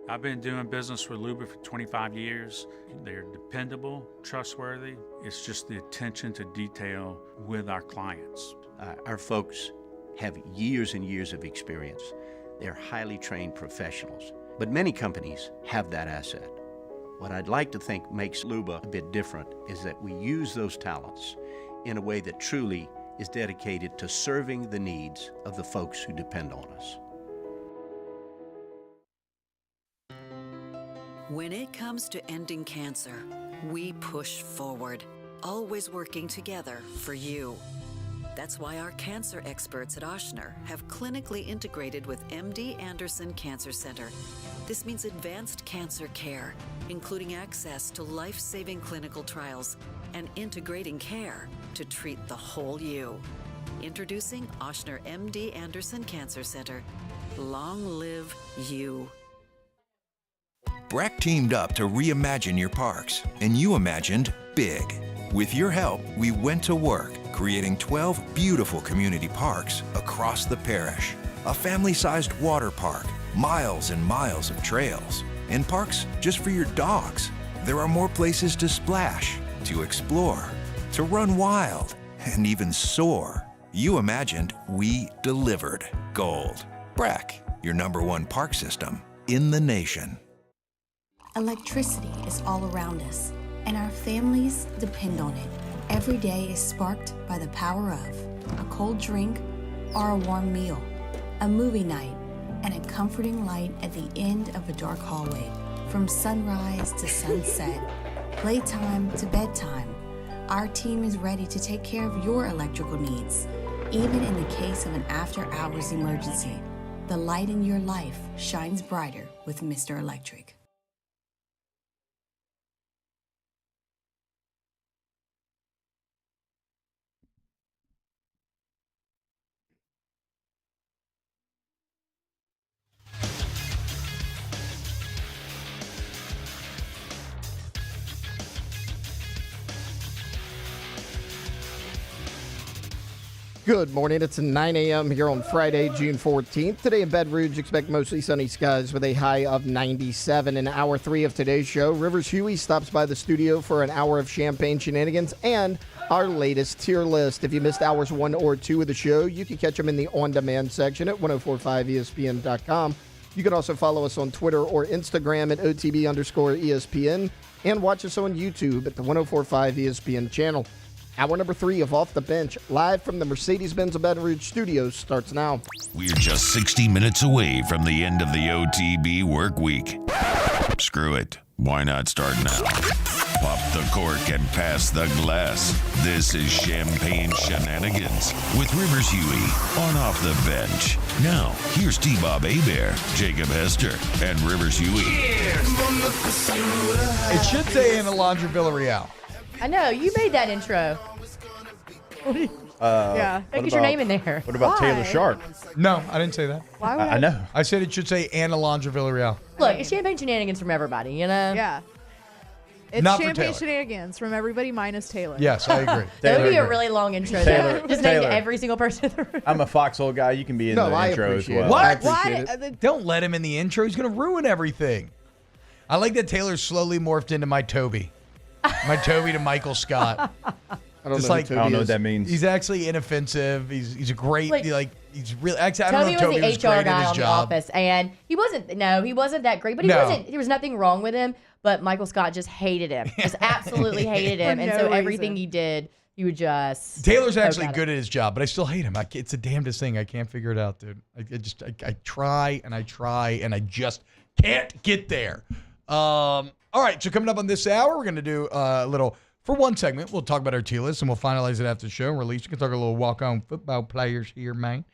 I've been doing business with Luba for 25 years. They're dependable, trustworthy. It's just the attention to detail with our clients. Our folks have years and years of experience. They're highly trained professionals. But many companies have that asset. What I'd like to think makes Luba a bit different is that we use those talents in a way that truly is dedicated to serving the needs of the folks who depend on us. When it comes to ending cancer, we push forward, always working together for you. That's why our cancer experts at Ochsner have clinically integrated with MD Anderson Cancer Center. This means advanced cancer care, including access to life-saving clinical trials and integrating care to treat the whole you. Introducing Ochsner MD Anderson Cancer Center. Long live you. Breck teamed up to reimagine your parks, and you imagined big. With your help, we went to work, creating 12 beautiful community parks across the parish. A family-sized water park, miles and miles of trails, and parks just for your dogs. There are more places to splash, to explore, to run wild, and even soar. You imagined, we delivered. Gold. Breck, your #1 park system in the nation. Electricity is all around us, and our families depend on it. Every day is sparked by the power of a cold drink or a warm meal, a movie night, and a comforting light at the end of a dark hallway. From sunrise to sunset, playtime to bedtime, our team is ready to take care of your electrical needs. Even in the case of an after-hours emergency, the light in your life shines brighter with Mr. Electric. Good morning. It's 9 a.m. here on Friday, June 14th. Today in Baton Rouge, expect mostly sunny skies with a high of 97. In hour 3 of today's show, Rivers Huey stops by the studio for an hour of champagne shenanigans and our latest tier list. If you missed hours 1 or 2 of the show, you can catch them in the on-demand section at 1045ESPN.com. You can also follow us on Twitter or Instagram at OTB_ESPN and watch us on YouTube at the 1045 ESPN channel. Hour number 3 of Off the Bench, live from the Mercedes-Benz of Baton Rouge studios, starts now. We're just 60 minutes away from the end of the OTB work week. Screw it. Why not start now? Pop the cork and pass the glass. This is Champagne Shenanigans with Rivers Huey on Off the Bench. Now, here's T-Bob Hebert, Jacob Hester, and Rivers Huey. It should say Alondra Villarreal. I know, you made that intro. Yeah, get your name in there. What about Why? Taylor Sharp? No, I didn't say that. Why would I know. I said it should say Alondra Villarreal. Look, it's champagne shenanigans from everybody, you know? Yeah. It's Not for champagne Taylor. shenanigans from everybody minus Taylor. Yes, I agree. That would be Taylor. a really long intro. Taylor. Though. Just name Taylor. every single person in the room. I'm a foxhole guy. You can be in No, the I intro as appreciate well. it. What? I appreciate it. Don't let him in the intro. He's going to ruin everything. I like that Taylor slowly morphed into my Toby. My Toby to Michael Scott. I don't It's know like- who I don't Toby know is. what that means. He's actually inoffensive. He's a great, Like- he's really, actually, I don't know Toby if was Toby the was HR great at guy his on The job. Office, and he wasn't that great, but he No. wasn't. There was nothing wrong with him, but Michael Scott just hated him, just absolutely hated him, For and no so everything reason. he did, he would just. Taylor's poke actually at good him. at his job, but I still hate him. It's the damnedest thing. I can't figure it out, dude. I try and I just can't get there. All right, so coming up on this hour, we're going to do a little, for one segment, we'll talk about our tier list, and we'll finalize it after the show and release. We can talk a little walk-on football players here, man.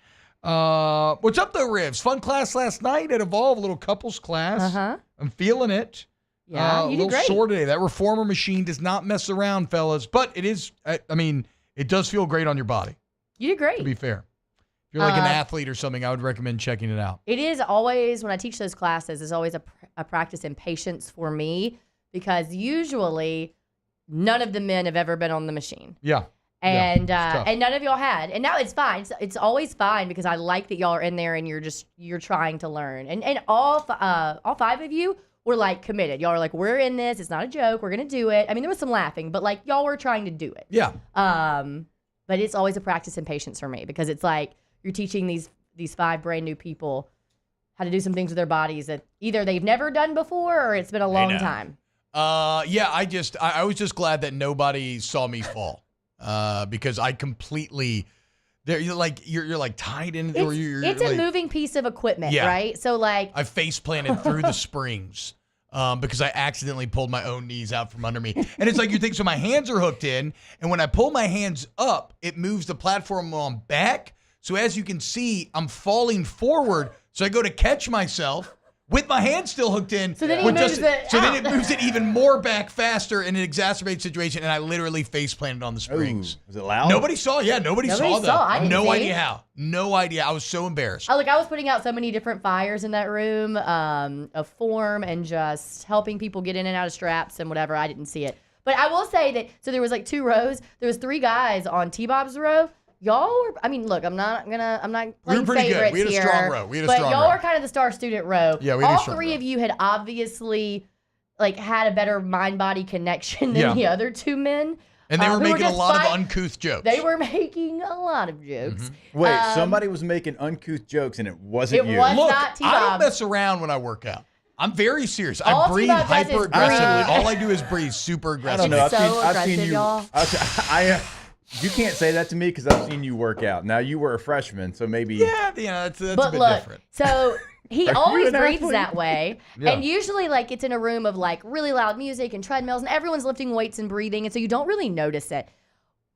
What's up, though, Rivs? Fun class last night at Evolve, a little couples class. Uh-huh. I'm feeling it. Yeah, you a did little great. sore today. That reformer machine does not mess around, fellas, but it is, I mean, it does feel great on your body, You did great. to be fair. If you're like an Uh, athlete or something, I would recommend checking it out. It is always, when I teach those classes, it's always a practice in patience for me, because usually none of the men have ever been on the machine. Yeah. And it's tough. and none of y'all had. And now it's fine. It's always fine, because I like that y'all are in there and you're trying to learn. And all 5 of you were like committed. Y'all are like, we're in this. It's not a joke. We're going to do it. I mean, there was some laughing, but like y'all were trying to do it. Yeah. But it's always a practice in patience for me, because it's like you're teaching these 5 brand new people how to do some things with their bodies that either they've never done before or it's been a long time. Yeah, I was just glad that nobody saw me fall, because I completely, you're like tied in, or you're It's like, a moving piece of equipment, Yeah. right? So like, I face planted through the springs, because I accidentally pulled my own knees out from under me. And it's like you think, so my hands are hooked in, and when I pull my hands up, it moves the platform on back. So as you can see, I'm falling forward. So I go to catch myself with my hand still hooked in. So then he moves it So then out. it moves it even more back faster, and it exacerbates the situation, and I literally face planted on the springs. Was it loud? Nobody saw. Yeah, nobody saw that. I didn't No see. idea how. No idea. I was so embarrassed. I was putting out so many different fires in that room of form and just helping people get in and out of straps and whatever. I didn't see it. But I will say that, so there was like 2 rows. There was 3 guys on T-Bob's row. Y'all were, I mean, look, I'm not playing We were pretty good. favorites We had a here. strong row. We had a but strong y'all row. were kind of the star student row. Yeah, we had a All strong 3 row. of you had obviously like had a better mind-body connection than Yeah. the other 2 men. And they were who making a just lot of fight- uncouth jokes. They were making a lot of jokes. Wait, somebody was making uncouth jokes and it wasn't It you. was Look, not I don't T-Bob. mess around when I work out. I'm very serious. All I breathe T-Bob does is hyper aggressively. breathe. All I do is breathe super I aggressively. don't know. It's so I've seen aggressive, you. y'all. You can't say that to me because I've seen you work out. Now you were a freshman, so maybe. Yeah, that's a But bit look, different. so he Are you always an breathes athlete? that way. Yeah. And usually like it's in a room of like really loud music and treadmills and everyone's lifting weights and breathing. And so you don't really notice it.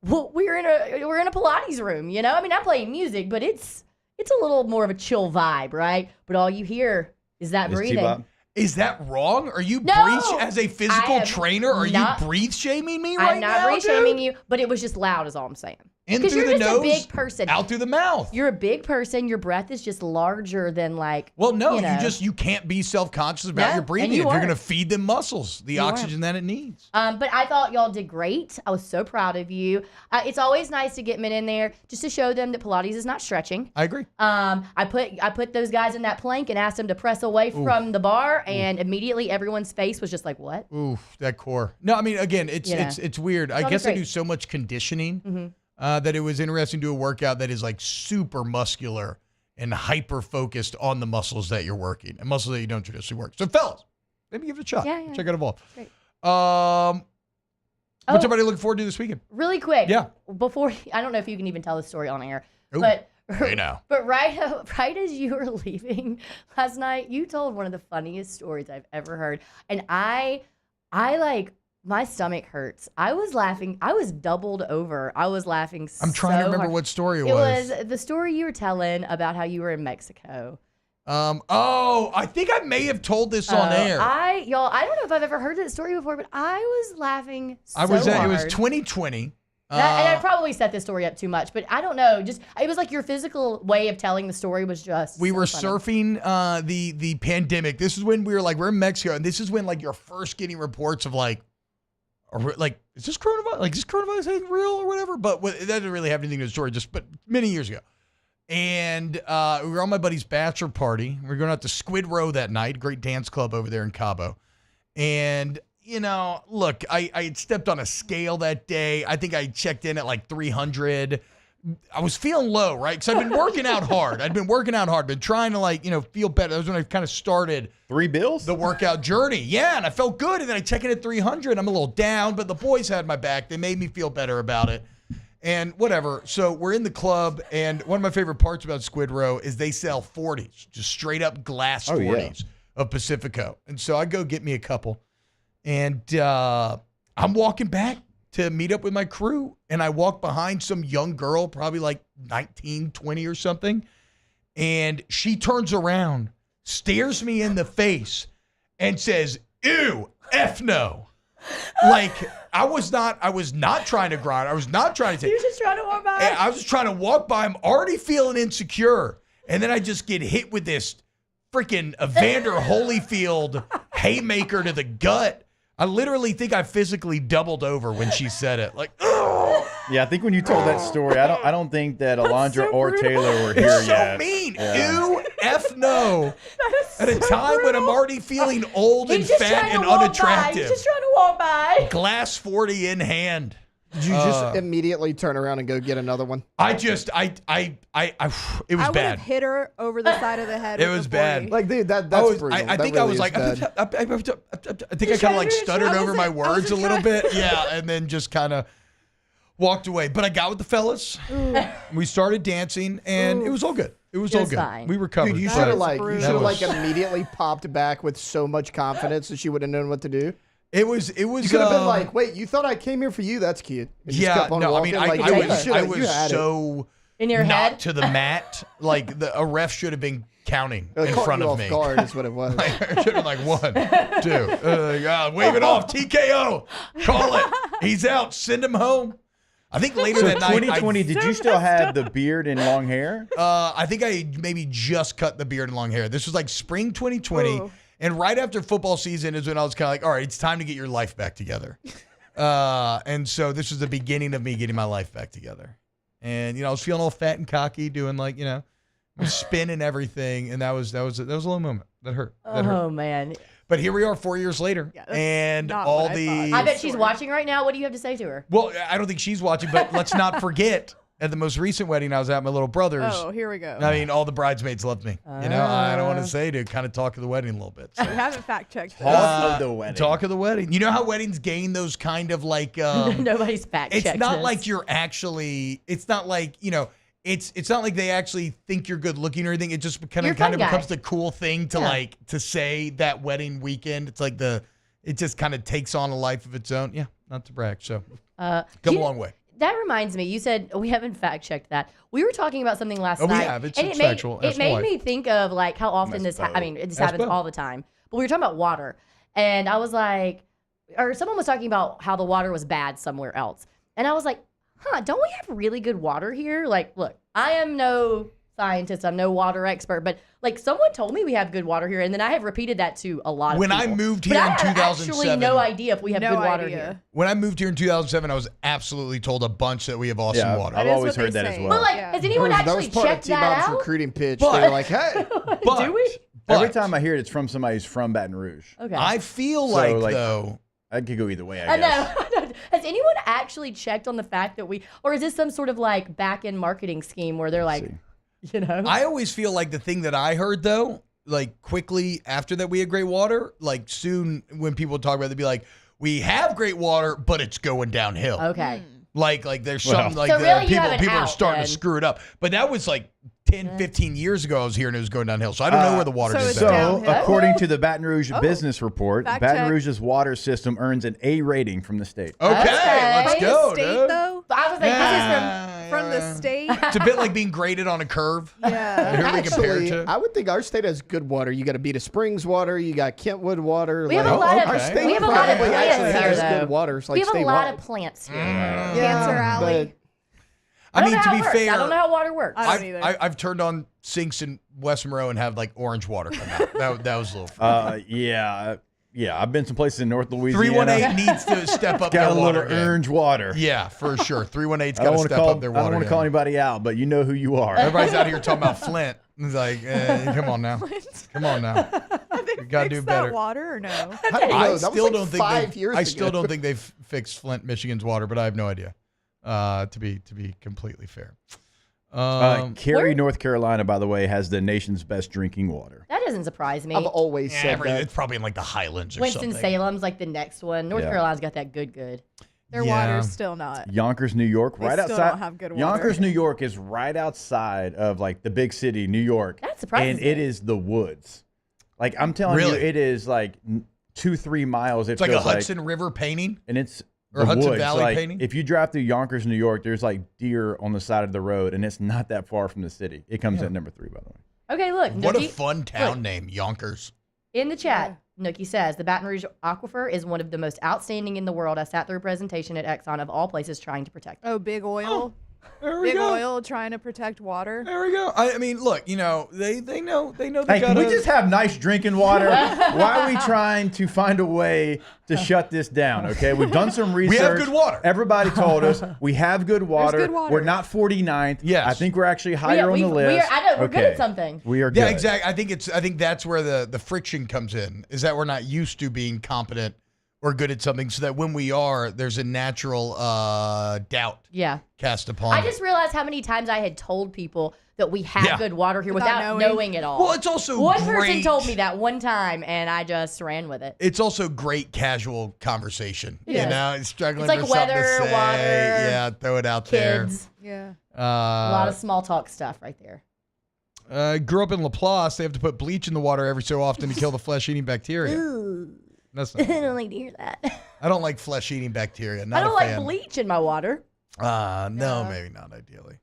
Well, we're in a Pilates room, you know? I mean, I'm playing music, but it's a little more of a chill vibe, right? But all you hear is that Is breathing. T-Bob? Is that wrong? Are you No! breathe as a physical I am trainer? Are not- you breathe shaming me right I'm now? not breathe dude? shaming you, but it was just loud is all I'm saying. In Because through you're the just nose, a big person. out through the mouth. You're a big person. Your breath is just larger than like. Well, no, you know. you can't be self-conscious about No, your and breathing you if you're weren't. going to feed them muscles the You oxygen that it needs. But I thought y'all did great. I was so proud of you. It's always nice to get men in there just to show them that Pilates is not stretching. I agree. I put those guys in that plank and asked them to press away from the bar, and immediately everyone's face was just like, "What?" Oof, that core. No, I mean, again, it's You know. it's weird. I Y'all did guess I great. do so much conditioning Mhm. that it was interesting to do a workout that is like super muscular and hyper focused on the muscles that you're working and muscles that you don't traditionally work. So, fellas, maybe give it a shot. Yeah, yeah. Check out Evolve. Great. What's everybody looking forward to this weekend? Really quick. Yeah. Before I don't know if you can even tell the story on air, Ooh, but hey now. But right as you were leaving last night, you told one of the funniest stories I've ever heard, and I like my stomach hurts. I was laughing. I was doubled over. I was laughing. I'm trying to so remember hard. what story it It was. was the story you were telling about how you were in Mexico. I think I may have told this on air. I don't know if I've ever heard that story before, but I was laughing so It was hard. 2020. And I probably set this story up too much, but I don't know. Just it was like your physical way of telling the story was just. We so were funny. surfing the pandemic. This is when we were like, we're in Mexico, and this is when like you're first getting reports of like is this coronavirus? Like, is this coronavirus thing real or whatever? But it doesn't really have anything to do with the story. But many years ago, and we were on my buddy's bachelor party. We were going out to Squid Row that night, great dance club over there in Cabo, and. You know, look, I had stepped on a scale that day. I think I checked in at like 300. I was feeling low, right? Because I've been working out hard. Been trying to feel better. That was when I kind of started 3 bills? The workout journey. Yeah, and I felt good. And then I check in at 300. I'm a little down, but the boys had my back. They made me feel better about it. And whatever. So we're in the club, and one of my favorite parts about Squid Row is they sell 40s, just straight up glass 40s of Pacifico. And so I go get me a couple. And I'm walking back to meet up with my crew, and I walk behind some young girl, probably like 19, 20 or something, and she turns around, stares me in the face, and says, "Ew, F no." Like, I was not trying to grind. I was not trying to. You were just trying to walk by. I was just trying to walk by. I'm already feeling insecure, and then I just get hit with this freaking Evander Holyfield haymaker to the gut. I literally think I physically doubled over when she said it. Like, oh. Yeah, I think when you told that story, I don't think that Alondra or Taylor were here It's so yet. mean. Yeah. Ew, F no. At a time when I'm already feeling old and He's just fat trying and to walk by. unattractive. He's just trying to walk by. Glass 40 in hand. Did you just immediately turn around and go get another one? It was I would bad. have hit her over the side of the head. It with was the bad. 40. Like, dude, that's brutal. I That think I really was is like, bad. I think I kind of like stuttered over my words a little bit. Yeah, and then just kind of walked away. But I got with the fellas. We started dancing, and it was all good. It was all good. fine. We recovered. Dude, you but should have like immediately popped back with so much confidence that she would have known what to do. It was. You could have been like, "Wait, you thought I came here for you? That's cute." And just Yeah, kept on no, I walking. mean, like, I yeah, you was should've- you had it. so in your not head to the mat. Like a ref should have been counting It in caught front you of off me. guard is what it was. Should have been like 1, 2. Wave it off. TKO. Call it. He's out. Send him home. I think later So that night. 2020, did you still have the beard and long hair? I think I maybe just cut the beard and long hair. This was like spring 2020. Ooh. And right after football season is when I was kind of like, all right, it's time to get your life back together. And so this was the beginning of me getting my life back together. And, I was feeling all fat and cocky, doing like, spin and everything. And that was a little moment. That hurt. That hurt. Oh, man. But here we are 4 years later. and all the. I bet she's watching right now. What do you have to say to her? Well, I don't think she's watching, but let's not forget at the most recent wedding I was at, my little brother's. Oh, here we go. I mean, all the bridesmaids loved me. I don't want to say to kind of talk of the wedding a little bit. We haven't fact checked. Talk of the wedding. Talk of the wedding. You know how weddings gain those kind of like. Nobody's fact checked. It's not this. like you're actually. It's not like It's not like they actually think you're good looking or anything. It just kind of becomes the cool thing to to say that wedding weekend. It's like it just kind of takes on a life of its own. Yeah, not to brag. So come a long way. That reminds me, you said we haven't fact checked that. We were talking about something last night. We have. It's and factual. It made me think of like how often this happens all the time. But we were talking about water. And I was like, or someone was talking about how the water was bad somewhere else. And I was like, don't we have really good water here? Like, look, I am no scientist, I'm no water expert, but like someone told me we have good water here, and then I have repeated that to a lot of When people. I moved here But in I have 2007, actually no idea if we have good water here. When I moved here in 2007, I was absolutely told a bunch that we have awesome water. I've always heard that as well. But like, has anyone that actually was part checked of that T-Bob's out? recruiting pitch. But- they were like, "Hey, Do we? Every time I hear it, it's from somebody who's from Baton Rouge. Okay. I feel So, like though. I could go either way, I I guess. know. Has anyone actually checked on the fact that or is this some sort of like back-end marketing scheme where they're like, I always feel like the thing that I heard though, like quickly after that we had great water, like soon when people talk about it, they'd be like, we have great water, but it's going downhill. Okay. Like there's something like So really you have an people are out, starting to then. screw it up. But that was like 10, 15 years ago I was hearing it was going downhill. So I don't know where the water so is. it's So, downhill? according to the Baton Rouge Business Report, Fact Baton check. Rouge's water system earns an A rating from the state. Okay, let's From go, the state, dude. though? But I was like, this is From the state? It's a bit like being graded on a curve. Yeah. Who do we compare Actually, to? I would think our state has good water. You got Beta Springs water. You got Kentwood water. We have a lot of our state we have a lot of probably plants actually here, has though. good water. It's like we have a lot statewide. of plants here. Cancer Alley. I mean, don't know to how be it works. fair, I don't know how water works. I don't either. I've turned on sinks in West Monroe and have like orange water come out. That was a little fun. Yeah, I've been some places in North Louisiana. 318 needs to step up Got their a water little game. orange water. Yeah, for sure. 318's I got don't to want to step call. up their I water don't want to game. call anybody out, but you know who you are. Everybody's out here talking about Flint. It's like, come on now. Come on now. You got to do Fix better. that water or no? I don't know. I That was still like don't think 5 years I still ago. don't think they've fixed Flint, Michigan's water, but I have no idea. To be completely fair. Cary, North Carolina, by the way, has the nation's best drinking water. That doesn't surprise me. I've always said that. It's probably in like the Highlands or something. Winston-Salem's like the next one. North Yeah. Carolina's got that good. Their Yeah. water's still not. Yonkers, New York, They right still outside. don't have good water. Yonkers, New York is right outside of like the big city, New York. That surprises And me. it is the woods. Like I'm telling you, Really? it is like 2-3 miles. It's like a Hudson River painting. and it's Or the Hudson woods. Valley Like, painting? if you drive through Yonkers, New York, there's like deer on the side of the road, and it's not that far from the city. It comes at number 3, by the way. Okay, look. What a Nookie- fun town look, name, Yonkers. In the chat, Nookie says the Baton Rouge Aquifer is one of the most outstanding in the world. I sat through a presentation at Exxon of all places trying to protect it. Oh, big oil. There we Big go. oil trying to protect water. There we go. I mean, look, they know they Hey, got can we just have nice drinking water? Why are we trying to find a way to shut this down? Okay, we've done some research. We have good water. Everybody told us we have good water. good water. We're not 49th. Yes. I think we're actually higher on the list. I know, we're good at something. We are good. Yeah, exactly. I think that's where the friction comes in. Is that we're not used to being competent or good at something, so that when we are, there's a natural doubt Yeah. cast upon I it. just realized how many times I had told people that we have Yeah. good water here Without without knowing. knowing it all. Well, it's also one person great- told me that one time, and I just ran with it. It's also great casual conversation. It You is. know, it's struggling It's like for something weather, to say. water, Yeah, throw it out there. Kids, Yeah. a lot of small talk stuff right there. Grew up in Laplace. They have to put bleach in the water every so often to kill the flesh-eating bacteria. Ooh. That's I not don't like to hear that. I don't like flesh-eating bacteria. Not I don't a like fan. bleach in my water. No, maybe not ideally.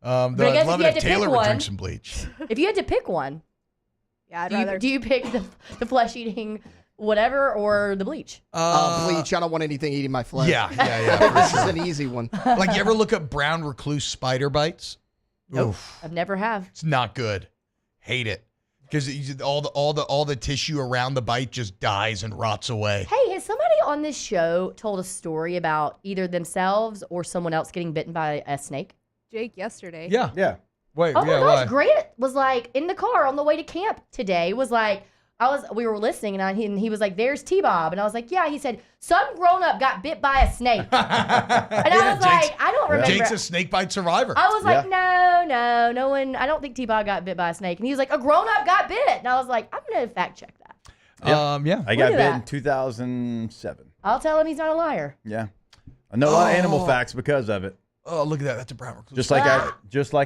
But Though I guess I'd love if you it had if to pick Taylor would one- drink some bleach. If you had to pick one, Yeah, do you pick the flesh-eating whatever or the bleach? Bleach. I don't want anything eating my flesh. Yeah. This for is sure. an easy one. Like, you ever look at brown recluse spider bites? Nope. Oof. I've never have. It's not good. Hate it. Because all the tissue around the bite just dies and rots away. Hey, has somebody on this show told a story about either themselves or someone else getting bitten by a snake? Jake yesterday. Yeah. Wait, Oh my yeah, gosh, why? Grant was like in the car on the way to camp today. Was like, we were listening and he was like, "There's T-Bob," and I was like, "Yeah." He said, "Some grown up got bit by a snake," and I was like, "I don't remember." Jake's a snake bite survivor. I was like, no one. I don't think T-Bob got bit by a snake, and he was like, "A grown up got bit," and I was like, "I'm gonna fact check that." Yeah. I got at bit in that. 2007. I'll tell him he's not a liar. Yeah. I know a lot of animal facts because of it. Oh, look at that. That's a brown recluse. Just like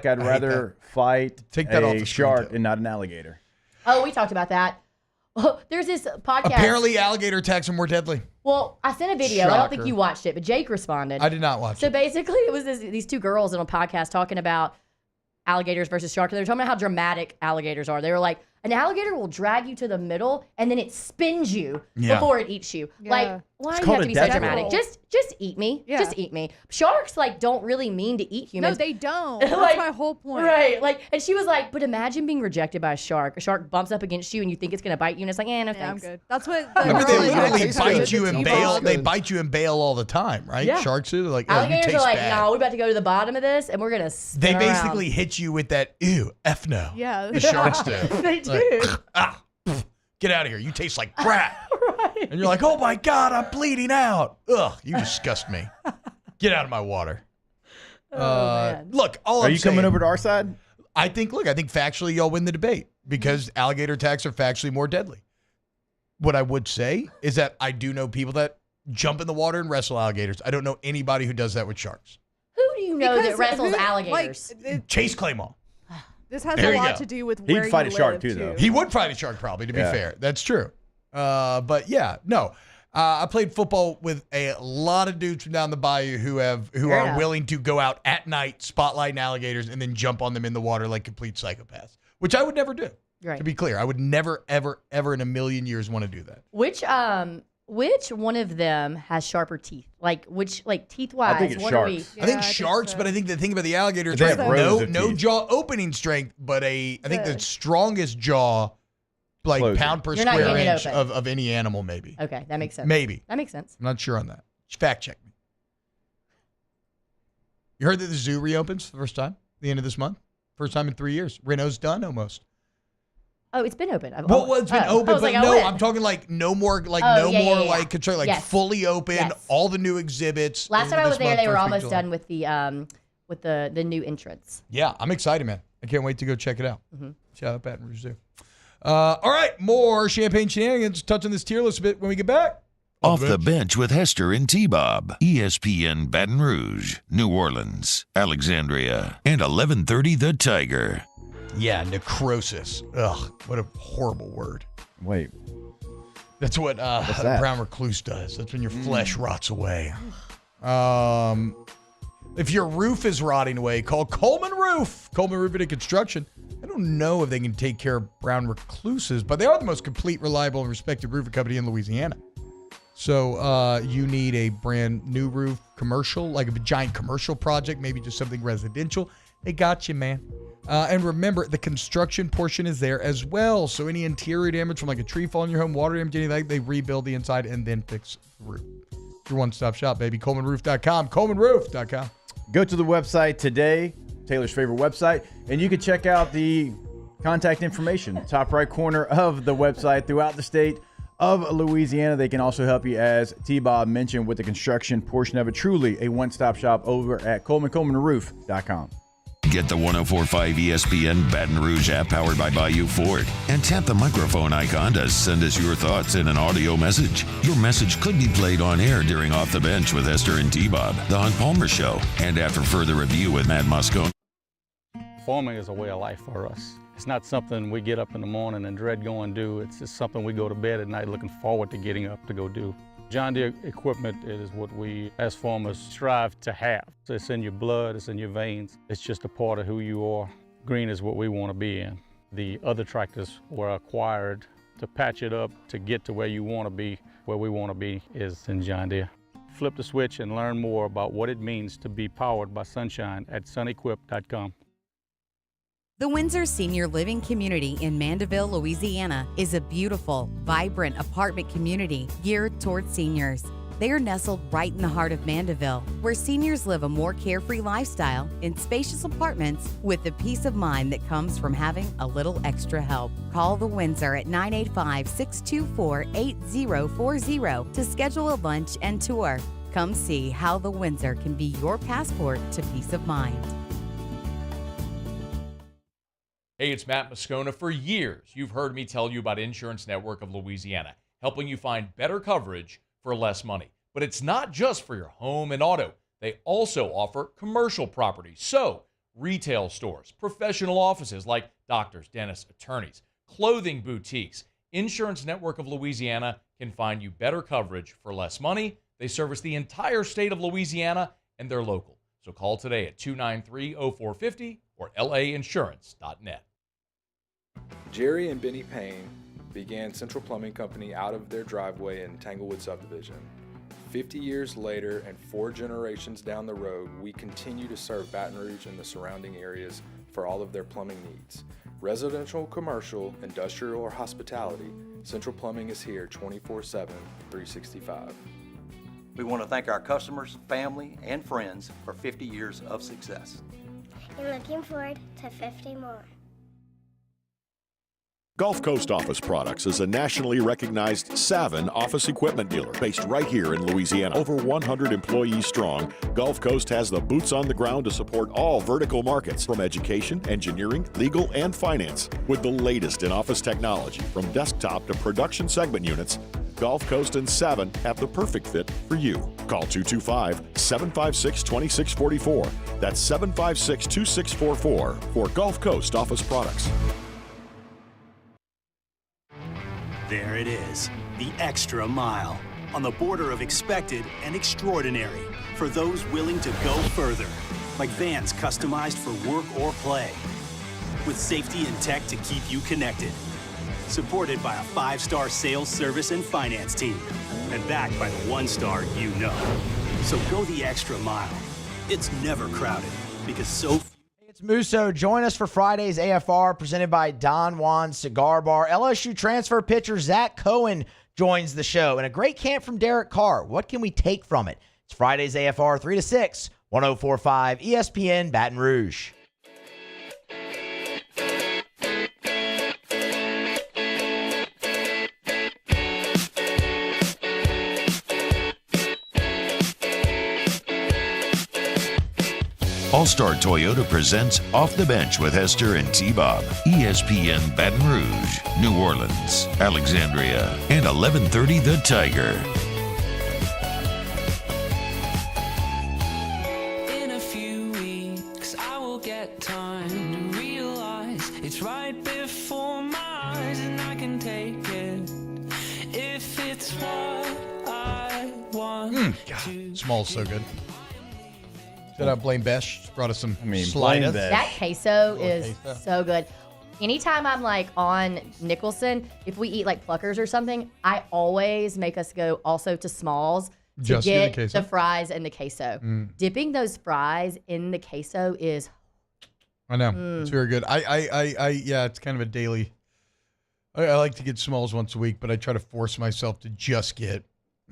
I'd I hate rather fight Take that off a the screen, shark too. and not an alligator. Oh, we talked about that. There's this podcast. Apparently, alligator attacks are more deadly. Well, I sent a video. I don't think Shocker. you watched it, but Jake responded. I did not watch So it. basically, it was these two girls on a podcast talking about alligators versus sharks. They were talking about how dramatic alligators are. They were like, an alligator will drag you to the middle and then it spins you before it eats you. Yeah. Like, why It's do you have called to a be so death dramatic? roll. Just eat me. Yeah. Just eat me. Sharks like don't really mean to eat No, humans. they don't. That's Like, my whole point. Right. Like, and she was like, but imagine being rejected by a shark. A shark bumps up against you and you think it's gonna bite you and it's like, no Yeah, I'm thanks. good. That's what the I mean, girl they in literally Mexico bite did you to and T-Bob. bail. They bite you and bail all the time, right? Yeah. Sharks do. They're like, oh, you Alligators taste are like, bad. no, we're about to go to the bottom of this and we're gonna spin They around. basically hit you with that, ew, F no. Yeah. The sharks do. They do. Like, get out of here. You taste like crap. And you're like, oh my God, I'm bleeding out. Ugh, you disgust me. Get out of my water. man. Look, all Are I'm you coming saying- over to our side? I think factually y'all win the debate because alligator attacks are factually more deadly. What I would say is that I do know people that jump in the water and wrestle alligators. I don't know anybody who does that with sharks. Who do you know Because that wrestles who- alligators? Like, Chase Claymore. this has There a you lot go. to do with He'd where you fight a shark live, too, though. He would fight a shark probably, to be Yeah. fair. That's true. But yeah, no. I played football with a lot of dudes from down the bayou who are enough. willing to go out at night, spotlighting alligators, and then jump on them in the water like complete psychopaths, which I would never do. Right. To be clear, I would never, ever, ever in a million years want to do that. Which one of them has sharper teeth? Like teeth wise? I think it's what are we? sharks. I think Yeah, I think sharks, so. but I think the thing about the alligator is They have like rows of no teeth. jaw opening strength, but I think the strongest jaw, like Closing. pound per You're not square getting it inch open. of any animal, maybe. Okay, that makes sense. Maybe. That makes sense. I'm not sure on that. Fact check me. You heard that the zoo reopens for the first time at the end of this month? First time in 3 years. Renault's done almost. Oh, it's been open. Well, it's been open, I was but like, no, went. I'm talking like no more, yeah. control, like Yes. fully open, Yes. all the new exhibits. Last time into I was this there, month, they were first week almost July. done with the new entrance. Yeah, I'm excited, man. I can't wait to go check it out. Mm-hmm. Shout out Baton Rouge Zoo. All right, more champagne shenanigans. Touching this tier list a bit when we get back. Off the bench with Hester and T-Bob. ESPN Baton Rouge, New Orleans, Alexandria, and 1130 The Tiger. Yeah, necrosis. Ugh, what a horrible word. Wait. That's what that? brown recluse does. That's when your flesh rots away. If your roof is rotting away, call Coleman Roof. Coleman Roofing and Construction. I don't know if they can take care of brown recluses, but they are the most complete, reliable, and respected roofing company in Louisiana. So you need a brand new roof, commercial, like a giant commercial project, maybe just something residential. They got you, man. And remember, the construction portion is there as well. So any interior damage from like a tree falling in your home, water damage, anything like that, they rebuild the inside and then fix the roof. Your one-stop shop, baby. ColemanRoof.com. ColemanRoof.com. Go to the website today, Taylor's favorite website, and you can check out the contact information, top right corner of the website throughout the state of Louisiana. They can also help you, as T-Bob mentioned, with the construction portion of it. Truly a one-stop shop over at ColemanRoof.com. Get the 104.5 ESPN Baton Rouge app powered by Bayou Ford and tap the microphone icon to send us your thoughts in an audio message. Your message could be played on air during Off the Bench with Hester and T-Bob, The Hunt Palmer Show, and after further review with Matt Moscone. Performing is a way of life for us. It's not something we get up in the morning and dread going do. It's just something we go to bed at night looking forward to getting up to go do. John Deere equipment is what we as farmers strive to have. So it's in your blood, it's in your veins. It's just a part of who you are. Green is what we want to be in. The other tractors were acquired to patch it up to get to where you want to be. Where we want to be is in John Deere. Flip the switch and learn more about what it means to be powered by sunshine at sunequip.com. The Windsor Senior Living Community in Mandeville, Louisiana is a beautiful, vibrant apartment community geared toward seniors. They are nestled right in the heart of Mandeville, where seniors live a more carefree lifestyle in spacious apartments with the peace of mind that comes from having a little extra help. Call the Windsor at 985-624-8040 to schedule a lunch and tour. Come see how the Windsor can be your passport to peace of mind. Hey, it's Matt Moscona. For years, you've heard me tell you about Insurance Network of Louisiana, helping you find better coverage for less money. But it's not just for your home and auto. They also offer commercial property. So, retail stores, professional offices like doctors, dentists, attorneys, clothing boutiques. Insurance Network of Louisiana can find you better coverage for less money. They service the entire state of Louisiana, and they're local. So call today at 293-0450 or lainsurance.net. Jerry and Benny Payne began Central Plumbing Company out of their driveway in Tanglewood subdivision. 50 years later and 4 generations down the road, we continue to serve Baton Rouge and the surrounding areas for all of their plumbing needs. Residential, commercial, industrial, or hospitality, Central Plumbing is here 24/7, 365. We want to thank our customers, family, and friends for 50 years of success. And looking forward to 50 more. Gulf Coast Office Products is a nationally recognized Savin office equipment dealer based right here in Louisiana. Over 100 employees strong, Gulf Coast has the boots on the ground to support all vertical markets, from education, engineering, legal, and finance. With the latest in office technology, from desktop to production segment units, Gulf Coast and Savin have the perfect fit for you. Call 225-756-2644. That's 756-2644 for Gulf Coast Office Products. There it is, the extra mile, on the border of expected and extraordinary, for those willing to go further, like vans customized for work or play, with safety and tech to keep you connected, supported by a 5-star sales, service, and finance team, and backed by the 1-star you know. So go the extra mile. It's never crowded, because so It's Musso. Join us for Friday's AFR presented by Don Juan Cigar Bar. LSU transfer pitcher Zach Cohen joins the show. And a great camp from Derek Carr. What can we take from it? It's Friday's AFR 3 to 6, 104.5 ESPN Baton Rouge. All-Star Toyota presents Off the Bench with Hester and T-Bob. ESPN Baton Rouge, New Orleans, Alexandria, and 1130 The Tiger. In a few weeks, I will get time to realize it's right before my eyes, and I can take it if it's what I want. God, Small's so good. Shout out Blaine Besh. Brought us some Blaine Besh. That queso Little is queso. so good. Anytime I'm like on Nicholson, if we eat like Pluckers or something, I always make us go also to Smalls to Just get get the queso? the fries and the queso. Dipping those fries in the queso is I know. It's very good. Yeah, it's kind of a daily. I like to get Smalls once a week, but I try to force myself to just get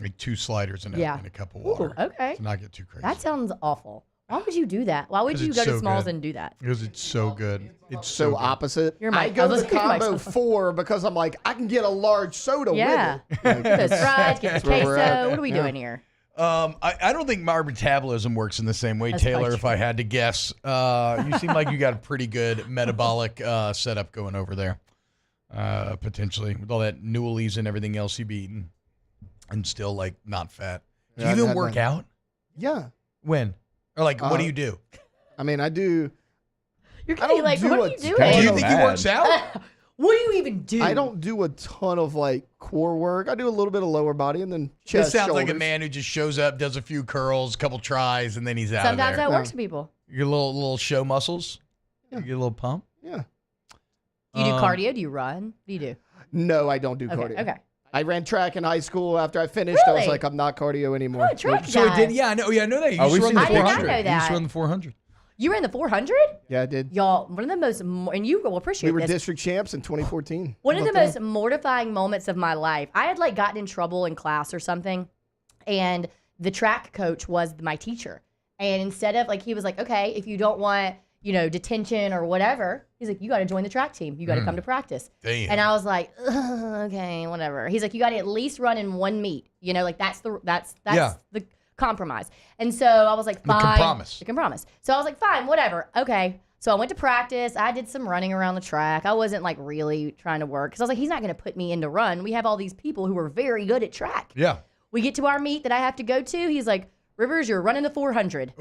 like 2 sliders and a cup of water. Ooh, okay. To not get too crazy. That sounds awful. Why would you do that? Why would 'Cause you it's go to so Smalls good. and do that? Because it's so good. It's So good. opposite. You're my- I go I was to looking at combo myself. 4 because I'm like, I can get a large soda Yeah. with it. Get those fries, get the That's where we're at. queso. What are we Yeah. doing here? I don't think my metabolism works in the same way, That's Taylor, quite if I had to guess. You seem like you got a pretty good metabolic setup going over there, potentially, with all that Newell's and everything else you've eaten, and still, like, not fat. Do you Yeah, even I've work had- out? Yeah. When? Or, like, what do you do? I mean, I do. You're kidding. Like, what are you doing? Do you think he works out? What do you even do? I don't do a ton of like core work. I do a little bit of lower body and then This chest, sounds like a shoulders. man who just shows up, does a few curls, a couple tries, and then he's out Sometimes of there. that works for people. Your little show muscles. You get a little pump. Yeah. Do you do cardio? Do you run? What do you do? No, I don't do Okay, cardio. okay. I ran track in high school. After I finished, I was Really? like, I'm not cardio anymore. So it did. Yeah, I know. Yeah, I know that. You used to run the I did not 400. know You used that. to run the 400. You ran the 400? Yeah, I did. Y'all, one of the most, and you will appreciate We were this. district champs in 2014. One of the How about most mortifying moments of my life. I had like gotten in trouble in class or something, and the track coach was my teacher. And instead of like, he was like, okay, if you don't want, detention or whatever, he's like, you got to join the track team. You got to come to practice. Damn. And I was like, okay, whatever. He's like, you got to at least run in one meet. Like that's Yeah. the compromise. And so I was like, fine. compromise. The compromise. So I was like, fine, whatever. Okay. So I went to practice. I did some running around the track. I wasn't like really trying to work because I was like, he's not going to put me in to run. We have all these people who are very good at track. Yeah. We get to our meet that I have to go to. He's like, Rivers, you're running the 400.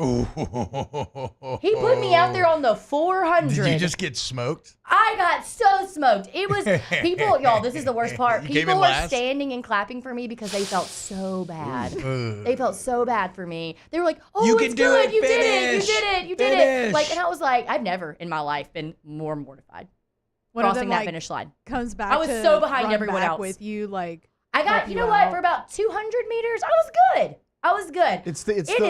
He put me out there on the 400. Did you just get smoked? I got so smoked. It was people, y'all, this is the worst part. You came in People were last? standing and clapping for me because they felt so bad. Ooh. They felt so bad for me. They were like, oh, You it's can do good. it. You did it. Finish. You did it. You did Finish. it. Like, and I was like, I've never in my life been more mortified. One of Crossing them, that like, finish line. Comes back. I was to so behind run everyone back else. with you, like I got, help you you know what, out. for about 200 meters, I was good. I was good. It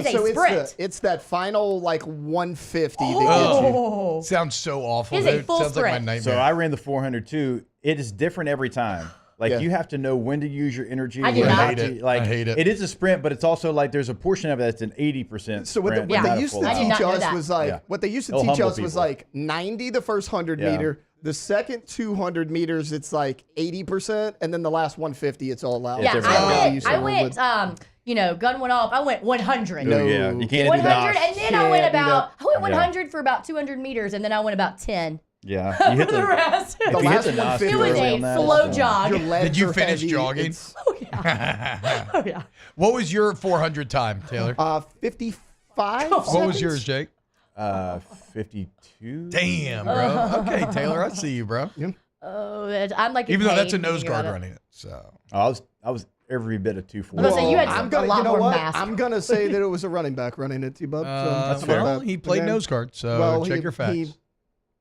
is a sprint. It's that final like 150 that gets you. Oh. Sounds so awful. It's a dude. full Sounds like my sprint. nightmare. So I ran the 400 too. It is different every time. Like Yeah. you have to know when to use your energy. I do when not. not I hate to- it. Like I hate it. It is a sprint, but it's also like there's a portion of it that's an 80%. So what sprint, they not a used full to I did out. not teach know us that. was like Yeah. what they used to They'll teach humble us was people. like 90 the first 100 Yeah. meter, the second 200 meters it's like 80%, and then the last 150 it's all out. Yeah, It's That's how they I used to went, run with- gun went off. I went 100. Oh, yeah. You can't do 100, that. and then I went Can't do about, I went Yeah. 100 for about 200 meters, and then I went about 10 Yeah. You hit for the the, rest. if The you hit last the NOS 150 It was early a on that, slow it's, jog. Your legs Did you are finish heavy. jogging? It's, Oh, yeah. Oh, yeah. What was your 400 time, Taylor? 55. What was yours, Jake? 52. Damn, bro. Okay, Taylor, I see you, bro. Oh, I'm like, in Even though that's a pain nose thinking guard about it. running it. So I was every bit of 240. I was gonna say, you had I'm a gonna, lot you know more what? mass. I'm gonna say that it was a running back running it, T-Bub. that's So well, that- he played again, nose guard, so check your facts.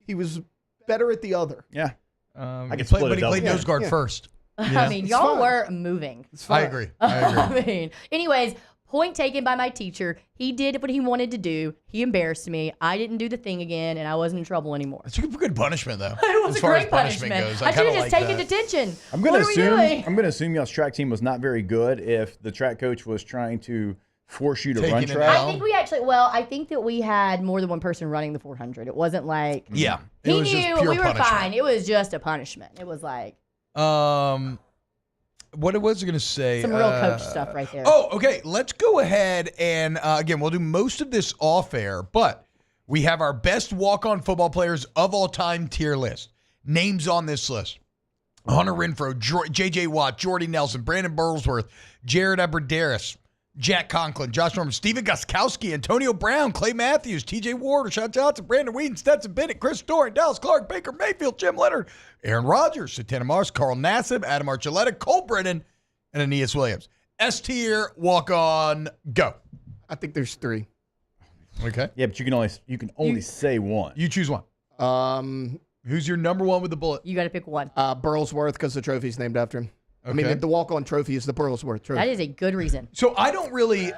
He was better at the other. Yeah. I can can split but it he double. played nose Yeah, guard yeah. first. I mean, It's y'all fine. were moving. It's I fine. agree. I mean, anyways, point taken by my teacher. He did what he wanted to do. He embarrassed me. I didn't do the thing again, and I wasn't in trouble anymore. It's a good punishment, though. It was as a far great as punishment goes. I should kinda have just like taken that. detention. I'm gonna What are we doing? I'm gonna assume y'all's track team was not very good if the track coach was trying to force you to Taking run it track. down. I think I think that we had more than one person running the 400. It wasn't like Yeah. It he was just knew pure we were punishment. fine. It was just a punishment. It was like What was I going to say? some real coach stuff right there. Oh, okay. Let's go ahead and, again, we'll do most of this off air, but we have our best walk-on football players of all time tier list. Names on this list: Hunter Renfrow, J.J. Watt, Jordy Nelson, Brandon Burlsworth, Jared Abbrederis, Jack Conklin, Josh Norman, Steven Gostkowski, Antonio Brown, Clay Matthews, T.J. Ward, Rashawn Johnson, Brandon Whedon, Stetson Bennett, Chris Doran, Dallas Clark, Baker Mayfield, Jim Leonard, Aaron Rodgers, Satana Mars, Carl Nassib, Adam Archuleta, Cole Brennan, and Aeneas Williams. S tier, walk on, go. I think there's 3. Okay. Yeah, but you can only say one. You choose one. Who's your number one with the bullet? You got to pick one. Burlsworth, because the trophy's named after him. I Okay. mean, the walk-on trophy is the Burlsworth trophy. That is a good reason. So I don't really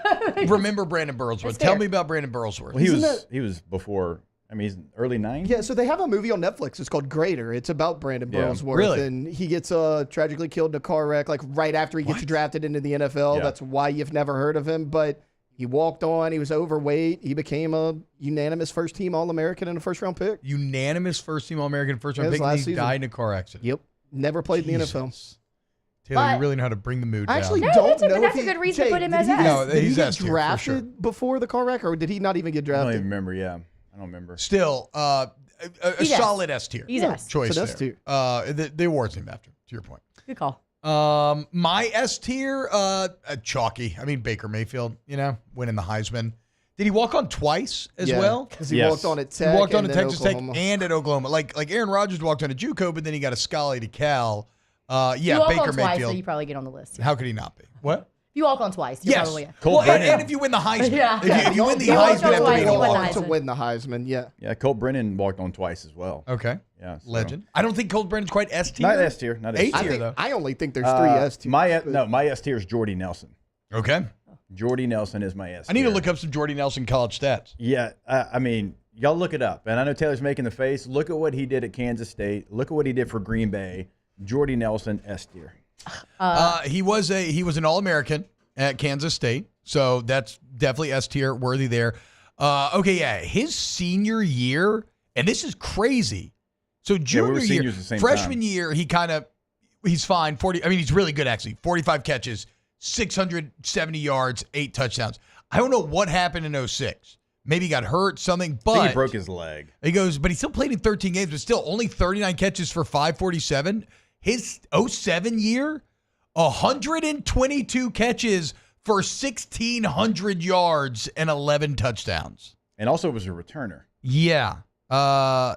remember Brandon Burlsworth. That's Tell fair. me about Brandon Burlsworth. Well, he was before. I mean, he's early 9s. Yeah, so they have a movie on Netflix. It's called Greater. It's about Brandon Yeah. Burlsworth. Really? And he gets tragically killed in a car wreck, like right after he gets drafted into the NFL. Yeah. That's why you've never heard of him. But he walked on. He was overweight. He became a unanimous first-team All-American and a first-round pick. Unanimous first-team All-American first-round Yeah, pick, his and last he season. died in a car accident. Yep. Never played in the NFL. Jesus. Taylor, you But- really know how to bring the mood I down. actually No, don't that's know a- if that's a he- good reason to Jake, put him did as he S. get- No, did he he's get S tier, for drafted sure. before the car wreck, or did he not even get I don't drafted? even remember. Yeah, I don't remember. Still, a He's S. solid S tier. He's S. Choice So that's there. tier. The award's named after him, to your point. Good call. My S tier, chalky. I mean, Baker Mayfield, winning the Heisman. Did he walk on twice as well? Because he walked on at Tech. He walked on and at then Texas Oklahoma. Tech and at Oklahoma. Like Aaron Rodgers walked on at JUCO, but then he got a Scally to Cal. You walk Baker on twice, Mayfield. so you probably get on the list. How could he not be? What? If you walk on twice, you're Yes. probably Well, and if you win the Heisman. Yeah. If you win the You Heisman, have to twice, be you win the on to Heisman. win the Heisman. Yeah. Yeah, Colt Brennan walked on twice as well. Okay. Yeah. so- Legend. I don't think Colt Brennan's quite S tier. Not S tier. Not A S tier, tier. though. I only think there's 3 S tiers. My S tier is Jordy Nelson. Okay. Jordy Nelson is my S tier. I need to look up some Jordy Nelson college stats. Yeah, I mean, y'all look it up. And I know Taylor's making the face. Look at what he did at Kansas State. Look at what he did for Green Bay. Jordy Nelson, S tier. He was an All-American at Kansas State, so that's definitely S tier worthy there. Okay, yeah, his senior year, and this is crazy. So junior were year, seniors at the same freshman time. year, he's fine. He's really good actually. 45 catches, 670 yards, 8 touchdowns. I don't know what happened in 06. Maybe he got hurt, something, but I think he broke his leg. he goes, but he still played in 13 games, but still only 39 catches for 547. His 07 year, 122 catches for 1,600 yards and 11 touchdowns. And also was a returner. Yeah. And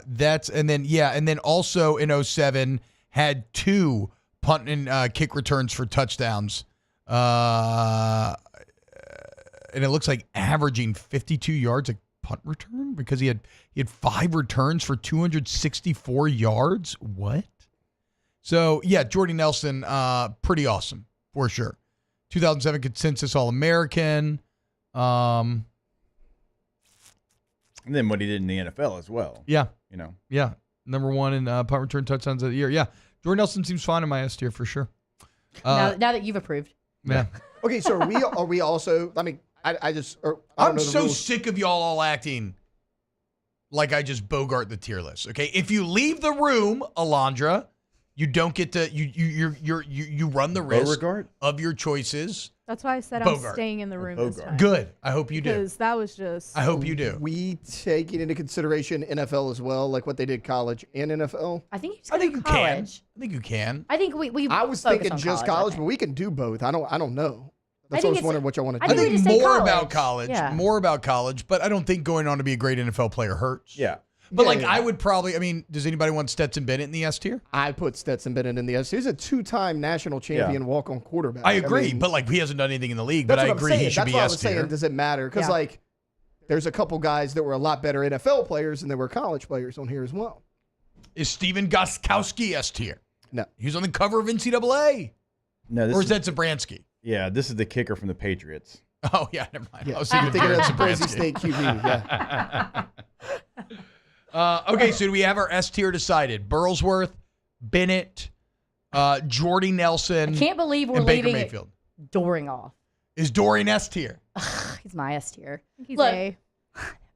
then also in 07 had 2 punt and kick returns for touchdowns. And it looks like averaging 52 yards a punt return because he had 5 returns for 264 yards. What? So, yeah, Jordy Nelson, pretty awesome for sure. 2007 consensus All-American. And then what he did in the NFL as well. Yeah. You know. Yeah. Number 1 in punt return touchdowns of the year. Yeah. Jordy Nelson seems fine in my S tier for sure. now that you've approved. Yeah. Okay, so are we also? I mean, I don't I'm know the so rules. sick of y'all all acting like I just bogart the tier list. Okay, if you leave the room, Alondra, you don't get to you run the risk Beauregard? of your choices. That's why I said Bogart. I'm staying in the room this time. Good. I hope you do. Because that was just. I hope you do. We taking into consideration NFL as well, like what they did college and NFL. I think I think you can. college. I think you can. I think we I was focus thinking on just I college, think. but we can do both. I don't know. That's I what I think was wondering what y'all want to I do. I think we think just say more college. about college. Yeah. More about college, but I don't think going on to be a great NFL player hurts. Yeah. But Yeah. I would probably. I mean, does anybody want Stetson Bennett in the S tier? I put Stetson Bennett in the S. He's a 2-time national champion walk-on quarterback. I agree, mean, but he hasn't done anything in the league. that's But I what I'm agree saying. he should That's be why I S was saying, tier. does it matter? Because there's a couple guys that were a lot better NFL players than they were college players on here as well. Is Steven Gostkowski S tier? No, he's on the cover of NCAA. No, Or is that Zabransky? Yeah, this is the kicker from the Patriots. Oh yeah, never mind. Yeah. I was thinking Thinking Jared of Boise Zabransky. State QB. Yeah. Okay, so do we have our S tier decided? Burlsworth, Bennett, Jordy Nelson. I can't believe we're and Baker leaving Mayfield. Doring off. Is Dorian S tier? He's my S tier. He's Look, A.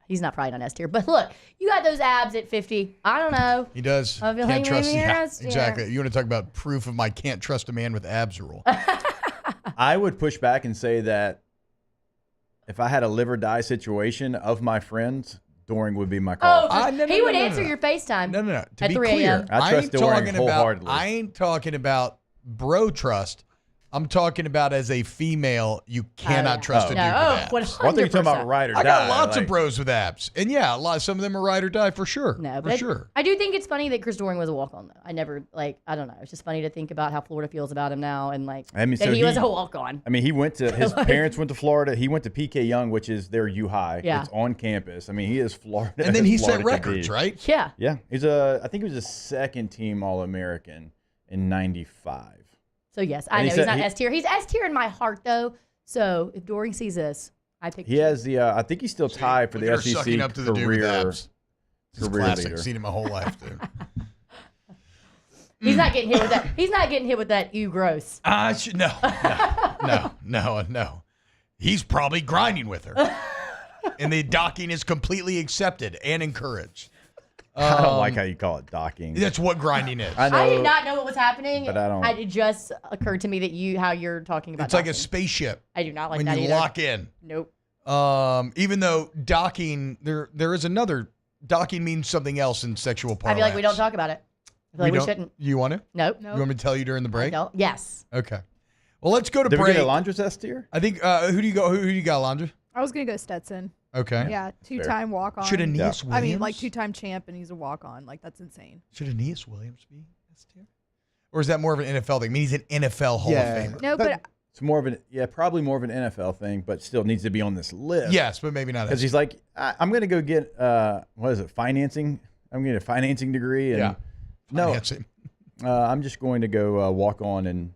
he's not probably not S tier, but look, you got those abs at 50. I don't know. He does. I feel Can't like trust maybe him. you're Yeah, S tier. exactly. You want to talk about proof of my can't trust a man with abs rule? I would push back and say that if I had a live or die situation of my friends, Doring would be my call. Oh, he would answer your FaceTime. No. To at be 3 clear, a.m. I trust Doring wholeheartedly. I ain't talking about bro trust. I'm talking about as a female, you cannot trust a dude with abs. Well, I think you're talking about ride or die. I got lots like- of bros with abs, and yeah, some of them are ride or die for sure. No, for but sure. I do think it's funny that Chris Doring was a walk-on, though. I never, I don't know. It's just funny to think about how Florida feels about him now and, I mean, that so he was a walk-on. I mean, he went to, his parents went to Florida. He went to PK Young, which is their U High. Yeah. It's on campus. I mean, he is Florida. And then he Florida set to records, be. right? Yeah. Yeah. I think he was a second team All-American in 95. So, yes, And I he know said he's not he- S tier. He's S tier in my heart, though. So, if Doring sees this, I pick He has the, I think he's still tied for Look the at her SEC sucking up to the dude with career, abs. This is career classic. leader. Seen him my whole life, dude. He's not getting hit with that. He's not getting hit with that. You gross. No. He's probably grinding with her. And the docking is completely accepted and encouraged. I don't like how you call it docking. That's what grinding is. I know. I did not know what was happening. But I don't- It just occurred to me that how you're talking about It's like a docking. spaceship. I do not like when that you either. lock in. Nope. Even though docking, there is another. Docking means something else in sexual I parlance. feel like we don't talk about it. I feel like we don't- shouldn't. You want to? Nope. You want me to tell you during the break? Don't. Yes. Okay. Well, let's go to Did we break. get Alondra's S tier? I think. Who do you got, Alondra? I was going to go Stetson. Okay. Yeah, two-time walk-on. Should Aeneas I mean, Williams- like two-time champ, and he's a walk-on. Like, that's insane. Should Aeneas Williams be S tier? Or is that more of an NFL thing? I mean, he's an NFL Hall of Famer. No, but It's more of probably more of an NFL thing, but still needs to be on this list. Yes, but maybe not. Because he's like, I'm going to go get what is it, financing? I'm going to get a financing degree. And Financing. No, I'm just going to go walk on and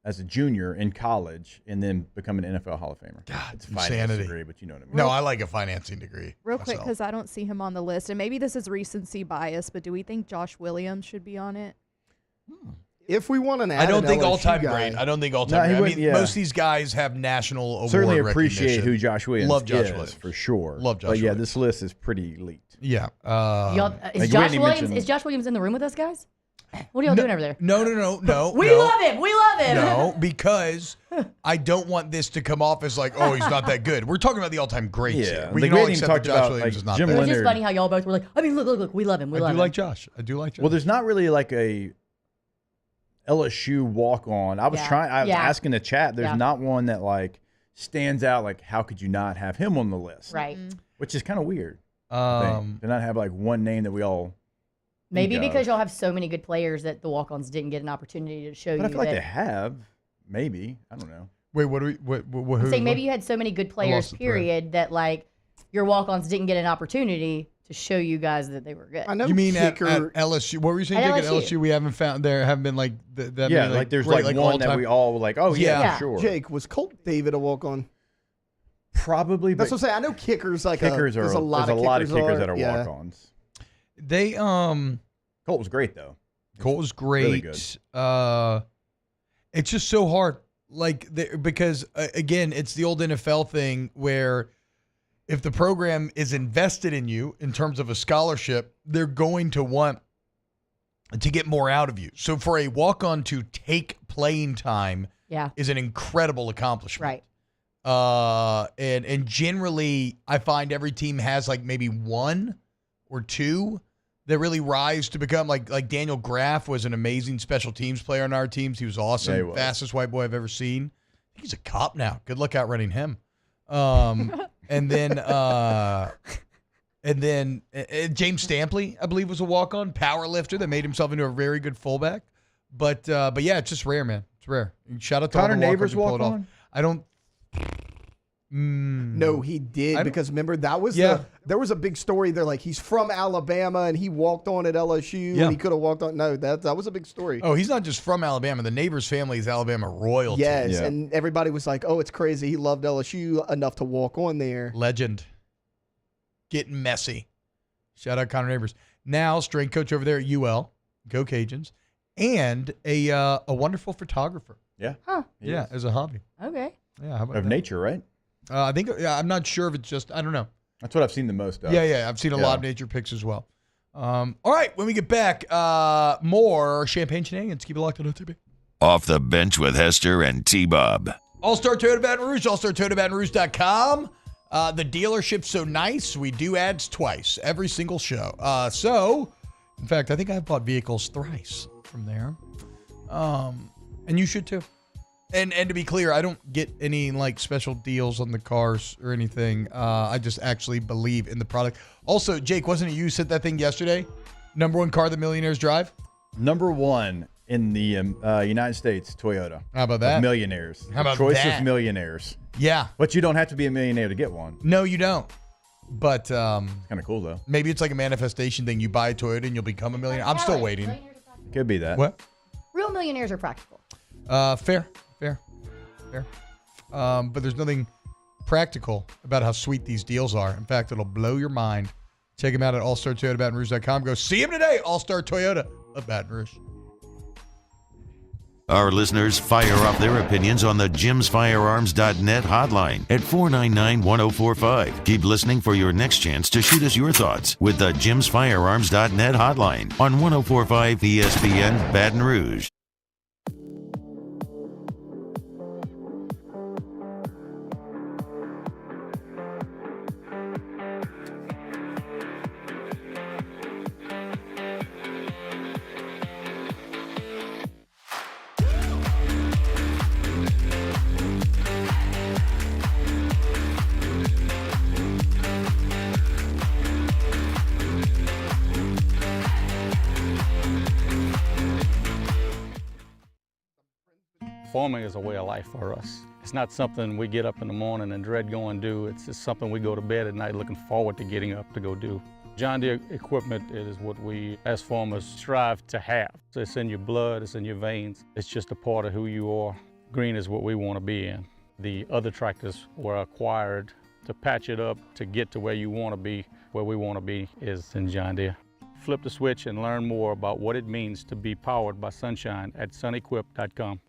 as a junior in college, and then become an NFL Hall of Famer. God, it's a finance insanity. degree, but you know what I mean. No, I like a financing degree. real quick, myself. because I don't see him on the list, and maybe this is recency bias, but do we think Josh Williams should be on it? If we want an I don't think LSU all-time guy- great. I don't think all-time great. I mean, most of these guys have national award Certainly appreciate recognition. who Josh Williams Love Josh is, Williams. for sure. Love Josh But yeah, Williams. this list is pretty elite. Yeah. Y'all, is like Josh Whitney Williams? mentioned- Is Josh Williams in the room with us, guys? What are y'all doing over there? No. We no. love him. We love him. No, because I don't want this to come off as like, oh, he's not that good. We're talking about the all-time greats here. We Like, can all we accept talked that Josh about, Williams like, is not Jim that It's good. just funny how y'all both were like, I mean, look, we love him. We I love do him. like Josh. I do like Josh. Well, there's not really like a LSU walk on. I was asking the chat. There's not one that like stands out. Like, how could you not have him on the list? Right. Which is kind of weird. I think, to not have like one name that we all. Maybe think of. because y'all have so many good players that the walk-ons didn't get an opportunity to show But you. I feel like that, they have. Maybe I don't know. Wait, what do we? What I'm who- saying maybe you had so many good players, the thread. period, that like your walk-ons didn't get an opportunity to show you guys that they were good. I know You mean at kicker. LSU? What were you saying? At Jake? At LSU. LSU, we haven't found there haven't been like that. Yeah, many, like there's great, like one that all-time- we all were like, oh yeah, for sure. Jake, was Colt David a walk on? Probably. That's But what I'm saying. I know kickers like kickers there's are a lot there's of a lot of kickers are, that are yeah. walk-ons. They Colt was great though. Colt was great. Really good. It's just so hard, because again, it's the old NFL thing where if the program is invested in you in terms of a scholarship, they're going to want to get more out of you. So for a walk-on to take playing time, is an incredible accomplishment. Right. And generally, I find every team has like maybe one or two that really rise to become like Daniel Graff was an amazing special teams player on our teams. He was awesome. Yeah, he was. Fastest white boy I've ever seen. I think he's a cop now. Good luck outrunning him. And then James Stampley, I believe, was a walk-on power lifter that made himself into a very good fullback. But yeah, it's just rare, man. It's rare. Shout out to Connor all the walk-ons Neighbors who pull it off. walk-on? I don't. No, he did, because remember that was there was a big story there. Like, he's from Alabama and he walked on at LSU Yeah. and he could have walked on. No, that was a big story. Oh, he's not just from Alabama. The Neighbors family is Alabama royalty. Yes, and everybody was like, "Oh, it's crazy. He loved LSU enough to walk on there." Legend. Getting messy. Shout out Connor Neighbors. Now strength coach over there at UL. Go Cajuns. And a wonderful photographer. Yeah. Huh. Yeah, as a hobby. Okay. Yeah, how about Of that? nature, right? I think. Yeah, I'm not sure if it's just. I don't know. That's what I've seen the most of. Yeah. I've seen a lot of nature pics as well. All right, when we get back, more champagne shenanigans. Keep it locked on OTB. Off the bench with Hester and T-Bob. All-Star Toyota Baton Rouge, allstartoyotabatonrouge.com. The dealership's so nice, we do ads twice, every single show. So, in fact, I think I've bought vehicles thrice from there. And you should too. And to be clear, I don't get any like special deals on the cars or anything. I just actually believe in the product. Also, Jake, wasn't it you said that thing yesterday? Number one car that millionaires drive? Number one in the United States, Toyota. How about Of that? millionaires. How about Choice that? of millionaires. Yeah. But you don't have to be a millionaire to get one. No, you don't. But It's kind of cool though. maybe it's like a manifestation thing. You buy a Toyota and you'll become a millionaire. I'm still waiting. Could be that. What? Real millionaires are practical. Fair. But there's nothing practical about how sweet these deals are. In fact, it'll blow your mind. Check them out at allstartoyotabatonrouge.com. Go see them today. All-Star Toyota of Baton Rouge. Our listeners fire off their opinions on the jimsfirearms.net hotline at 499-1045. Keep listening for your next chance to shoot us your thoughts with the jimsfirearms.net hotline on 1045 ESPN Baton Rouge. Performing is a way of life for us. It's not something we get up in the morning and dread going do. It's just something we go to bed at night looking forward to getting up to go do. John Deere equipment is what we as farmers strive to have. It's in your blood, it's in your veins. It's just a part of who you are. Green is what we want to be in. The other tractors were acquired to patch it up to get to where you want to be. Where we want to be is in John Deere. Flip the switch and learn more about what it means to be powered by sunshine at sunequip.com.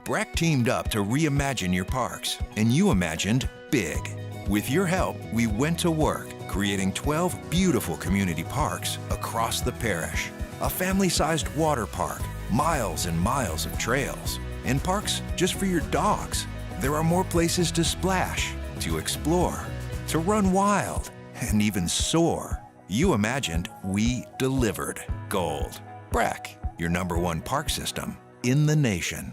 Breck teamed up to reimagine your parks, and you imagined big. With your help, we went to work, creating 12 beautiful community parks across the parish. A family-sized water park, miles and miles of trails, and parks just for your dogs. There are more places to splash, to explore, to run wild, and even soar. You imagined, we delivered. Gold. Breck, your #1 park system in the nation.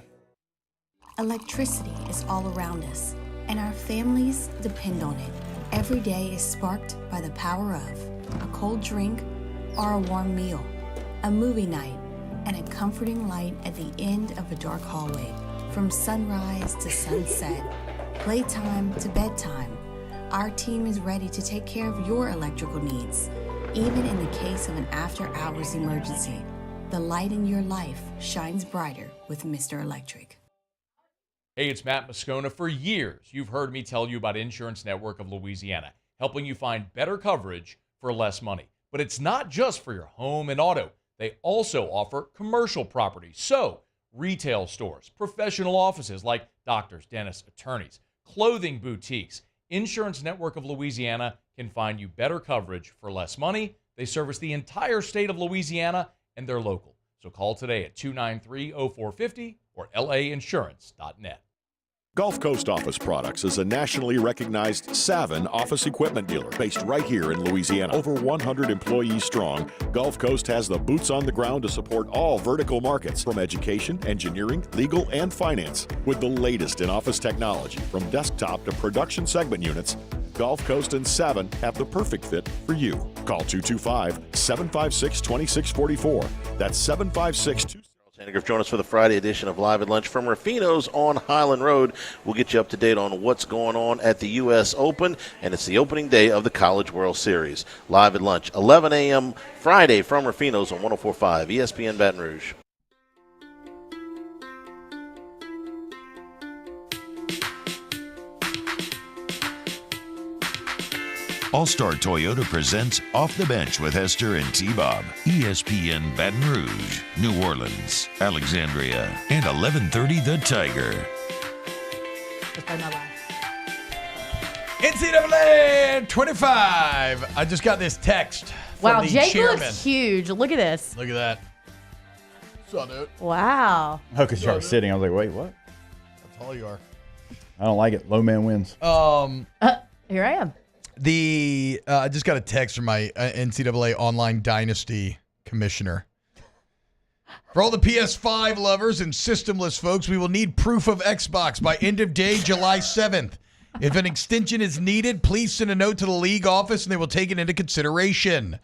Electricity is all around us, and our families depend on it. Every day is sparked by the power of a cold drink or a warm meal, a movie night, and a comforting light at the end of a dark hallway. From sunrise to sunset, playtime to bedtime, our team is ready to take care of your electrical needs. Even in the case of an after-hours emergency, the light in your life shines brighter with Mr. Electric. Hey, it's Matt Moscona. For years, you've heard me tell you about Insurance Network of Louisiana, helping you find better coverage for less money. But it's not just for your home and auto. They also offer commercial property. So, retail stores, professional offices like doctors, dentists, attorneys, clothing boutiques. Insurance Network of Louisiana can find you better coverage for less money. They service the entire state of Louisiana, and they're local. So call today at 293-0450 or lainsurance.net. Gulf Coast Office Products is a nationally recognized Savin office equipment dealer based right here in Louisiana. Over 100 employees strong, Gulf Coast has the boots on the ground to support all vertical markets from education, engineering, legal, and finance. With the latest in office technology from desktop to production segment units, Gulf Coast and Savin have the perfect fit for you. Call 225-756-2644. That's 756-2644. Join us for the Friday edition of Live at Lunch from Rafino's on Highland Road. We'll get you up to date on what's going on at the U.S. Open, and it's the opening day of the College World Series. Live at Lunch, 11 a.m. Friday from Rafino's on 104.5 ESPN Baton Rouge. All-Star Toyota presents Off the Bench with Hester and T-Bob. ESPN Baton Rouge, New Orleans, Alexandria, and 1130 The Tiger. NCAA 25. I just got this text from Wow, the Jake chairman. looks huge. Look at this. Look at that. Saw it. Wow. Oh, because you were sitting. I was like, wait, what? That's all you are. I don't like it. Low man wins. Here I am. I just got a text from my NCAA Online Dynasty commissioner. For all the PS5 lovers and systemless folks, we will need proof of Xbox by end of day, July 7th. If an extension is needed, please send a note to the league office and they will take it into consideration.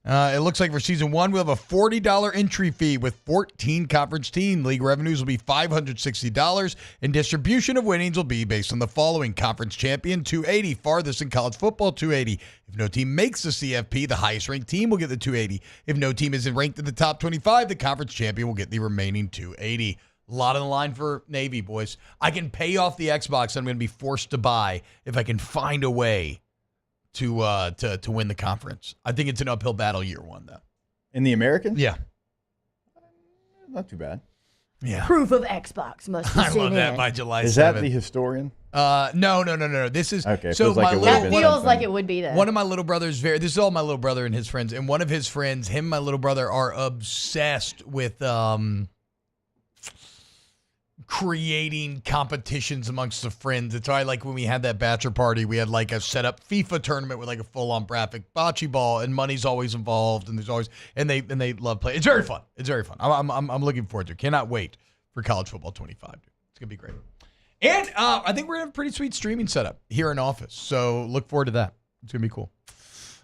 It looks like for season 1, we'll have a $40 entry fee with 14 conference teams. League revenues will be $560, and distribution of winnings will be based on the following: conference champion, $280, farthest in college football, $280. If no team makes the CFP, the highest ranked team will get the $280. If no team isn't ranked in the top 25, the conference champion will get the remaining $280. A lot on the line for Navy, boys. I can pay off the Xbox I'm going to be forced to buy if I can find a way to win the conference. I think it's an uphill battle year 1, though. In the American? Yeah. Not too bad. Yeah. Proof of Xbox must be I seen love that in. by July 7th. Is that the historian? No. This is okay. So Feels like That feels like it would be that. One of my little brothers, this is all my little brother and his friends, and one of his friends, him and my little brother are obsessed with creating competitions amongst the friends. It's why, like, when we had that bachelor party, we had like a set up FIFA tournament with like a full-on graphic bocce ball, and money's always involved, and there's always and they love playing. It's very fun. I'm looking forward to it. Cannot wait for college football 25. It's gonna be great. And I think we're gonna have a pretty sweet streaming setup here in office, so look forward to that. It's gonna be cool.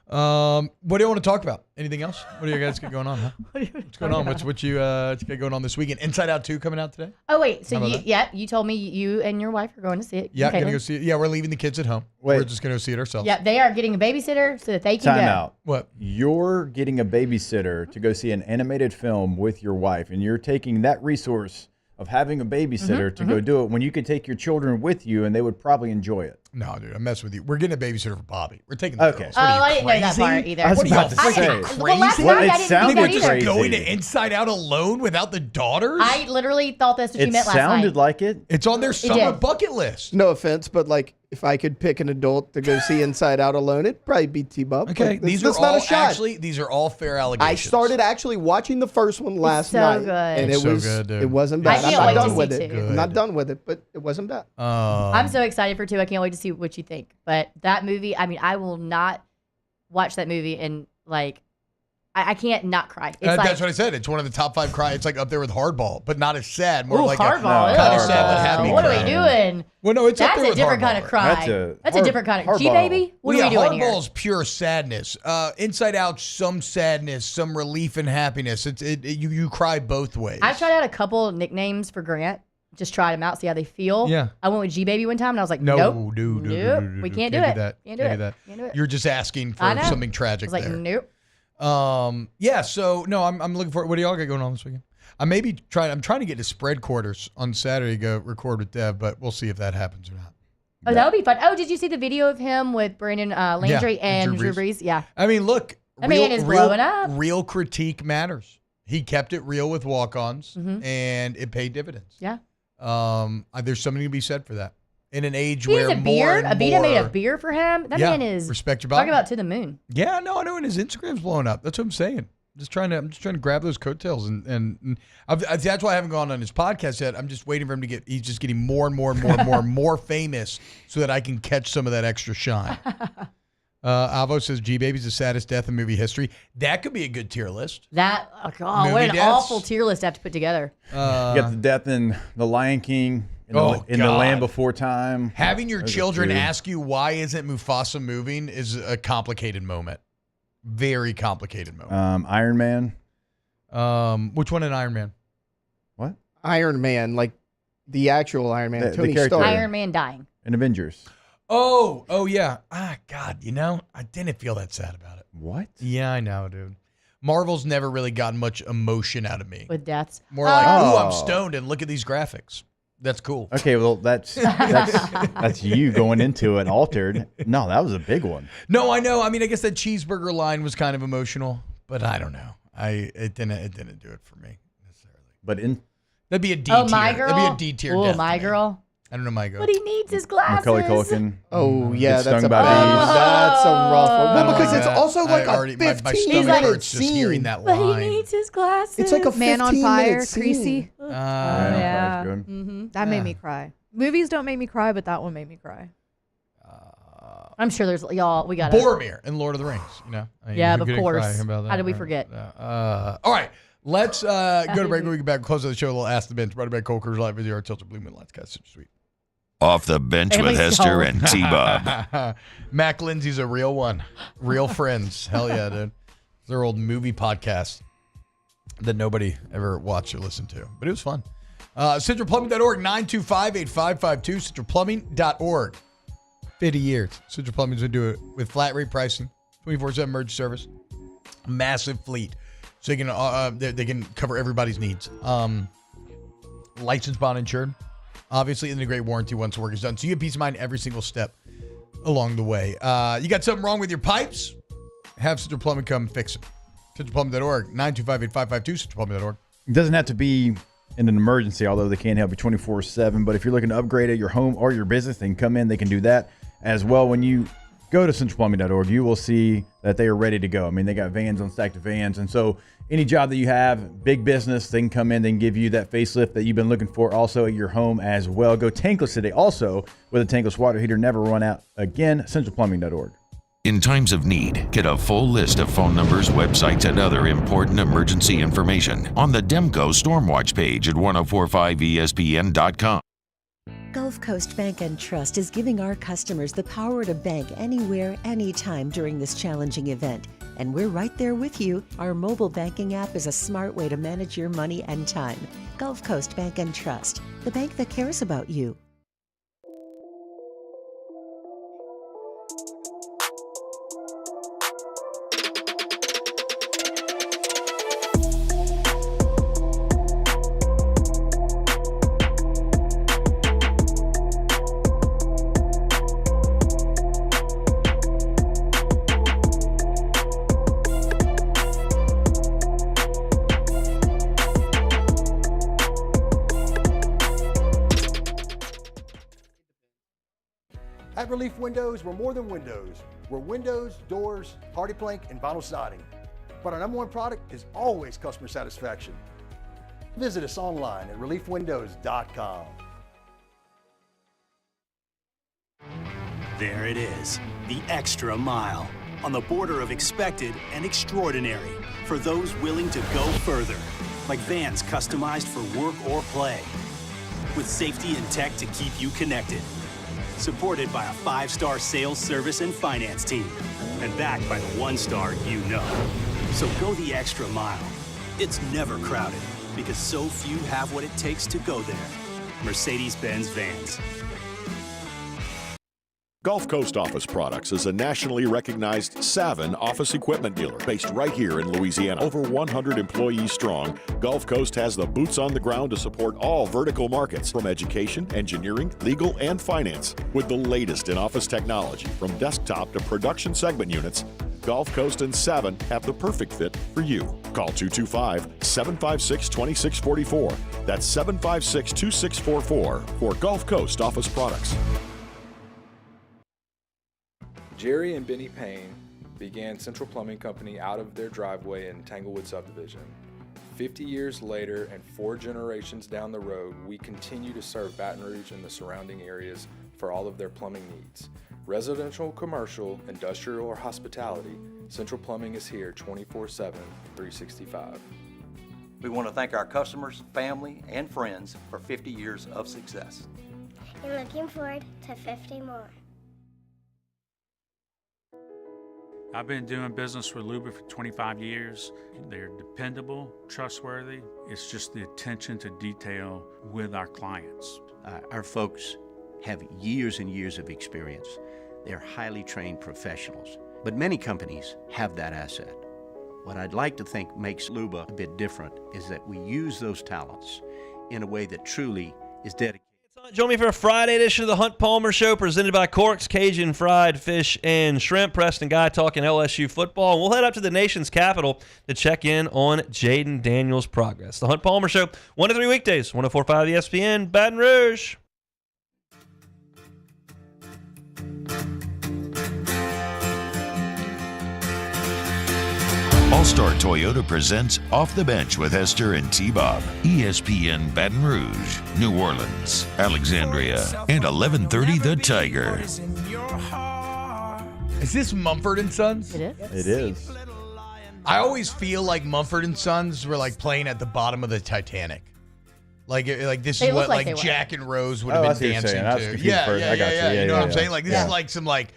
What do you want to talk about? Anything else? What do you guys got going on? Huh? What's going on? What you got going on this weekend? Inside Out 2 coming out today. Oh wait, so you told me you and your wife are going to see it. Yeah, gonna go see it. Yeah, we're leaving the kids at home. We're just gonna go see it ourselves. Yeah, they are getting a babysitter so that they can Time go. out. What? You're getting a babysitter to go see an animated film with your wife, and you're taking that resource of having a babysitter to go do it when you could take your children with you and they would probably enjoy it. No, dude, I'm messing with you. We're getting a babysitter for Bobby. We're taking the Okay. girls. Oh, I didn't know that part either. I was about to say. Well, last night I didn't think We're that just either. going to Inside Out alone without the daughters? I literally thought that's what you meant last night. It sounded like it. It's on their summer did. bucket list. No offense, but like if I could pick an adult to go see Inside Out alone, it'd probably be T-Bub. Okay, Like, these that's are not all a shot. actually these are all fair allegations. I started actually watching the first one last so night, good. and It's it so was good, dude. it wasn't I bad. can't I'm not wait to done see with two. it. I'm not done with it, but it wasn't bad. I'm so excited for 2. I can't wait to see what you think. But that movie, I mean, I will not watch that movie and like, I can't not cry. It's like, that's what I said. It's one of the top 5 cry. It's like up there with Hardball, but not as sad. More ooh, like Hardball. kind of sad but happy. What are cry. we doing? Well, no, it's up That's there a with different Hardball, kind of right? cry. That's a different kind of G-Baby? What are we doing here? Hardball's pure sadness. Inside Out, some sadness, some relief and happiness. You cry both ways. I've tried out a couple nicknames for Grant. Just tried them out, see how they feel. Yeah. I went with G-Baby one time, and I was like, No, nope. dude, We can't do it. that. Can't do Can't it. do that. Can't do it. You're just asking I for know. something tragic I was like, there. nope. Yeah. So no, I'm looking for. What do y'all got going on this weekend? I'm trying to get to Spread Quarters on Saturday to go record with Dev, but we'll see if that happens or not. Oh, that would be fun. Oh, did you see the video of him with Brandon Landry Yeah, and Drew Drew Brees. Brees? Yeah. I mean, look, That man is blowing up. Real critique matters. He kept it real with walk-ons, and it paid dividends. Yeah. There's something to be said for that. In an age He where has a beard. more and Abita made a more- beard for him. That Yeah, man is respect your body. talking about to the moon. Yeah, no, I know, and his Instagram's blowing up. That's what I'm saying. I'm just trying to grab those coattails, and that's why I haven't gone on his podcast yet. I'm just waiting for him to get. He's just getting more and more and more and more and more famous, so that I can catch some of that extra shine. Avo says G-Baby's the saddest death in movie history. That could be a good tier list. That what Movie an deaths. awful tier list to have to put together. You got the death in The Lion King, in The Land Before Time. Having your Those are children two. ask you why isn't Mufasa moving is a complicated moment. Very complicated moment. Iron Man. Which one in Iron Man? What? Iron Man, like the actual Iron Man, The Tony character. Stark. Iron Man dying. In Avengers. Oh yeah. God, I didn't feel that sad about it. What? Yeah, I know, dude. Marvel's never really gotten much emotion out of me. With deaths. More like, ooh, I'm Oh. stoned and look at these graphics. That's cool. Okay, well that's you going into it altered. No, that was a big one. No, I know. I mean, I guess that cheeseburger line was kind of emotional, but I don't know. It didn't do it for me necessarily. But that'd be a D Oh, tier. My Girl. That'd be a D tier. Oh, death My to me. Girl. I don't know My Girl. But he needs his glasses. Macaulay Culkin. Oh yeah, Gets that's stung a by bad bees. one. That's a rough one. I Well, don't because like it's that. also like I already- a my 15 stomach minute hurts just hearing scene. that But he line. needs his glasses. It's like a Man on 15 Fire, minute scene. Creasy. Yeah, Yeah. good. That made me cry. Movies don't make me cry, but that one made me cry. I'm sure there's y'all. We got Boromir in Lord of the Rings. Yeah, who of couldn't course. cry about that, How did we right? forget? All right. Let's go to break. When we get back, close of the show. A little Ask the Bench. Brought by Cold Live Video. Our Tilted Blue Moonlights. Guys, super sweet. Off the bench with Hester and T-Bob. Mac Lindsay's a real one. Real friends. Hell yeah, dude. It's their old movie podcast that nobody ever watched or listened to. But it was fun. CentralPlumbing.org, 925-8552. CentralPlumbing.org. 50 years. Central Plumbing's been doing it with flat rate pricing, 24/7 emergency service, massive fleet. So they can cover everybody's needs. Licensed, bond insured. Obviously, and a great warranty once the work is done. So you have peace of mind every single step along the way. You got something wrong with your pipes? Have Central Plumbing come fix it. CentralPlumbing.org, 925-8552, CentralPlumbing.org. It doesn't have to be in an emergency, although they can help you 24/7. But if you're looking to upgrade your home or your business, they can come in. They can do that as well. When you go to centralplumbing.org, you will see that they are ready to go. I mean, they got vans on stacked vans. And so any job that you have, big business, they can come in. They can give you that facelift that you've been looking for also at your home as well. Go tankless today. Also, with a tankless water heater, never run out again, centralplumbing.org. In times of need, get a full list of phone numbers, websites, and other important emergency information on the Demco Stormwatch page at 1045ESPN.com. Gulf Coast Bank and Trust is giving our customers the power to bank anywhere, anytime during this challenging event. And we're right there with you. Our mobile banking app is a smart way to manage your money and time. Gulf Coast Bank and Trust, the bank that cares about you. At Relief Windows, we're more than windows. We're windows, doors, hardy plank, and vinyl siding. But our #1 product is always customer satisfaction. Visit us online at reliefwindows.com. There it is, the extra mile, on the border of expected and extraordinary, for those willing to go further, like vans customized for work or play, with safety and tech to keep you connected, supported by a 5-star sales, service, and finance team, and backed by the 1-star you know. So go the extra mile. It's never crowded, because so few have what it takes to go there. Mercedes-Benz Vans. Gulf Coast Office Products is a nationally recognized Savin office equipment dealer based right here in Louisiana. Over 100 employees strong, Gulf Coast has the boots on the ground to support all vertical markets, from education, engineering, legal, and finance. With the latest in office technology, from desktop to production segment units, Gulf Coast and Savin have the perfect fit for you. Call 225-756-2644. That's 756-2644 for Gulf Coast Office Products. Jerry and Benny Payne began Central Plumbing Company out of their driveway in Tanglewood subdivision. 50 years later and 4 generations down the road, we continue to serve Baton Rouge and the surrounding areas for all of their plumbing needs. Residential, commercial, industrial, or hospitality, Central Plumbing is here 24/7, 365. We want to thank our customers, family, and friends for 50 years of success. And looking forward to 50 more. I've been doing business with Luba for 25 years. They're dependable, trustworthy. It's just the attention to detail with our clients. Our folks have years and years of experience. They're highly trained professionals, but many companies have that asset. What I'd like to think makes Luba a bit different is that we use those talents in a way that truly is dedicated. Join me for a Friday edition of the Hunt Palmer Show, presented by Cork's Cajun Fried Fish and Shrimp. Preston Guy talking LSU football. And we'll head up to the nation's capital to check in on Jaden Daniels' progress. The Hunt Palmer Show, 1 to 3 weekdays, 104.5 ESPN, Baton Rouge. All-Star Toyota presents Off the Bench with Hester and T-Bob. ESPN Baton Rouge, New Orleans, Alexandria, and 1130 The Tiger. Is this Mumford & Sons? It is. It is. I always feel like Mumford & Sons were like playing at the bottom of the Titanic. Like this They is look what like they Jack were. and Rose would Oh, I have see been what you're dancing saying. I was to. confused first. I got you. You know what I'm saying? Like this Yeah. is like some like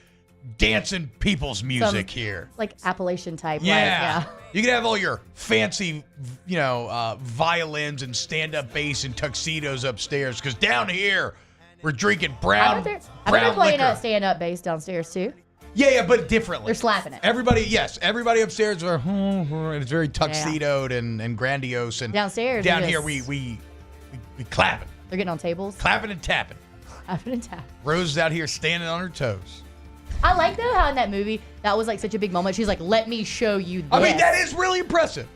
dancing people's music Some, here. Like Appalachian type. Yeah. Like, You can have all your fancy, violins and stand-up bass and tuxedos upstairs, because down here we're drinking I bet they're brown playing liquor. a stand-up bass downstairs too. Yeah, but differently. They're slapping it. Everybody upstairs are, and it's very tuxedoed and grandiose. And Downstairs, down they're here just- we clapping, They're getting on tables. clapping and tapping. Clapping and tapping. Rose is out here standing on her toes. I like though how in that movie that was like such a big moment. She's like, "Let me show you this." I mean, that is really impressive.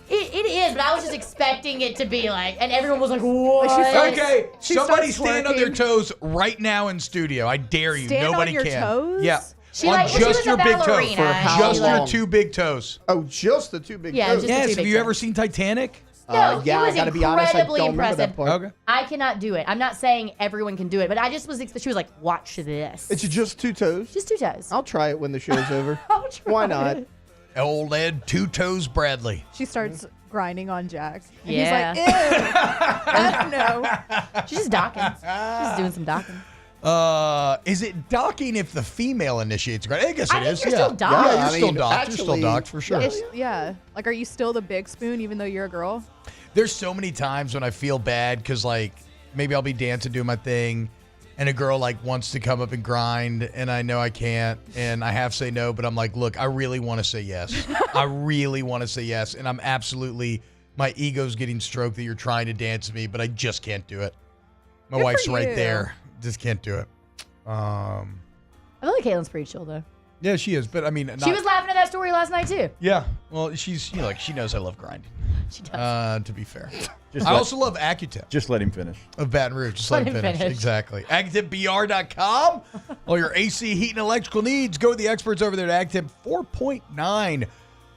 It is, but I was just expecting it to be like, and everyone was like, "What?" Okay, She somebody starts stand on their twerking. toes right now in studio. I dare you. Stand on Nobody your can. toes? Yeah. She on like- well, she just was your a big toes. ballerina, For and just she, your like- 2 big toes. Oh, just the 2 big Yeah, toes. just the Yes. 2 Have big you toes. ever seen Titanic? No, yeah, it was I gotta be honest, I incredibly don't remember that impressive. part. Okay. I cannot do it. I'm not saying everyone can do it, but I just was. She was like, "Watch this." It's just 2 toes? Just 2 toes. I'll try it when the show's over. I'll try Why not? it. Old Ed Two Toes Bradley. She starts grinding on Jack. And Yeah. he's like, ew. F no. She's just docking. She's just doing some docking. Is it docking if the female initiates grind? I guess I it think is. you're yeah. still docked. Yeah, Yeah, you're I still mean, docked. You're still actually- docked for sure. Yeah. Like, are you still the big spoon even though you're a girl? There's so many times when I feel bad because, like, maybe I'll be dancing, doing my thing, and a girl, like, wants to come up and grind, and I know I can't, and I have to say no, but I'm like, look, I really want to say yes. I really want to say yes, and I'm absolutely, my ego's getting stroked that you're trying to dance with me, but I just can't do it. My Good wife's for right you. there. Just can't do it. I feel like Caitlin's pretty chill, though. Yeah, she is, but I mean, She was laughing at that story last night, too. Yeah, well, she's, you know, like, she knows I love grinding. She does. To be fair. Just I let- also love Accutip. Just let him finish. Of Baton Rouge. Just let him finish. Exactly. AccutipBR.com. All your AC, heat, and electrical needs. Go with the experts over there at Accutip. 4.9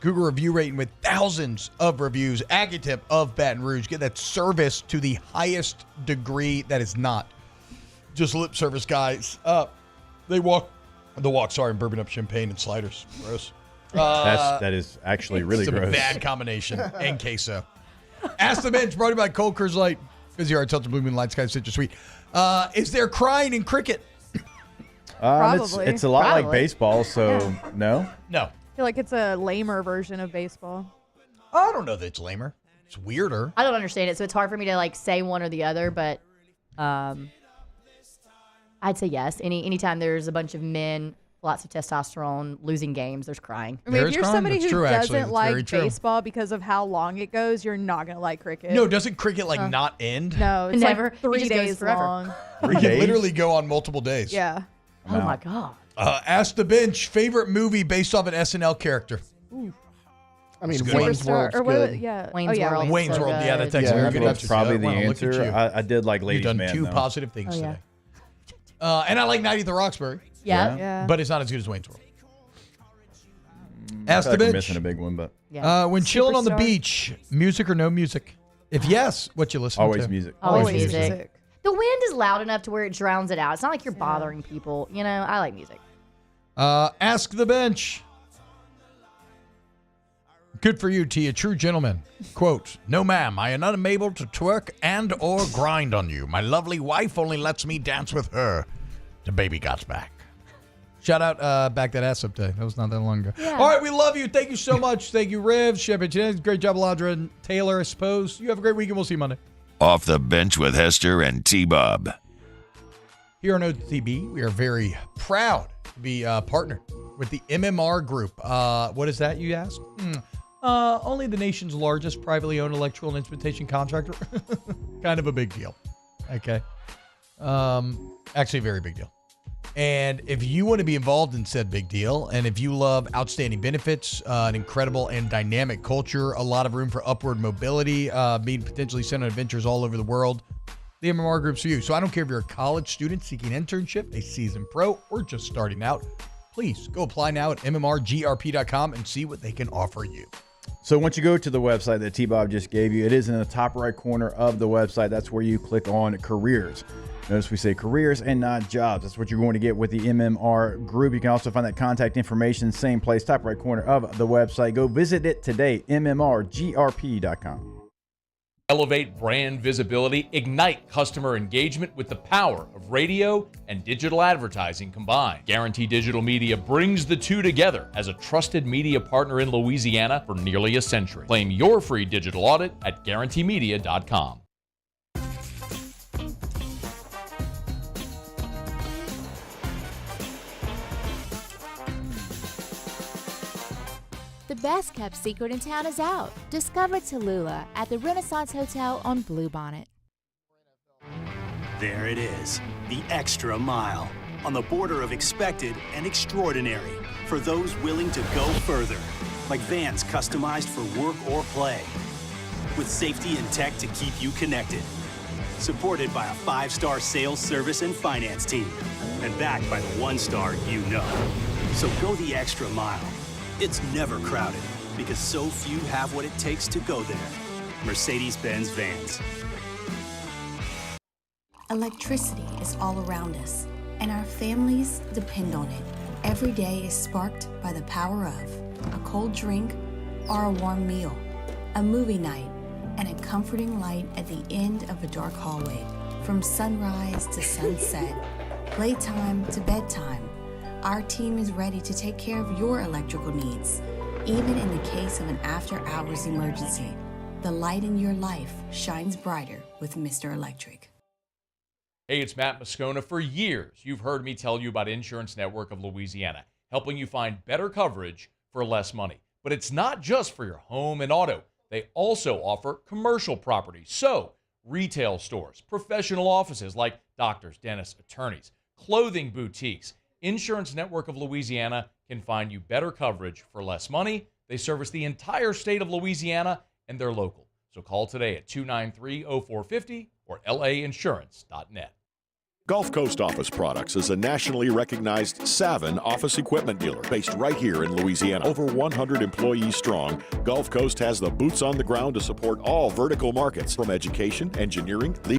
Google review rating with thousands of reviews. Accutip of Baton Rouge. Get that service to the highest degree. That is not just lip service, guys. They walk the walk, sorry, and bourbon up champagne and sliders. Gross. That is actually really it's a gross. bad combination. And queso. Ask the Bench, brought to you by Cold Coors Light. Busy Heart, Tilted Blue Moon, Light Sky, Citrus Sweet. Is there crying in cricket? Probably. It's a lot like Probably. baseball, so Yeah. no. No. I feel like it's a lamer version of baseball. I don't know that it's lamer. It's weirder. I don't understand it, so it's hard for me to like say one or the other, but I'd say yes. Anytime there's a bunch of men, lots of testosterone, losing games, there's crying. I mean, if you're somebody who doesn't like baseball because of how long it goes, you're not going to like cricket. No, doesn't cricket not end? No, it's Never. like It 3 just goes days forever. long. It can literally go on multiple days. Yeah. Oh my God. Ask the Bench, favorite movie based off an SNL character. I mean, Good Wayne's one. World's Or good. what? Yeah. Wayne's oh, yeah. World. Wayne's so World, yeah, good. that's actually Yeah, very good. that's probably the Wow, look at answer. you. I did like Ladies You've done Man, two though. positive things Oh, yeah. today. And I like 90th at Roxbury. Yeah. Yeah. But it's not as good as Wayne's World. I Ask feel the like we're Bench. missing a big one, but When chilling on the Superstar. beach, music or no music? If yes, what you listen always to? music. Always music. The wind is loud enough to where it drowns it out. It's not like you're bothering people. You know, I like music. Ask the Bench. Good for you, T, a true gentleman. Quote, no ma'am, I am not able to twerk and or grind on you. My lovely wife only lets me dance with her. The baby got back. Shout out Back That Ass Up Day. That was not that long ago. Yeah. All right, we love you. Thank you so much. Thank you, Riv, Shepard. Great job, Alondra and Taylor, I suppose. You have a great weekend. We'll see you Monday. Off the Bench with Hester and T-Bob. Here on OTB, we are very proud to be partnered with the MMR Group. What is that, you ask? Only the nation's largest privately owned electrical and instrumentation contractor. Kind of a big deal. Okay. Actually, a very big deal. And if you want to be involved in said big deal, and if you love outstanding benefits, an incredible and dynamic culture, a lot of room for upward mobility, being potentially sent on adventures all over the world, the MMR Group's for you. So I don't care if you're a college student seeking an internship, a seasoned pro, or just starting out. Please go apply now at mmrgrp.com and see what they can offer you. So once you go to the website that T-Bob just gave you, it is in the top right corner of the website. That's where you click on careers. Notice we say careers and not jobs. That's what you're going to get with the MMR Group. You can also find that contact information, same place, top right corner of the website. Go visit it today, mmrgrp.com. Elevate brand visibility, ignite customer engagement with the power of radio and digital advertising combined. Guarantee Digital Media brings the two together as a trusted media partner in Louisiana for nearly a century. Claim your free digital audit at guaranteemedia.com. The best kept secret in town is out. Discover Tallulah at the Renaissance Hotel on Bluebonnet. There it is, the extra mile, on the border of expected and extraordinary for those willing to go further, like vans customized for work or play, with safety and tech to keep you connected, supported by a 5-star sales, service, and finance team, and backed by the 1-star you know. So go the extra mile. It's never crowded because so few have what it takes to go there. Mercedes-Benz Vans. Electricity is all around us, and our families depend on it. Every day is sparked by the power of a cold drink or a warm meal. a movie night, and a comforting light at the end of a dark hallway. From sunrise to sunset, playtime to bedtime, our team is ready to take care of your electrical needs. Even in the case of an after-hours emergency, the light in your life shines brighter with Mr. Electric. Hey, it's Matt Moscona. For years, you've heard me tell you about Insurance Network of Louisiana, helping you find better coverage for less money. But it's not just for your home and auto. They also offer commercial property. So, retail stores, professional offices like doctors, dentists, attorneys, clothing boutiques. Insurance Network of Louisiana can find you better coverage for less money. They service the entire state of Louisiana, and they're local. So call today at 293-0450 or lainsurance.net. Gulf Coast Office Products is a nationally recognized Savin office equipment dealer based right here in Louisiana. Over 100 employees strong, Gulf Coast has the boots on the ground to support all vertical markets, from education, engineering, legal,